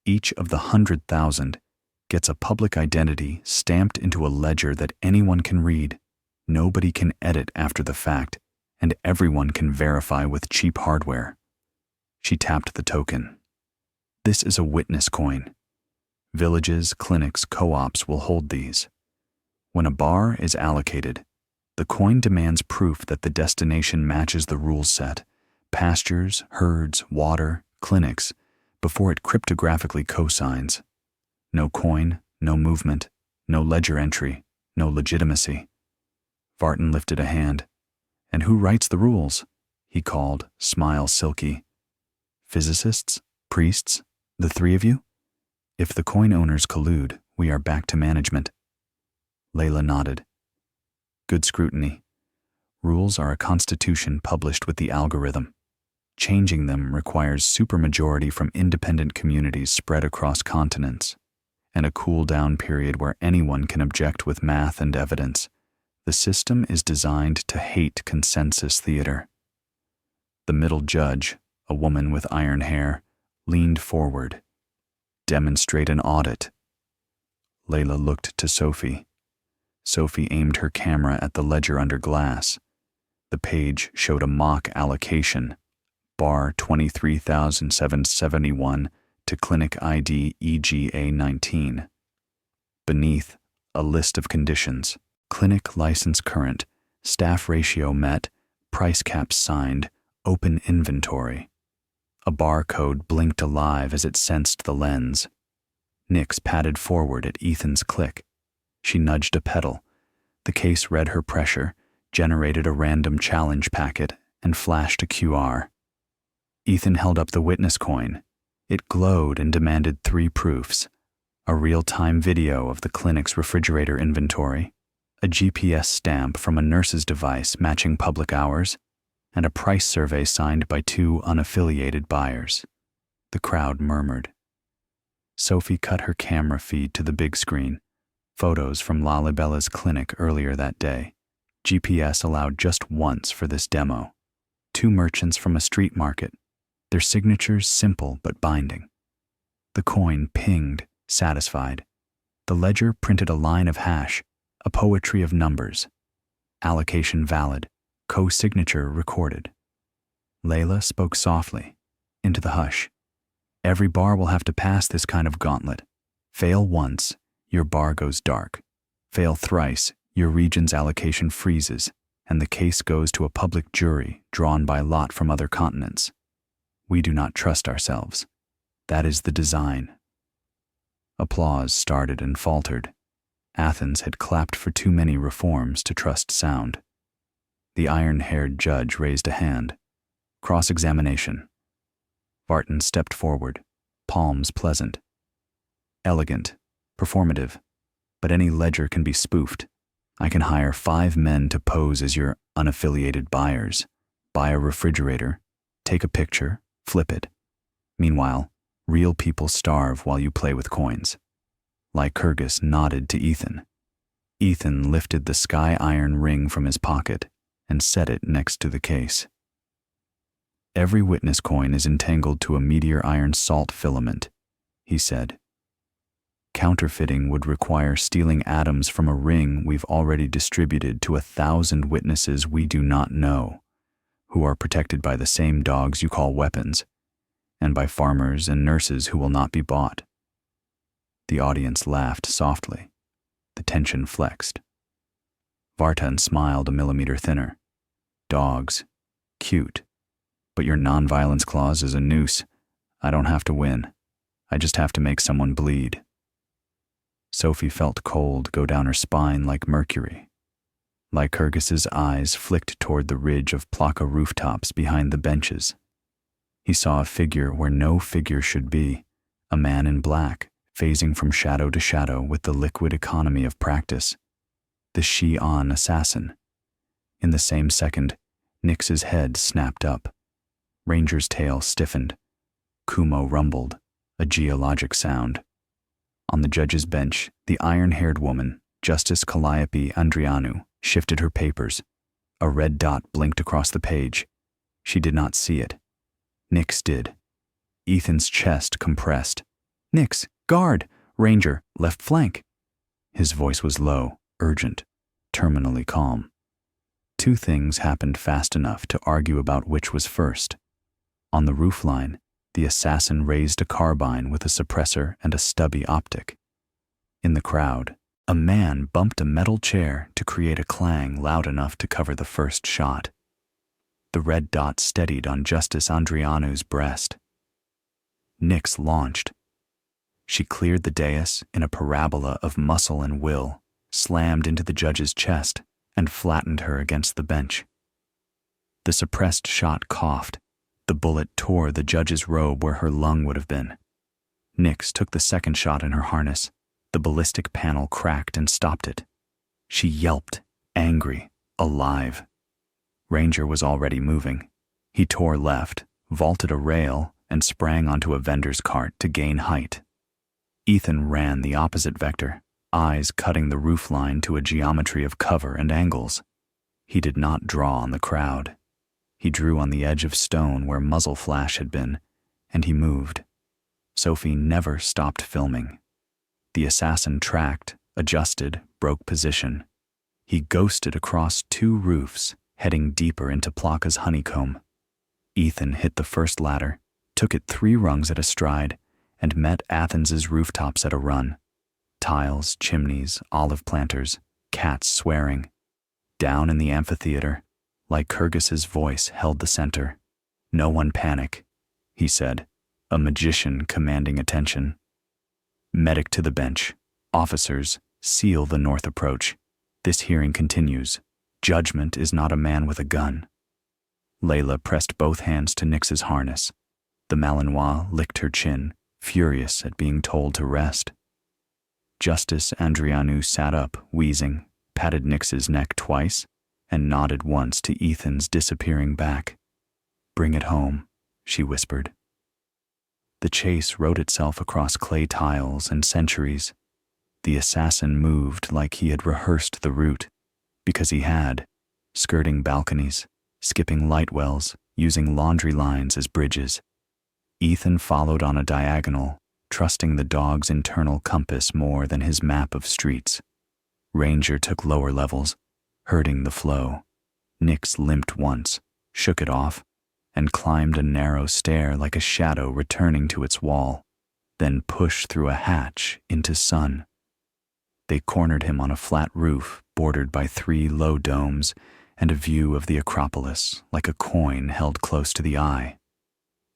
each of the 100,000, gets a public identity stamped into a ledger that anyone can read, nobody can edit after the fact, and everyone can verify with cheap hardware." She tapped the token. "This is a witness coin. Villages, clinics, co-ops will hold these. When a bar is allocated, the coin demands proof that the destination matches the rule set, pastures, herds, water, clinics, before it cryptographically cosigns. No coin, no movement, no ledger entry, no legitimacy." Vartan lifted a hand. "And who writes the rules?" he called, smile silky. "Physicists? Priests? The 3 of you? If the coin owners collude, we are back to management." Layla nodded. "Good scrutiny. Rules are a constitution published with the algorithm. Changing them requires supermajority from independent communities spread across continents, and a cool-down period where anyone can object with math and evidence. The system is designed to hate consensus theater." The middle judge, a woman with iron hair, leaned forward. "Demonstrate an audit." Layla looked to Sophie. Sophie aimed her camera at the ledger under glass. The page showed a mock allocation, bar 23,771 to clinic ID EGA19. Beneath, a list of conditions: clinic license current, staff ratio met, price caps signed, open inventory. A barcode blinked alive as it sensed the lens. Nyx padded forward at Ethan's click. She nudged a pedal. The case read her pressure, generated a random challenge packet, and flashed a QR. Ethan held up the witness coin. It glowed and demanded 3 proofs: a real-time video of the clinic's refrigerator inventory, a GPS stamp from a nurse's device matching public hours, and a price survey signed by 2 unaffiliated buyers. The crowd murmured. Sophie cut her camera feed to the big screen. Photos from Lalibella's clinic earlier that day. GPS allowed just once for this demo. 2 merchants from a street market. Their signatures simple but binding. The coin pinged, satisfied. The ledger printed a line of hash, a poetry of numbers. Allocation valid. Co-signature recorded. Layla spoke softly, into the hush. "Every bar will have to pass this kind of gauntlet. Fail once, your bar goes dark. Fail thrice, your region's allocation freezes, and the case goes to a public jury drawn by lot from other continents. We do not trust ourselves. That is the design." Applause started and faltered. Athens had clapped for too many reforms to trust sound. The iron-haired judge raised a hand. Cross-examination. Barton stepped forward, palms pleasant. Elegant, performative, but any ledger can be spoofed. I can hire 5 men to pose as your unaffiliated buyers, buy a refrigerator, take a picture, flip it. Meanwhile, real people starve while you play with coins. Lycurgus nodded to Ethan. Ethan lifted the sky iron ring from his pocket and set it next to the case. Every witness coin is entangled to a meteor iron salt filament, he said. Counterfeiting would require stealing atoms from a ring we've already distributed to 1,000 witnesses we do not know, who are protected by the same dogs you call weapons, and by farmers and nurses who will not be bought. The audience laughed softly. The tension flexed. Vartan smiled a millimeter thinner. Dogs. Cute. But your non-violence clause is a noose. I don't have to win. I just have to make someone bleed. Sophie felt cold go down her spine like mercury. Lycurgus's eyes flicked toward the ridge of placa rooftops behind the benches. He saw a figure where no figure should be, a man in black, phasing from shadow to shadow with the liquid economy of practice. The Shi-An assassin. In the same second, Nix's head snapped up. Ranger's tail stiffened. Kumo rumbled, a geologic sound. On the judge's bench, the iron-haired woman, Justice Calliope Andrianu, shifted her papers. A red dot blinked across the page. She did not see it. Nix did. Ethan's chest compressed. Nix, guard! Ranger, left flank! His voice was low, urgent, terminally calm. 2 things happened fast enough to argue about which was first. On the roofline, the assassin raised a carbine with a suppressor and a stubby optic. In the crowd, a man bumped a metal chair to create a clang loud enough to cover the first shot. The red dot steadied on Justice Andrianu's breast. Nix launched. She cleared the dais in a parabola of muscle and will, slammed into the judge's chest, and flattened her against the bench. The suppressed shot coughed. The bullet tore the judge's robe where her lung would have been. Nix took the second shot in her harness. The ballistic panel cracked and stopped it. She yelped, angry, alive. Ranger was already moving. He tore left, vaulted a rail, and sprang onto a vendor's cart to gain height. Ethan ran the opposite vector, eyes cutting the roofline to a geometry of cover and angles. He did not draw on the crowd. He drew on the edge of stone where muzzle flash had been, and he moved. Sophie never stopped filming. The assassin tracked, adjusted, broke position. He ghosted across 2 roofs, heading deeper into Placa's honeycomb. Ethan hit the first ladder, took it 3 rungs at a stride, and met Athens's rooftops at a run. Tiles, chimneys, olive planters, cats swearing. Down in the amphitheater, Lycurgus's voice held the center. No one panic, he said, a magician commanding attention. Medic to the bench. Officers, seal the north approach. This hearing continues. Judgment is not a man with a gun. Layla pressed both hands to Nix's harness. The Malinois licked her chin, furious at being told to rest. Justice Andrianu sat up, wheezing, patted Nix's neck twice, and nodded once to Ethan's disappearing back. Bring it home, she whispered. The chase wrote itself across clay tiles and centuries. The assassin moved like he had rehearsed the route, because he had, skirting balconies, skipping light wells, using laundry lines as bridges. Ethan followed on a diagonal, trusting the dog's internal compass more than his map of streets. Ranger took lower levels, herding the flow. Nix limped once, shook it off, and climbed a narrow stair like a shadow returning to its wall, then pushed through a hatch into sun. They cornered him on a flat roof bordered by 3 low domes and a view of the Acropolis like a coin held close to the eye.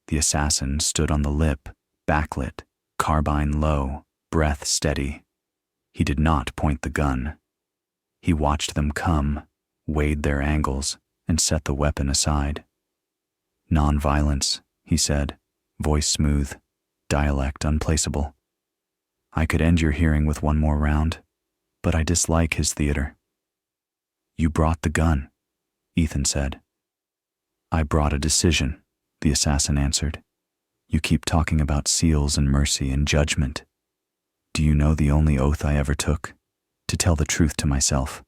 The assassin stood on the lip, backlit, carbine low, breath steady. He did not point the gun. He watched them come, weighed their angles, and set the weapon aside. Non-violence, he said, voice smooth, dialect unplaceable. I could end your hearing with one more round, but I dislike his theater. You brought the gun, Ethan said. I brought a decision, the assassin answered. You keep talking about seals and mercy and judgment. Do you know the only oath I ever took? To tell the truth to myself.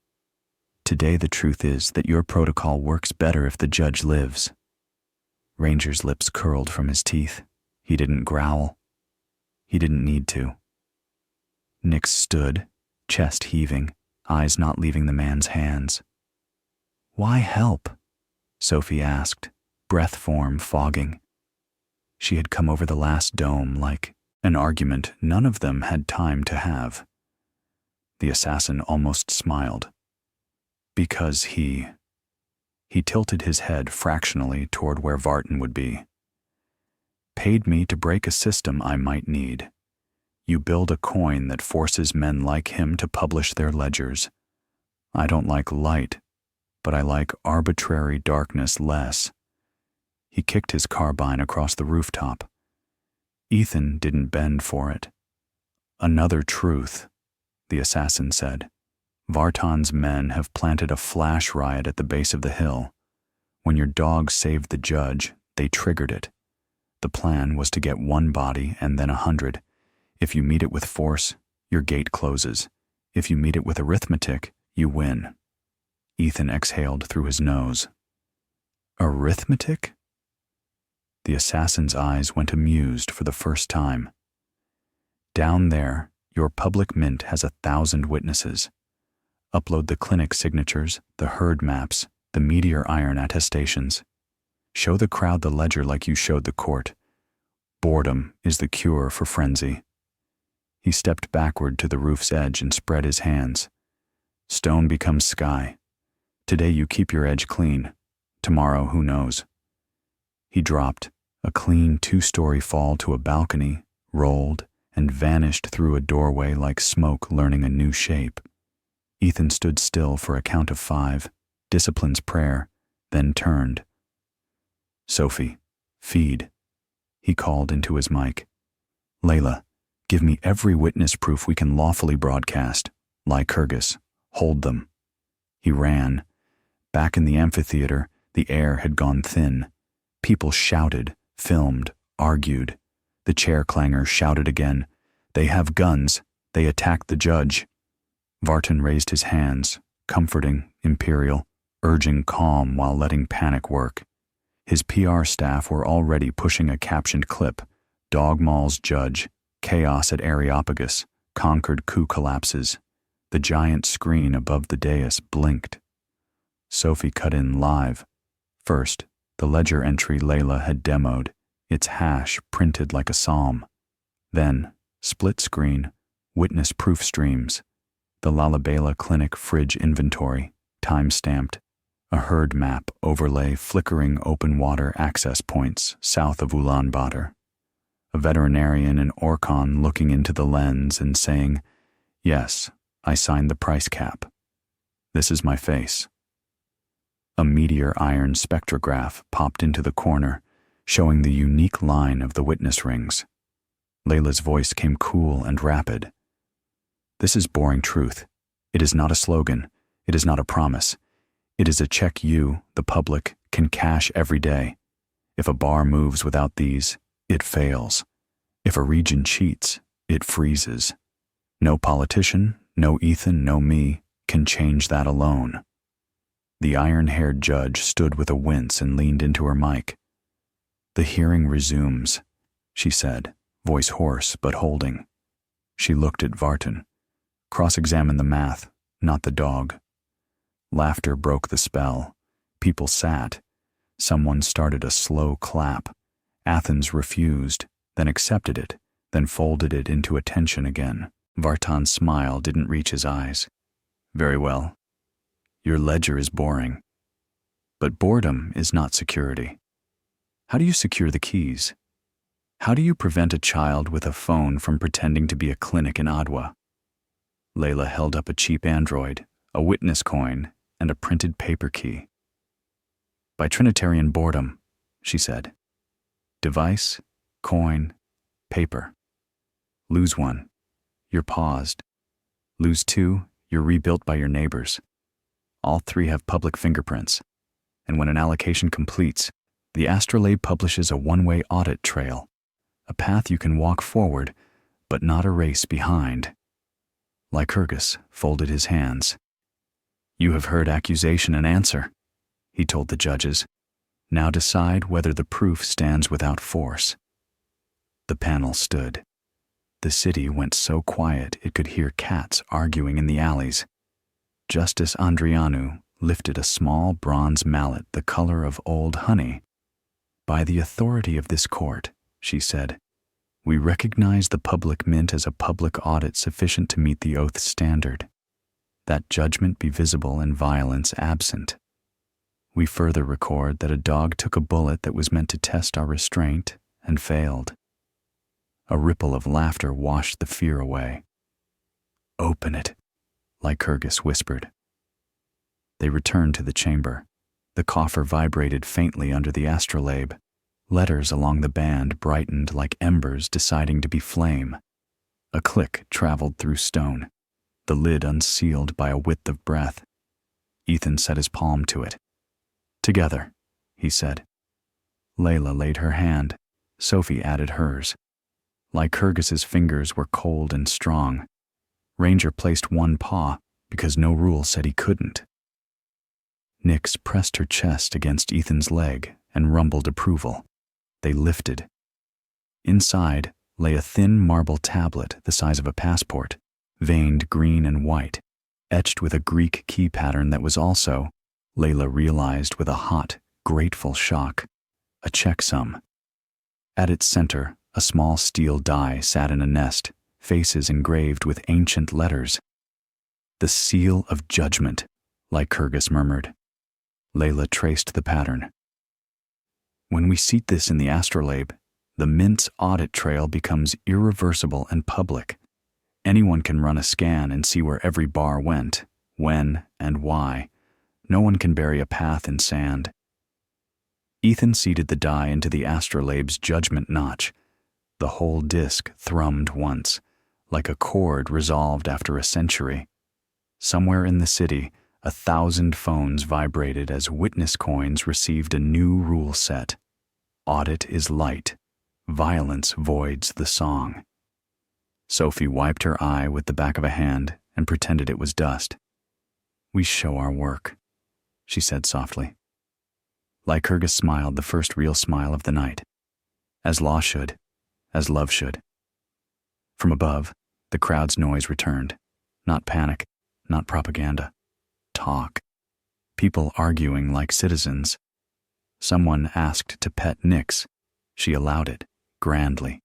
Today the truth is that your protocol works better if the judge lives. Ranger's lips curled from his teeth. He didn't growl. He didn't need to. Nix stood, chest heaving, eyes not leaving the man's hands. Why help? Sophie asked, breath form fogging. She had come over the last dome like an argument none of them had time to have. The assassin almost smiled. Because he tilted his head fractionally toward where Vartan would be. Paid me to break a system I might need. You build a coin that forces men like him to publish their ledgers. I don't like light, but I like arbitrary darkness less. He kicked his carbine across the rooftop. Ethan didn't bend for it. Another truth, the assassin said. Vartan's men have planted a flash riot at the base of the hill. When your dog saved the judge, they triggered it. The plan was to get one body and then 100. If you meet it with force, your gate closes. If you meet it with arithmetic, you win. Ethan exhaled through his nose. Arithmetic? The assassin's eyes went amused for the first time. Down there, your public mint has 1,000 witnesses. Upload the clinic signatures, the herd maps, the meteor iron attestations. Show the crowd the ledger like you showed the court. Boredom is the cure for frenzy. He stepped backward to the roof's edge and spread his hands. Stone becomes sky. Today you keep your edge clean. Tomorrow, who knows? He dropped, a clean 2-story fall to a balcony, rolled, and vanished through a doorway like smoke learning a new shape. Ethan stood still for a count of 5, discipline's prayer, then turned. Sophie, feed. He called into his mic. Layla, give me every witness proof we can lawfully broadcast. Lycurgus, hold them. He ran. Back in the amphitheater, the air had gone thin. People shouted, filmed, argued. The chair clanger shouted again. They have guns. They attacked the judge. Vartan raised his hands, comforting, imperial, urging calm while letting panic work. His PR staff were already pushing a captioned clip. Dog Maul's judge, chaos at Areopagus, conquered coup collapses. The giant screen above the dais blinked. Sophie cut in live. First, the ledger entry Layla had demoed, its hash printed like a psalm. Then, split screen, witness proof streams. The Lalibela Clinic fridge inventory, time-stamped. A herd map overlay flickering open water access points south of Ulaanbaatar. A veterinarian in Orkhan looking into the lens and saying, yes, I signed the price cap. This is my face. A meteor iron spectrograph popped into the corner, showing the unique line of the witness rings. Layla's voice came cool and rapid. This is boring truth. It is not a slogan. It is not a promise. It is a check you, the public, can cash every day. If a bar moves without these, it fails. If a region cheats, it freezes. No politician, no Ethan, no me, can change that alone. The iron-haired judge stood with a wince and leaned into her mic. The hearing resumes, she said, voice hoarse but holding. She looked at Vartan. Cross-examine the math, not the dog. Laughter broke the spell. People sat. Someone started a slow clap. Athens refused, then accepted it, then folded it into attention again. Vartan's smile didn't reach his eyes. Very well. Your ledger is boring. But boredom is not security. How do you secure the keys? How do you prevent a child with a phone from pretending to be a clinic in Adwa? Layla held up a cheap Android, a witness coin, and a printed paper key. By Trinitarian boredom, she said. Device, coin, paper. Lose one, you're paused. Lose two, you're rebuilt by your neighbors. All three have public fingerprints. And when an allocation completes, the astrolabe publishes a one-way audit trail, a path you can walk forward, but not erase behind. Lycurgus folded his hands. You have heard accusation and answer, he told the judges. Now decide whether the proof stands without force. The panel stood. The city went so quiet it could hear cats arguing in the alleys. Justice Andrianu lifted a small bronze mallet the color of old honey. By the authority of this court, she said, we recognize the public mint as a public audit sufficient to meet the oath standard. That judgment be visible and violence absent. We further record that a dog took a bullet that was meant to test our restraint and failed. A ripple of laughter washed the fear away. Open it, Lycurgus whispered. They returned to the chamber. The coffer vibrated faintly under the astrolabe. Letters along the band brightened like embers deciding to be flame. A click traveled through stone, the lid unsealed by a width of breath. Ethan set his palm to it. Together, he said. Layla laid her hand. Sophie added hers. Lycurgus's fingers were cold and strong. Ranger placed one paw because no rule said he couldn't. Nyx pressed her chest against Ethan's leg and rumbled approval. They lifted. Inside lay a thin marble tablet the size of a passport, veined green and white, etched with a Greek key pattern that was also, Layla realized with a hot, grateful shock, a checksum. At its center, a small steel die sat in a nest, faces engraved with ancient letters. The seal of judgment, Lycurgus murmured. Layla traced the pattern. When we seat this in the astrolabe, the mint's audit trail becomes irreversible and public. Anyone can run a scan and see where every bar went, when, and why. No one can bury a path in sand. Ethan seated the die into the astrolabe's judgment notch. The whole disk thrummed once, like a chord resolved after a century. Somewhere in the city, 1,000 phones vibrated as witness coins received a new rule set. Audit is light. Violence voids the song. Sophie wiped her eye with the back of a hand and pretended it was dust. We show our work, she said softly. Lycurgus smiled the first real smile of the night. As law should, as love should. From above, the crowd's noise returned. Not panic, not propaganda. Talk. People arguing like citizens. Someone asked to pet Nyx. She allowed it, grandly.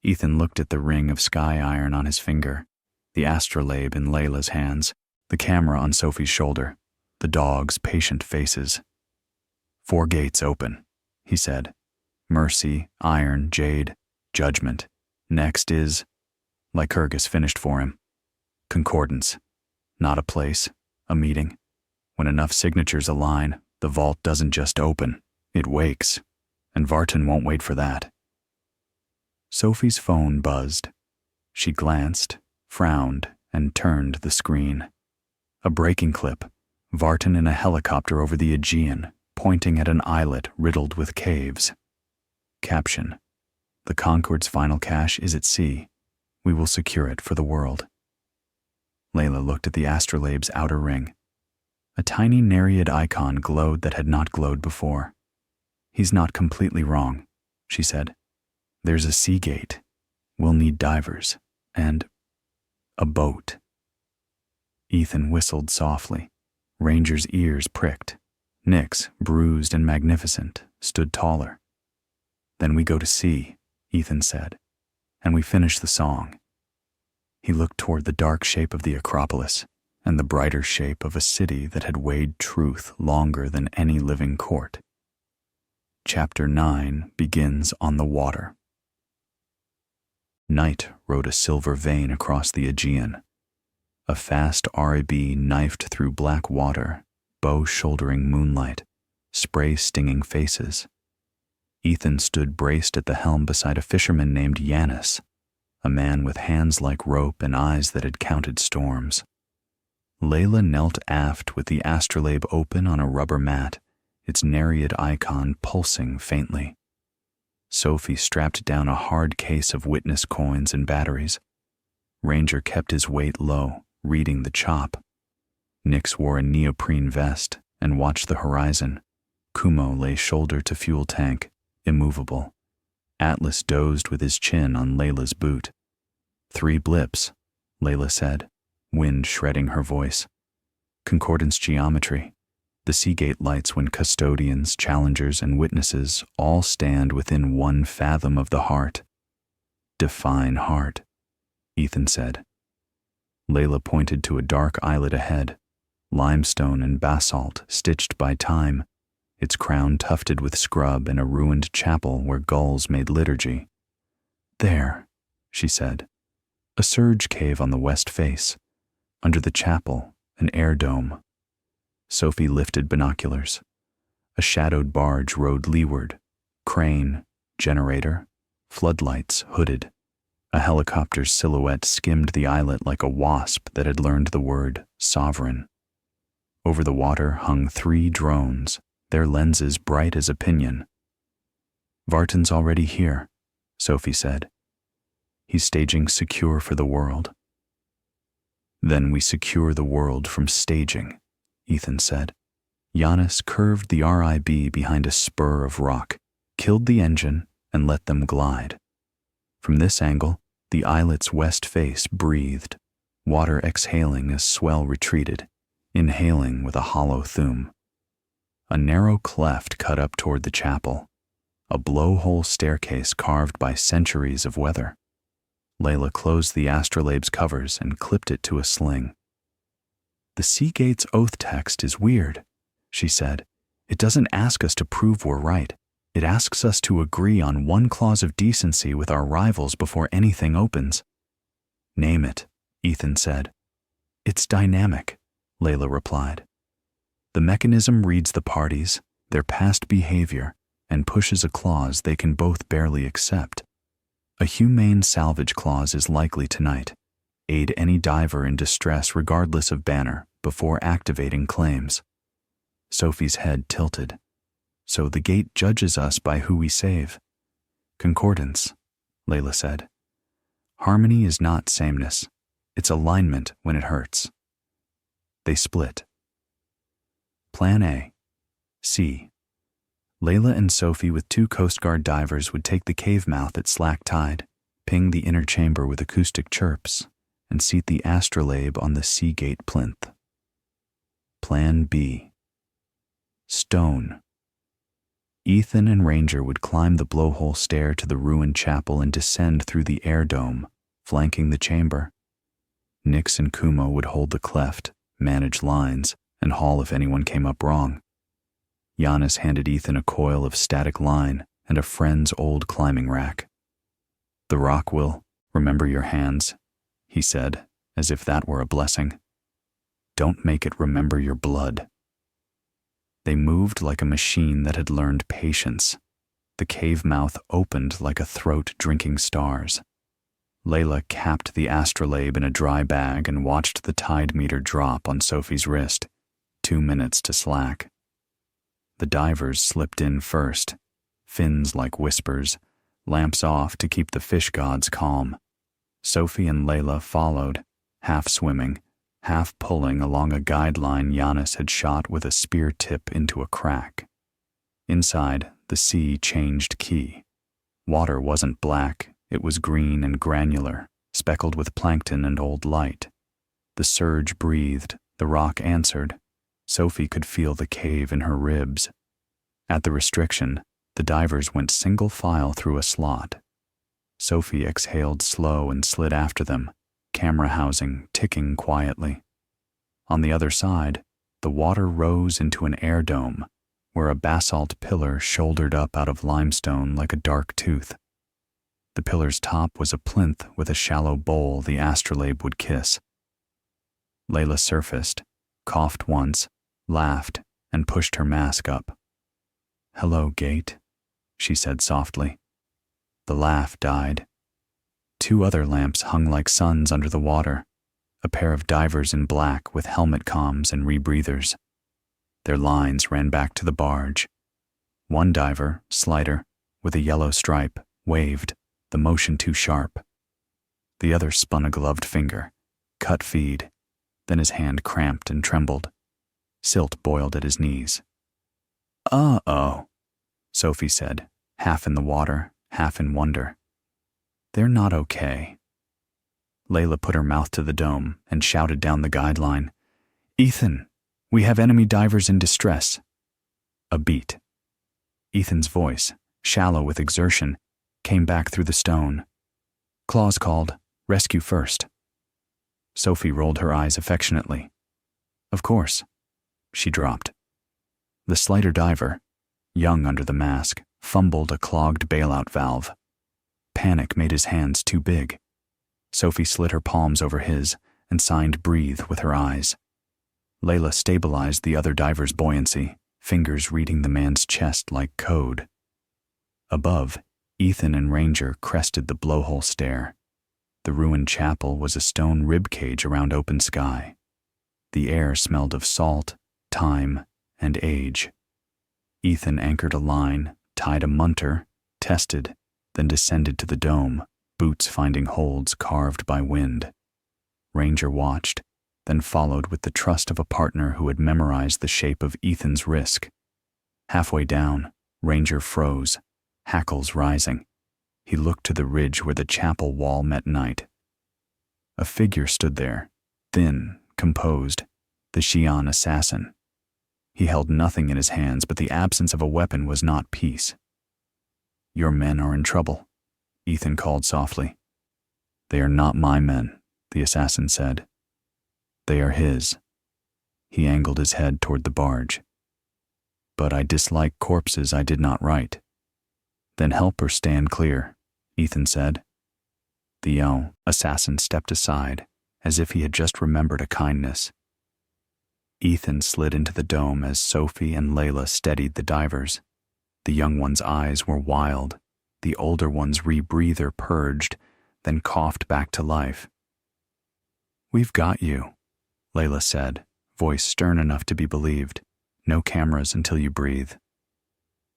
Ethan looked at the ring of sky iron on his finger, the astrolabe in Layla's hands, the camera on Sophie's shoulder, the dogs' patient faces. 4 gates open, he said. Mercy, iron, jade, judgment. Next is... Lycurgus finished for him. Concordance. Not a place, a meeting. When enough signatures align, the vault doesn't just open, it wakes. And Vartan won't wait for that. Sophie's phone buzzed. She glanced, frowned, and turned the screen. A breaking clip. Vartan in a helicopter over the Aegean, pointing at an islet riddled with caves. Caption: The Concord's final cache is at sea. We will secure it for the world. Layla looked at the astrolabe's outer ring. A tiny Nereid icon glowed that had not glowed before. He's not completely wrong, she said. There's a sea gate. We'll need divers. And a boat. Ethan whistled softly. Ranger's ears pricked. Nyx, bruised and magnificent, stood taller. Then we go to sea, Ethan said, and we finish the song. He looked toward the dark shape of the Acropolis and the brighter shape of a city that had weighed truth longer than any living court. Chapter 9 begins on the water. Night rode a silver vein across the Aegean. A fast RAB knifed through black water, bow-shouldering moonlight, spray-stinging faces, Ethan stood braced at the helm beside a fisherman named Yanis, a man with hands like rope and eyes that had counted storms. Layla knelt aft with the astrolabe open on a rubber mat, its Nereid icon pulsing faintly. Sophie strapped down a hard case of witness coins and batteries. Ranger kept his weight low, reading the chop. Nix wore a neoprene vest and watched the horizon. Kumo lay shoulder to fuel tank, immovable. Atlas dozed with his chin on Layla's boot. 3 blips, Layla said, wind shredding her voice. Concordance geometry. The Seagate lights when custodians, challengers, and witnesses all stand within 1 fathom of the heart. Define heart, Ethan said. Layla pointed to a dark islet ahead, limestone and basalt stitched by time, its crown tufted with scrub and a ruined chapel where gulls made liturgy. There, she said, a surge cave on the west face. Under the chapel, an air dome. Sophie lifted binoculars. A shadowed barge rode leeward, crane, generator, floodlights hooded. A helicopter's silhouette skimmed the islet like a wasp that had learned the word sovereign. Over the water hung 3 drones, their lenses bright as a pinion. Vartan's already here, Sophie said. He's staging secure for the world. Then we secure the world from staging, Ethan said. Giannis curved the RIB behind a spur of rock, killed the engine, and let them glide. From this angle, the islet's west face breathed, water exhaling as swell retreated, inhaling with a hollow thume. A narrow cleft cut up toward the chapel, a blowhole staircase carved by centuries of weather. Layla closed the astrolabe's covers and clipped it to a sling. The Seagate's oath text is weird, she said. It doesn't ask us to prove we're right. It asks us to agree on 1 clause of decency with our rivals before anything opens. Name it, Ethan said. It's dynamic, Layla replied. The mechanism reads the parties, their past behavior, and pushes a clause they can both barely accept. A humane salvage clause is likely tonight. Aid any diver in distress regardless of banner before activating claims. Sophie's head tilted. So the gate judges us by who we save. Concordance, Layla said. Harmony is not sameness. It's alignment when it hurts. They split. Plan A. C. Layla and Sophie with 2 Coast Guard divers would take the cave mouth at slack tide, ping the inner chamber with acoustic chirps, and seat the astrolabe on the Seagate plinth. Plan B. Stone. Ethan and Ranger would climb the blowhole stair to the ruined chapel and descend through the air dome, flanking the chamber. Nix and Kumo would hold the cleft, manage lines, and haul if anyone came up wrong. Giannis handed Ethan a coil of static line and a friend's old climbing rack. The rock will remember your hands, he said, as if that were a blessing. Don't make it remember your blood. They moved like a machine that had learned patience. The cave mouth opened like a throat drinking stars. Layla capped the astrolabe in a dry bag and watched the tide meter drop on Sophie's wrist. 2 minutes to slack. The divers slipped in first, fins like whispers, lamps off to keep the fish gods calm. Sophie and Layla followed, half swimming, half pulling along a guideline Giannis had shot with a spear tip into a crack. Inside, the sea changed key. Water wasn't black, it was green and granular, speckled with plankton and old light. The surge breathed, the rock answered. Sophie could feel the cave in her ribs. At the restriction, the divers went single file through a slot. Sophie exhaled slow and slid after them, camera housing ticking quietly. On the other side, the water rose into an air dome, where a basalt pillar shouldered up out of limestone like a dark tooth. The pillar's top was a plinth with a shallow bowl the astrolabe would kiss. Layla surfaced, coughed once, laughed, and pushed her mask up. Hello, gate, she said softly. The laugh died. 2 other lamps hung like suns under the water, a pair of divers in black with helmet comms and rebreathers. Their lines ran back to the barge. One diver, slighter, with a yellow stripe, waved, the motion too sharp. The other spun a gloved finger, cut feed, then his hand cramped and trembled. Silt boiled at his knees. "Uh-oh," Sophie said, half in the water, half in wonder. "They're not okay." Layla put her mouth to the dome and shouted down the guideline, "Ethan, we have enemy divers in distress." A beat. Ethan's voice, shallow with exertion, came back through the stone. Claus called, "Rescue first." Sophie rolled her eyes affectionately. "Of course." She dropped. The slighter diver, young under the mask, fumbled a clogged bailout valve. Panic made his hands too big. Sophie slid her palms over his and signed breathe with her eyes. Layla stabilized the other diver's buoyancy, fingers reading the man's chest like code. Above, Ethan and Ranger crested the blowhole stair. The ruined chapel was a stone rib cage around open sky. The air smelled of salt, time, and age. Ethan anchored a line, tied a munter, tested, then descended to the dome, boots finding holds carved by wind. Ranger watched, then followed with the trust of a partner who had memorized the shape of Ethan's risk. Halfway down, Ranger froze, hackles rising. He looked to the ridge where the chapel wall met night. A figure stood there, thin, composed, the Xi'an assassin. He held nothing in his hands, but the absence of a weapon was not peace. "Your men are in trouble," Ethan called softly. "They are not my men," the assassin said. "They are his." He angled his head toward the barge. "But I dislike corpses I did not write." "Then help or stand clear," Ethan said. The assassin stepped aside, as if he had just remembered a kindness. Ethan slid into the dome as Sophie and Layla steadied the divers. The young one's eyes were wild, the older one's rebreather purged, then coughed back to life. "We've got you," Layla said, voice stern enough to be believed. "No cameras until you breathe."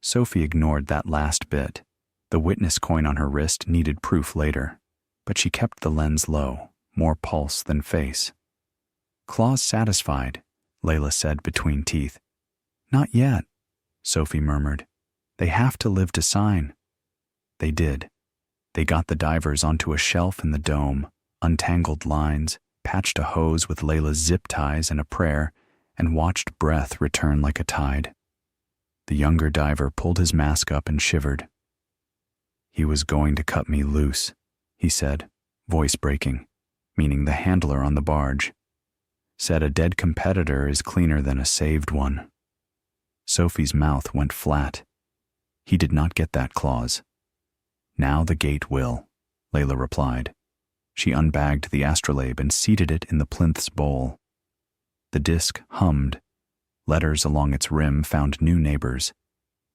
Sophie ignored that last bit. The witness coin on her wrist needed proof later, but she kept the lens low, more pulse than face. "Claws satisfied," Layla said between teeth. "Not yet," Sophie murmured. "They have to live to sign." They did. They got the divers onto a shelf in the dome, untangled lines, patched a hose with Layla's zip ties and a prayer, and watched breath return like a tide. The younger diver pulled his mask up and shivered. "He was going to cut me loose," he said, voice breaking, meaning the handler on the barge. "Said a dead competitor is cleaner than a saved one." Sophie's mouth went flat. He did not get that clause. "Now the gate will," Layla replied. She unbagged the astrolabe and seated it in the plinth's bowl. The disc hummed. Letters along its rim found new neighbors.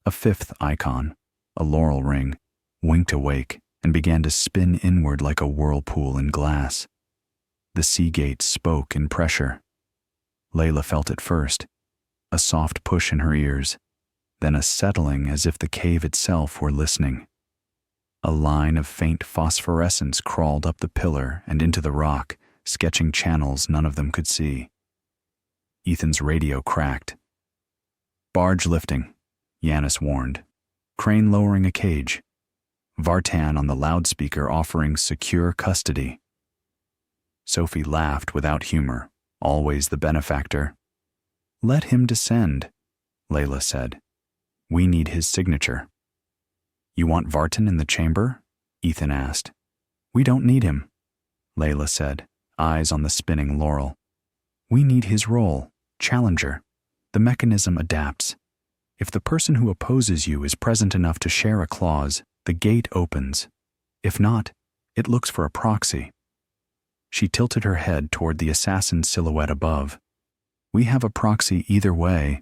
A 5th icon, a laurel ring, winked awake and began to spin inward like a whirlpool in glass. The sea gate spoke in pressure. Layla felt it first, a soft push in her ears, then a settling as if the cave itself were listening. A line of faint phosphorescence crawled up the pillar and into the rock, sketching channels none of them could see. Ethan's radio cracked. "Barge lifting," Yanis warned. "Crane lowering a cage." Vartan on the loudspeaker offering secure custody. Sophie laughed without humor, always the benefactor. "Let him descend," Layla said. "We need his signature." "You want Vartan in the chamber?" Ethan asked. "We don't need him," Layla said, eyes on the spinning laurel. "We need his role, challenger. The mechanism adapts. If the person who opposes you is present enough to share a clause, the gate opens. If not, it looks for a proxy." She tilted her head toward the assassin silhouette above. "We have a proxy either way."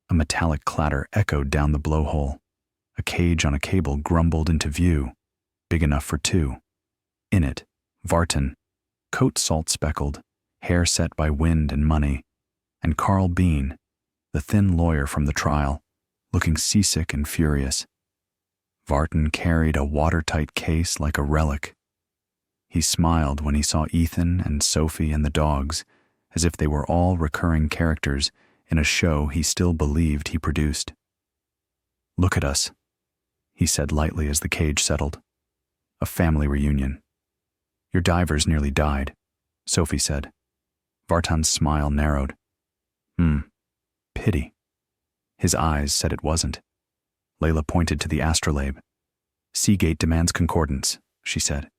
A metallic clatter echoed down the blowhole. A cage on a cable grumbled into view, big enough for two. In it, Vartan, coat salt-speckled, hair set by wind and money, and Carl Bean, the thin lawyer from the trial, looking seasick and furious. Vartan carried a watertight case like a relic. He smiled when he saw Ethan and Sophie and the dogs, as if they were all recurring characters in a show he still believed he produced. "Look at us," he said lightly as the cage settled. "A family reunion." "Your divers nearly died," Sophie said. Vartan's smile narrowed. Pity." His eyes said it wasn't. Layla pointed to the astrolabe. "Seagate demands concordance," she said.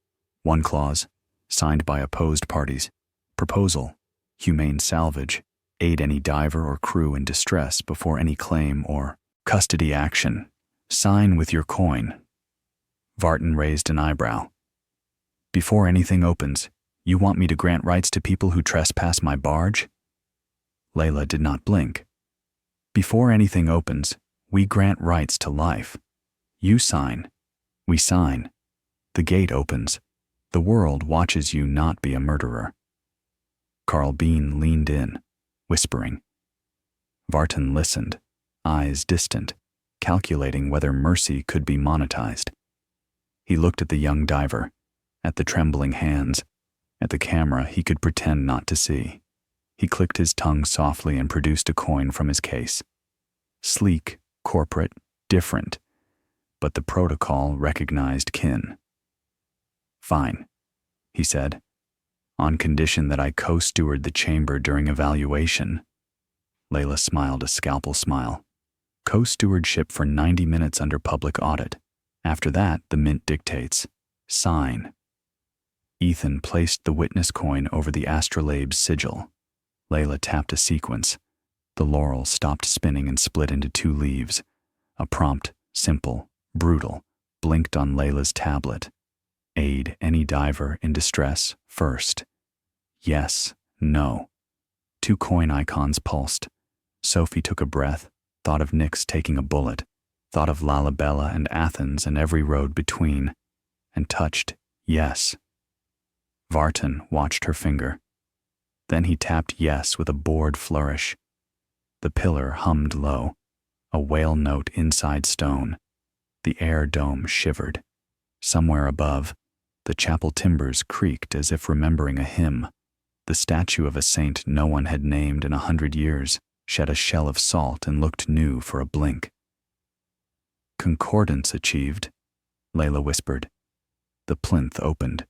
One clause, signed by opposed parties. Proposal: humane salvage, aid any diver or crew in distress before any claim or custody action. Sign with your coin. Vartan raised an eyebrow. "Before anything opens, you want me to grant rights to people who trespass my barge?" Layla did not blink. "Before anything opens, we grant rights to life. You sign. We sign. The gate opens. The world watches you not be a murderer." Carl Bean leaned in, whispering. Vartan listened, eyes distant, calculating whether mercy could be monetized. He looked at the young diver, at the trembling hands, at the camera he could pretend not to see. He clicked his tongue softly and produced a coin from his case. Sleek, corporate, different, but the protocol recognized kin. "Fine," he said, "on condition that I co-steward the chamber during evaluation." Layla smiled a scalpel smile. "Co-stewardship for 90 minutes under public audit. After that, the mint dictates. Sign." Ethan placed the witness coin over the astrolabe's sigil. Layla tapped a sequence. The laurel stopped spinning and split into two leaves. A prompt, simple, brutal, blinked on Layla's tablet. Aid any diver in distress first. Yes, no. Two coin icons pulsed. Sophie took a breath, thought of Nyx taking a bullet, thought of Lalibela and Athens and every road between, and touched yes. Vartan watched her finger. Then he tapped yes with a bored flourish. The pillar hummed low, a whale note inside stone. The air dome shivered. Somewhere above, the chapel timbers creaked as if remembering a hymn. The statue of a saint no one had named in 100 years shed a shell of salt and looked new for a blink. "Concordance achieved," Layla whispered. The plinth opened.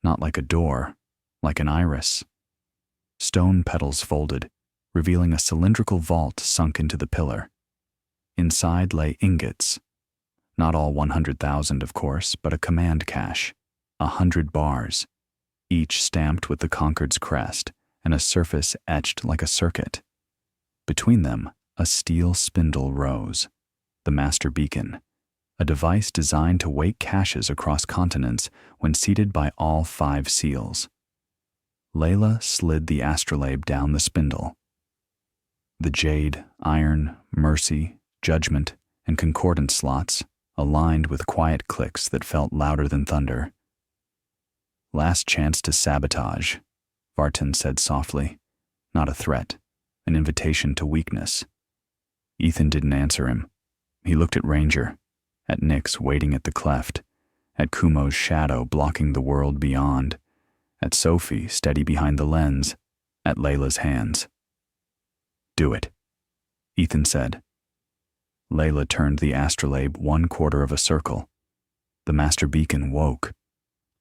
Not like a door, like an iris. Stone petals folded, revealing a cylindrical vault sunk into the pillar. Inside lay ingots. Not all 100,000, of course, but a command cache. 100 bars, each stamped with the Concord's crest and a surface etched like a circuit. Between them, a steel spindle rose. The master beacon, a device designed to wake caches across continents when seated by all 5 seals. Layla slid the astrolabe down the spindle. The jade, iron, mercy, judgment, and concordance slots aligned with quiet clicks that felt louder than thunder. "Last chance to sabotage," Vartan said softly. Not a threat, an invitation to weakness. Ethan didn't answer him. He looked at Ranger, at Nyx waiting at the cleft, at Kumo's shadow blocking the world beyond, at Sophie steady behind the lens, at Layla's hands. "Do it," Ethan said. Layla turned the astrolabe 1/4 of a circle. The master beacon woke.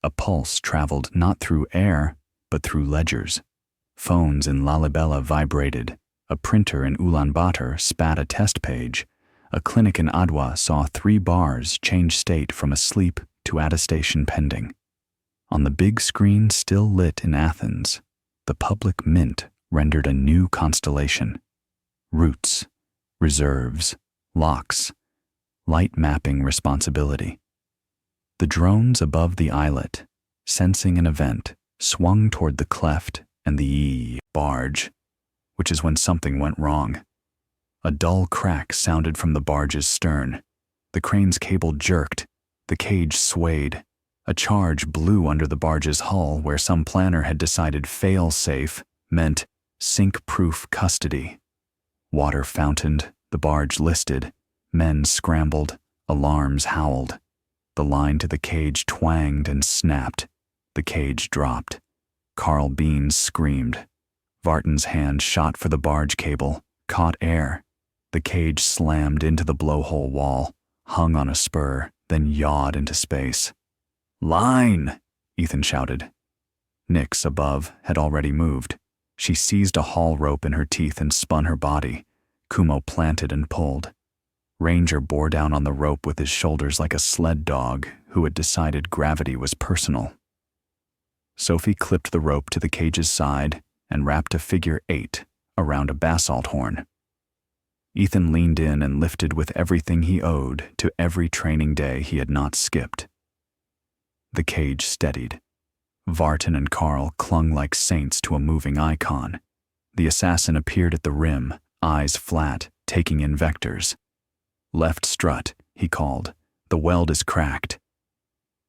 A pulse traveled not through air, but through ledgers. Phones in Lalibela vibrated. A printer in Ulaanbaatar spat a test page. A clinic in Adwa saw 3 bars change state from asleep to attestation pending. On the big screen still lit in Athens, the public mint rendered a new constellation. Routes, reserves, locks, light mapping responsibility. The drones above the islet, sensing an event, swung toward the cleft and the barge, which is when something went wrong. A dull crack sounded from the barge's stern. The crane's cable jerked. The cage swayed. A charge blew under the barge's hull where some planner had decided fail-safe meant sink-proof custody. Water fountained, the barge listed. Men scrambled, alarms howled. The line to the cage twanged and snapped. The cage dropped. Carl Beans screamed. Vartan's hand shot for the barge cable, caught air. The cage slammed into the blowhole wall, hung on a spur, then yawed into space. "Line!" Ethan shouted. Nyx, above, had already moved. She seized a haul rope in her teeth and spun her body. Kumo planted and pulled. Ranger bore down on the rope with his shoulders like a sled dog who had decided gravity was personal. Sophie clipped the rope to the cage's side and wrapped a figure 8 around a basalt horn. Ethan leaned in and lifted with everything he owed to every training day he had not skipped. The cage steadied. Vartan and Carl clung like saints to a moving icon. The assassin appeared at the rim, eyes flat, taking in vectors. "Left strut," he called. "The weld is cracked."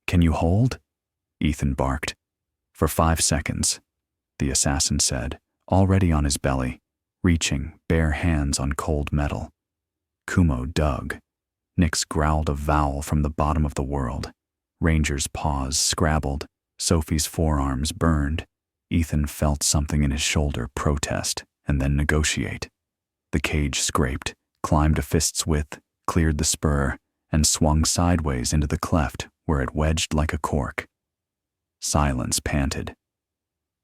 "Can you hold?" Ethan barked. "For 5 seconds," the assassin said, already on his belly, reaching, bare hands on cold metal. Kumo dug. Nyx growled a vowel from the bottom of the world. Ranger's paws scrabbled. Sophie's forearms burned. Ethan felt something in his shoulder protest and then negotiate. The cage scraped, climbed a fist's width, cleared the spur, and swung sideways into the cleft where it wedged like a cork. Silence panted.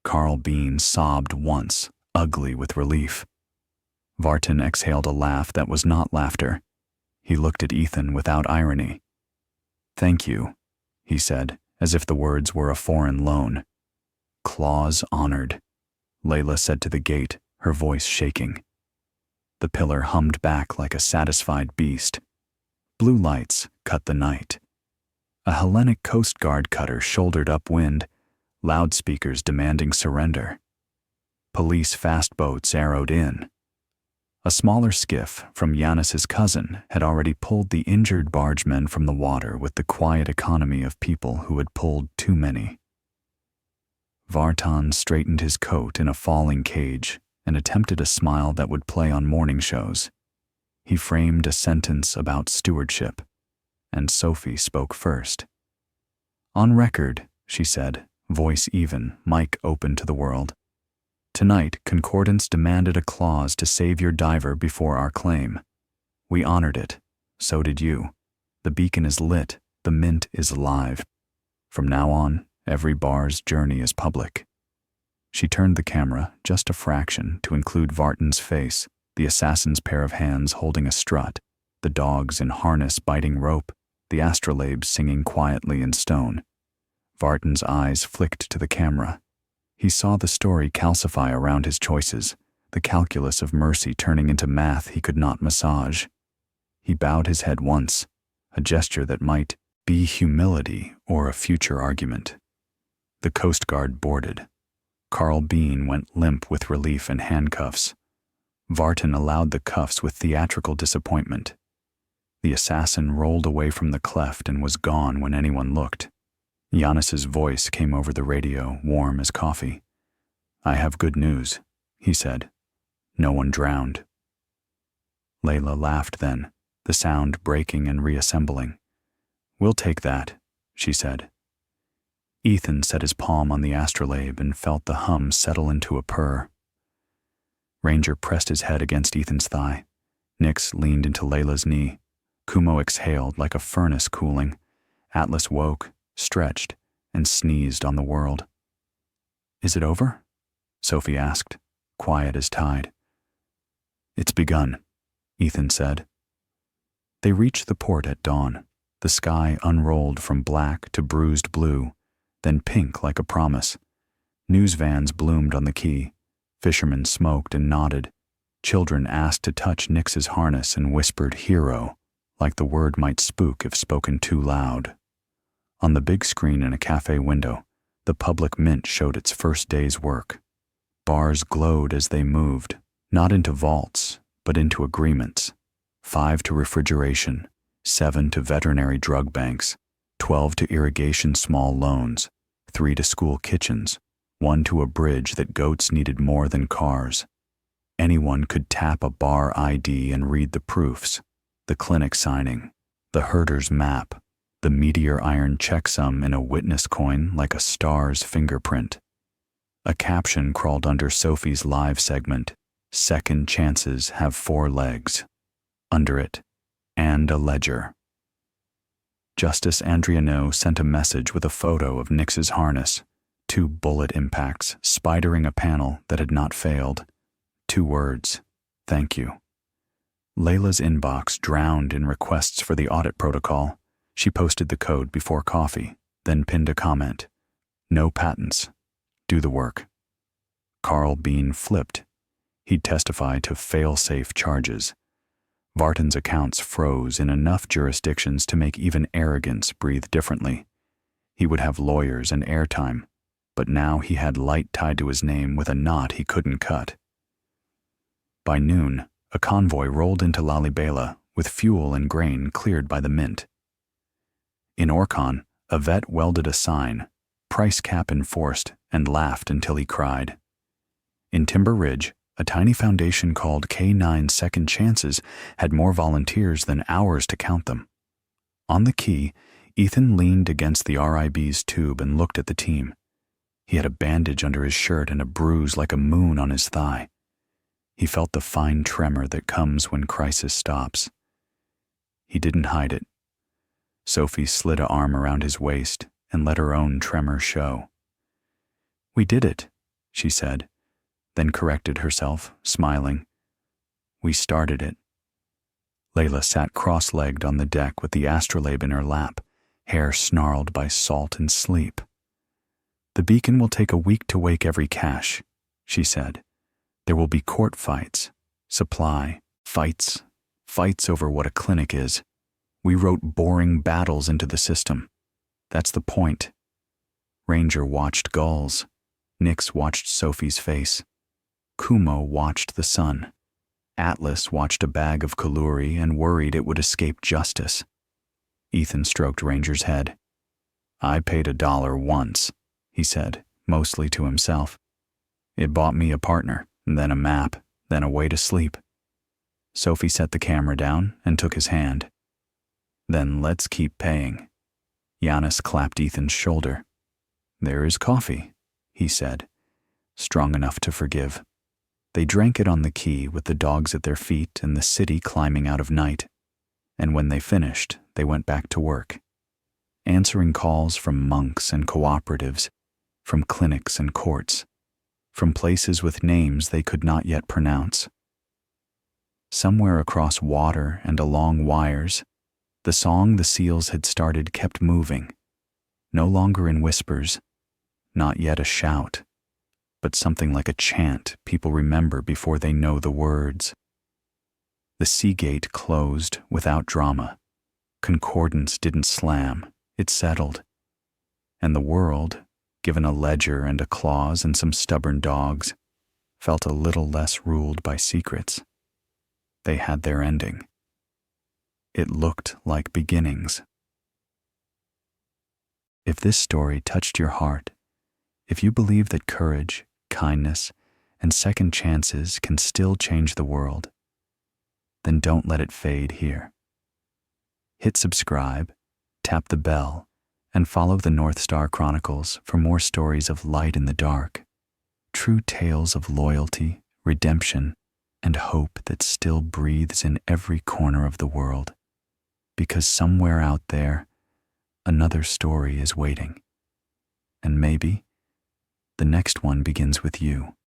Carl Bean sobbed once, ugly with relief. Vartan exhaled a laugh that was not laughter. He looked at Ethan without irony. "Thank you," he said, as if the words were a foreign loan. "Clause honored," Layla said to the gate, her voice shaking. The pillar hummed back like a satisfied beast. Blue lights cut the night. A Hellenic Coast Guard cutter shouldered upwind, loudspeakers demanding surrender. Police fast boats arrowed in. A smaller skiff from Yanis's cousin had already pulled the injured bargemen from the water with the quiet economy of people who had pulled too many. Vartan straightened his coat in a falling cage and attempted a smile that would play on morning shows. He framed a sentence about stewardship, and Sophie spoke first. "On record," she said, voice even, mic open to the world. "Tonight, Concordance demanded a clause to save your diver before our claim. We honored it. So did you. The beacon is lit. The mint is alive. From now on, every bar's journey is public." She turned the camera just a fraction to include Vartan's face, the assassin's pair of hands holding a strut, the dogs in harness biting rope, the astrolabes singing quietly in stone. Vartan's eyes flicked to the camera. He saw the story calcify around his choices, the calculus of mercy turning into math he could not massage. He bowed his head once, a gesture that might be humility or a future argument. The Coast Guard boarded. Carl Bean went limp with relief and handcuffs. Vartan allowed the cuffs with theatrical disappointment. The assassin rolled away from the cleft and was gone when anyone looked. Yanis's voice came over the radio, warm as coffee. "I have good news," he said. "No one drowned." Layla laughed then, the sound breaking and reassembling. "We'll take that," she said. Ethan set his palm on the astrolabe and felt the hum settle into a purr. Ranger pressed his head against Ethan's thigh. Nyx leaned into Layla's knee. Kumo exhaled like a furnace cooling. Atlas woke, stretched, and sneezed on the world. "Is it over?" Sophie asked, quiet as tide. "It's begun," Ethan said. They reached the port at dawn. The sky unrolled from black to bruised blue, then pink like a promise. News vans bloomed on the quay. Fishermen smoked and nodded. Children asked to touch Nyx's harness and whispered "hero," like the word might spook if spoken too loud. On the big screen in a cafe window, the public mint showed its first day's work. Bars glowed as they moved, not into vaults, but into agreements. 5 to refrigeration, 7 to veterinary drug banks, 12 to irrigation small loans, 3 to school kitchens, 1 to a bridge that goats needed more than cars. Anyone could tap a bar ID and read the proofs, the clinic signing, the herder's map, the meteor iron checksum in a witness coin like a star's fingerprint. A caption crawled under Sophie's live segment, "Second chances have 4 legs." Under it, "and a ledger." Justice Andriano sent a message with a photo of Nix's harness, 2 bullet impacts spidering a panel that had not failed. 2 words, "Thank you." Layla's inbox drowned in requests for the audit protocol. She posted the code before coffee, then pinned a comment, "No patents. Do the work." Carl Bean flipped. He'd testify to fail-safe charges. Vartan's accounts froze in enough jurisdictions to make even arrogance breathe differently. He would have lawyers and airtime, but now he had light tied to his name with a knot he couldn't cut. By noon, a convoy rolled into Lalibela with fuel and grain cleared by the mint. In Orcon, a vet welded a sign, "Price cap enforced," and laughed until he cried. In Timber Ridge, a tiny foundation called K9 Second Chances had more volunteers than hours to count them. On the quay, Ethan leaned against the RIB's tube and looked at the team. He had a bandage under his shirt and a bruise like a moon on his thigh. He felt the fine tremor that comes when crisis stops. He didn't hide it. Sophie slid an arm around his waist and let her own tremor show. "We did it," she said, then corrected herself, smiling. "We started it." Layla sat cross-legged on the deck with the astrolabe in her lap, hair snarled by salt and sleep. "The beacon will take a week to wake every cache," she said. "There will be court fights, supply, fights over what a clinic is. We wrote boring battles into the system. That's the point." Ranger watched gulls. Nix watched Sophie's face. Kumo watched the sun. Atlas watched a bag of Kaluri and worried it would escape justice. Ethan stroked Ranger's head. "I paid $1 once," he said, mostly to himself. "It bought me a partner, then a map, then a way to sleep." Sophie set the camera down and took his hand. "Then let's keep paying." Giannis clapped Ethan's shoulder. "There is coffee," he said, strong enough to forgive. They drank it on the quay with the dogs at their feet and the city climbing out of night. And when they finished, they went back to work, answering calls from monks and cooperatives, from clinics and courts, from places with names they could not yet pronounce. Somewhere across water and along wires, the song the seals had started kept moving, no longer in whispers, not yet a shout, but something like a chant people remember before they know the words. The sea gate closed without drama. Concordance didn't slam, it settled. And the world, given a ledger and a clause and some stubborn dogs, felt a little less ruled by secrets. They had their ending. It looked like beginnings. If this story touched your heart, if you believe that courage, kindness, and second chances can still change the world, then don't let it fade here. Hit subscribe, tap the bell, and follow the North Star Chronicles for more stories of light in the dark, true tales of loyalty, redemption, and hope that still breathes in every corner of the world, because somewhere out there, another story is waiting. And maybe the next one begins with you.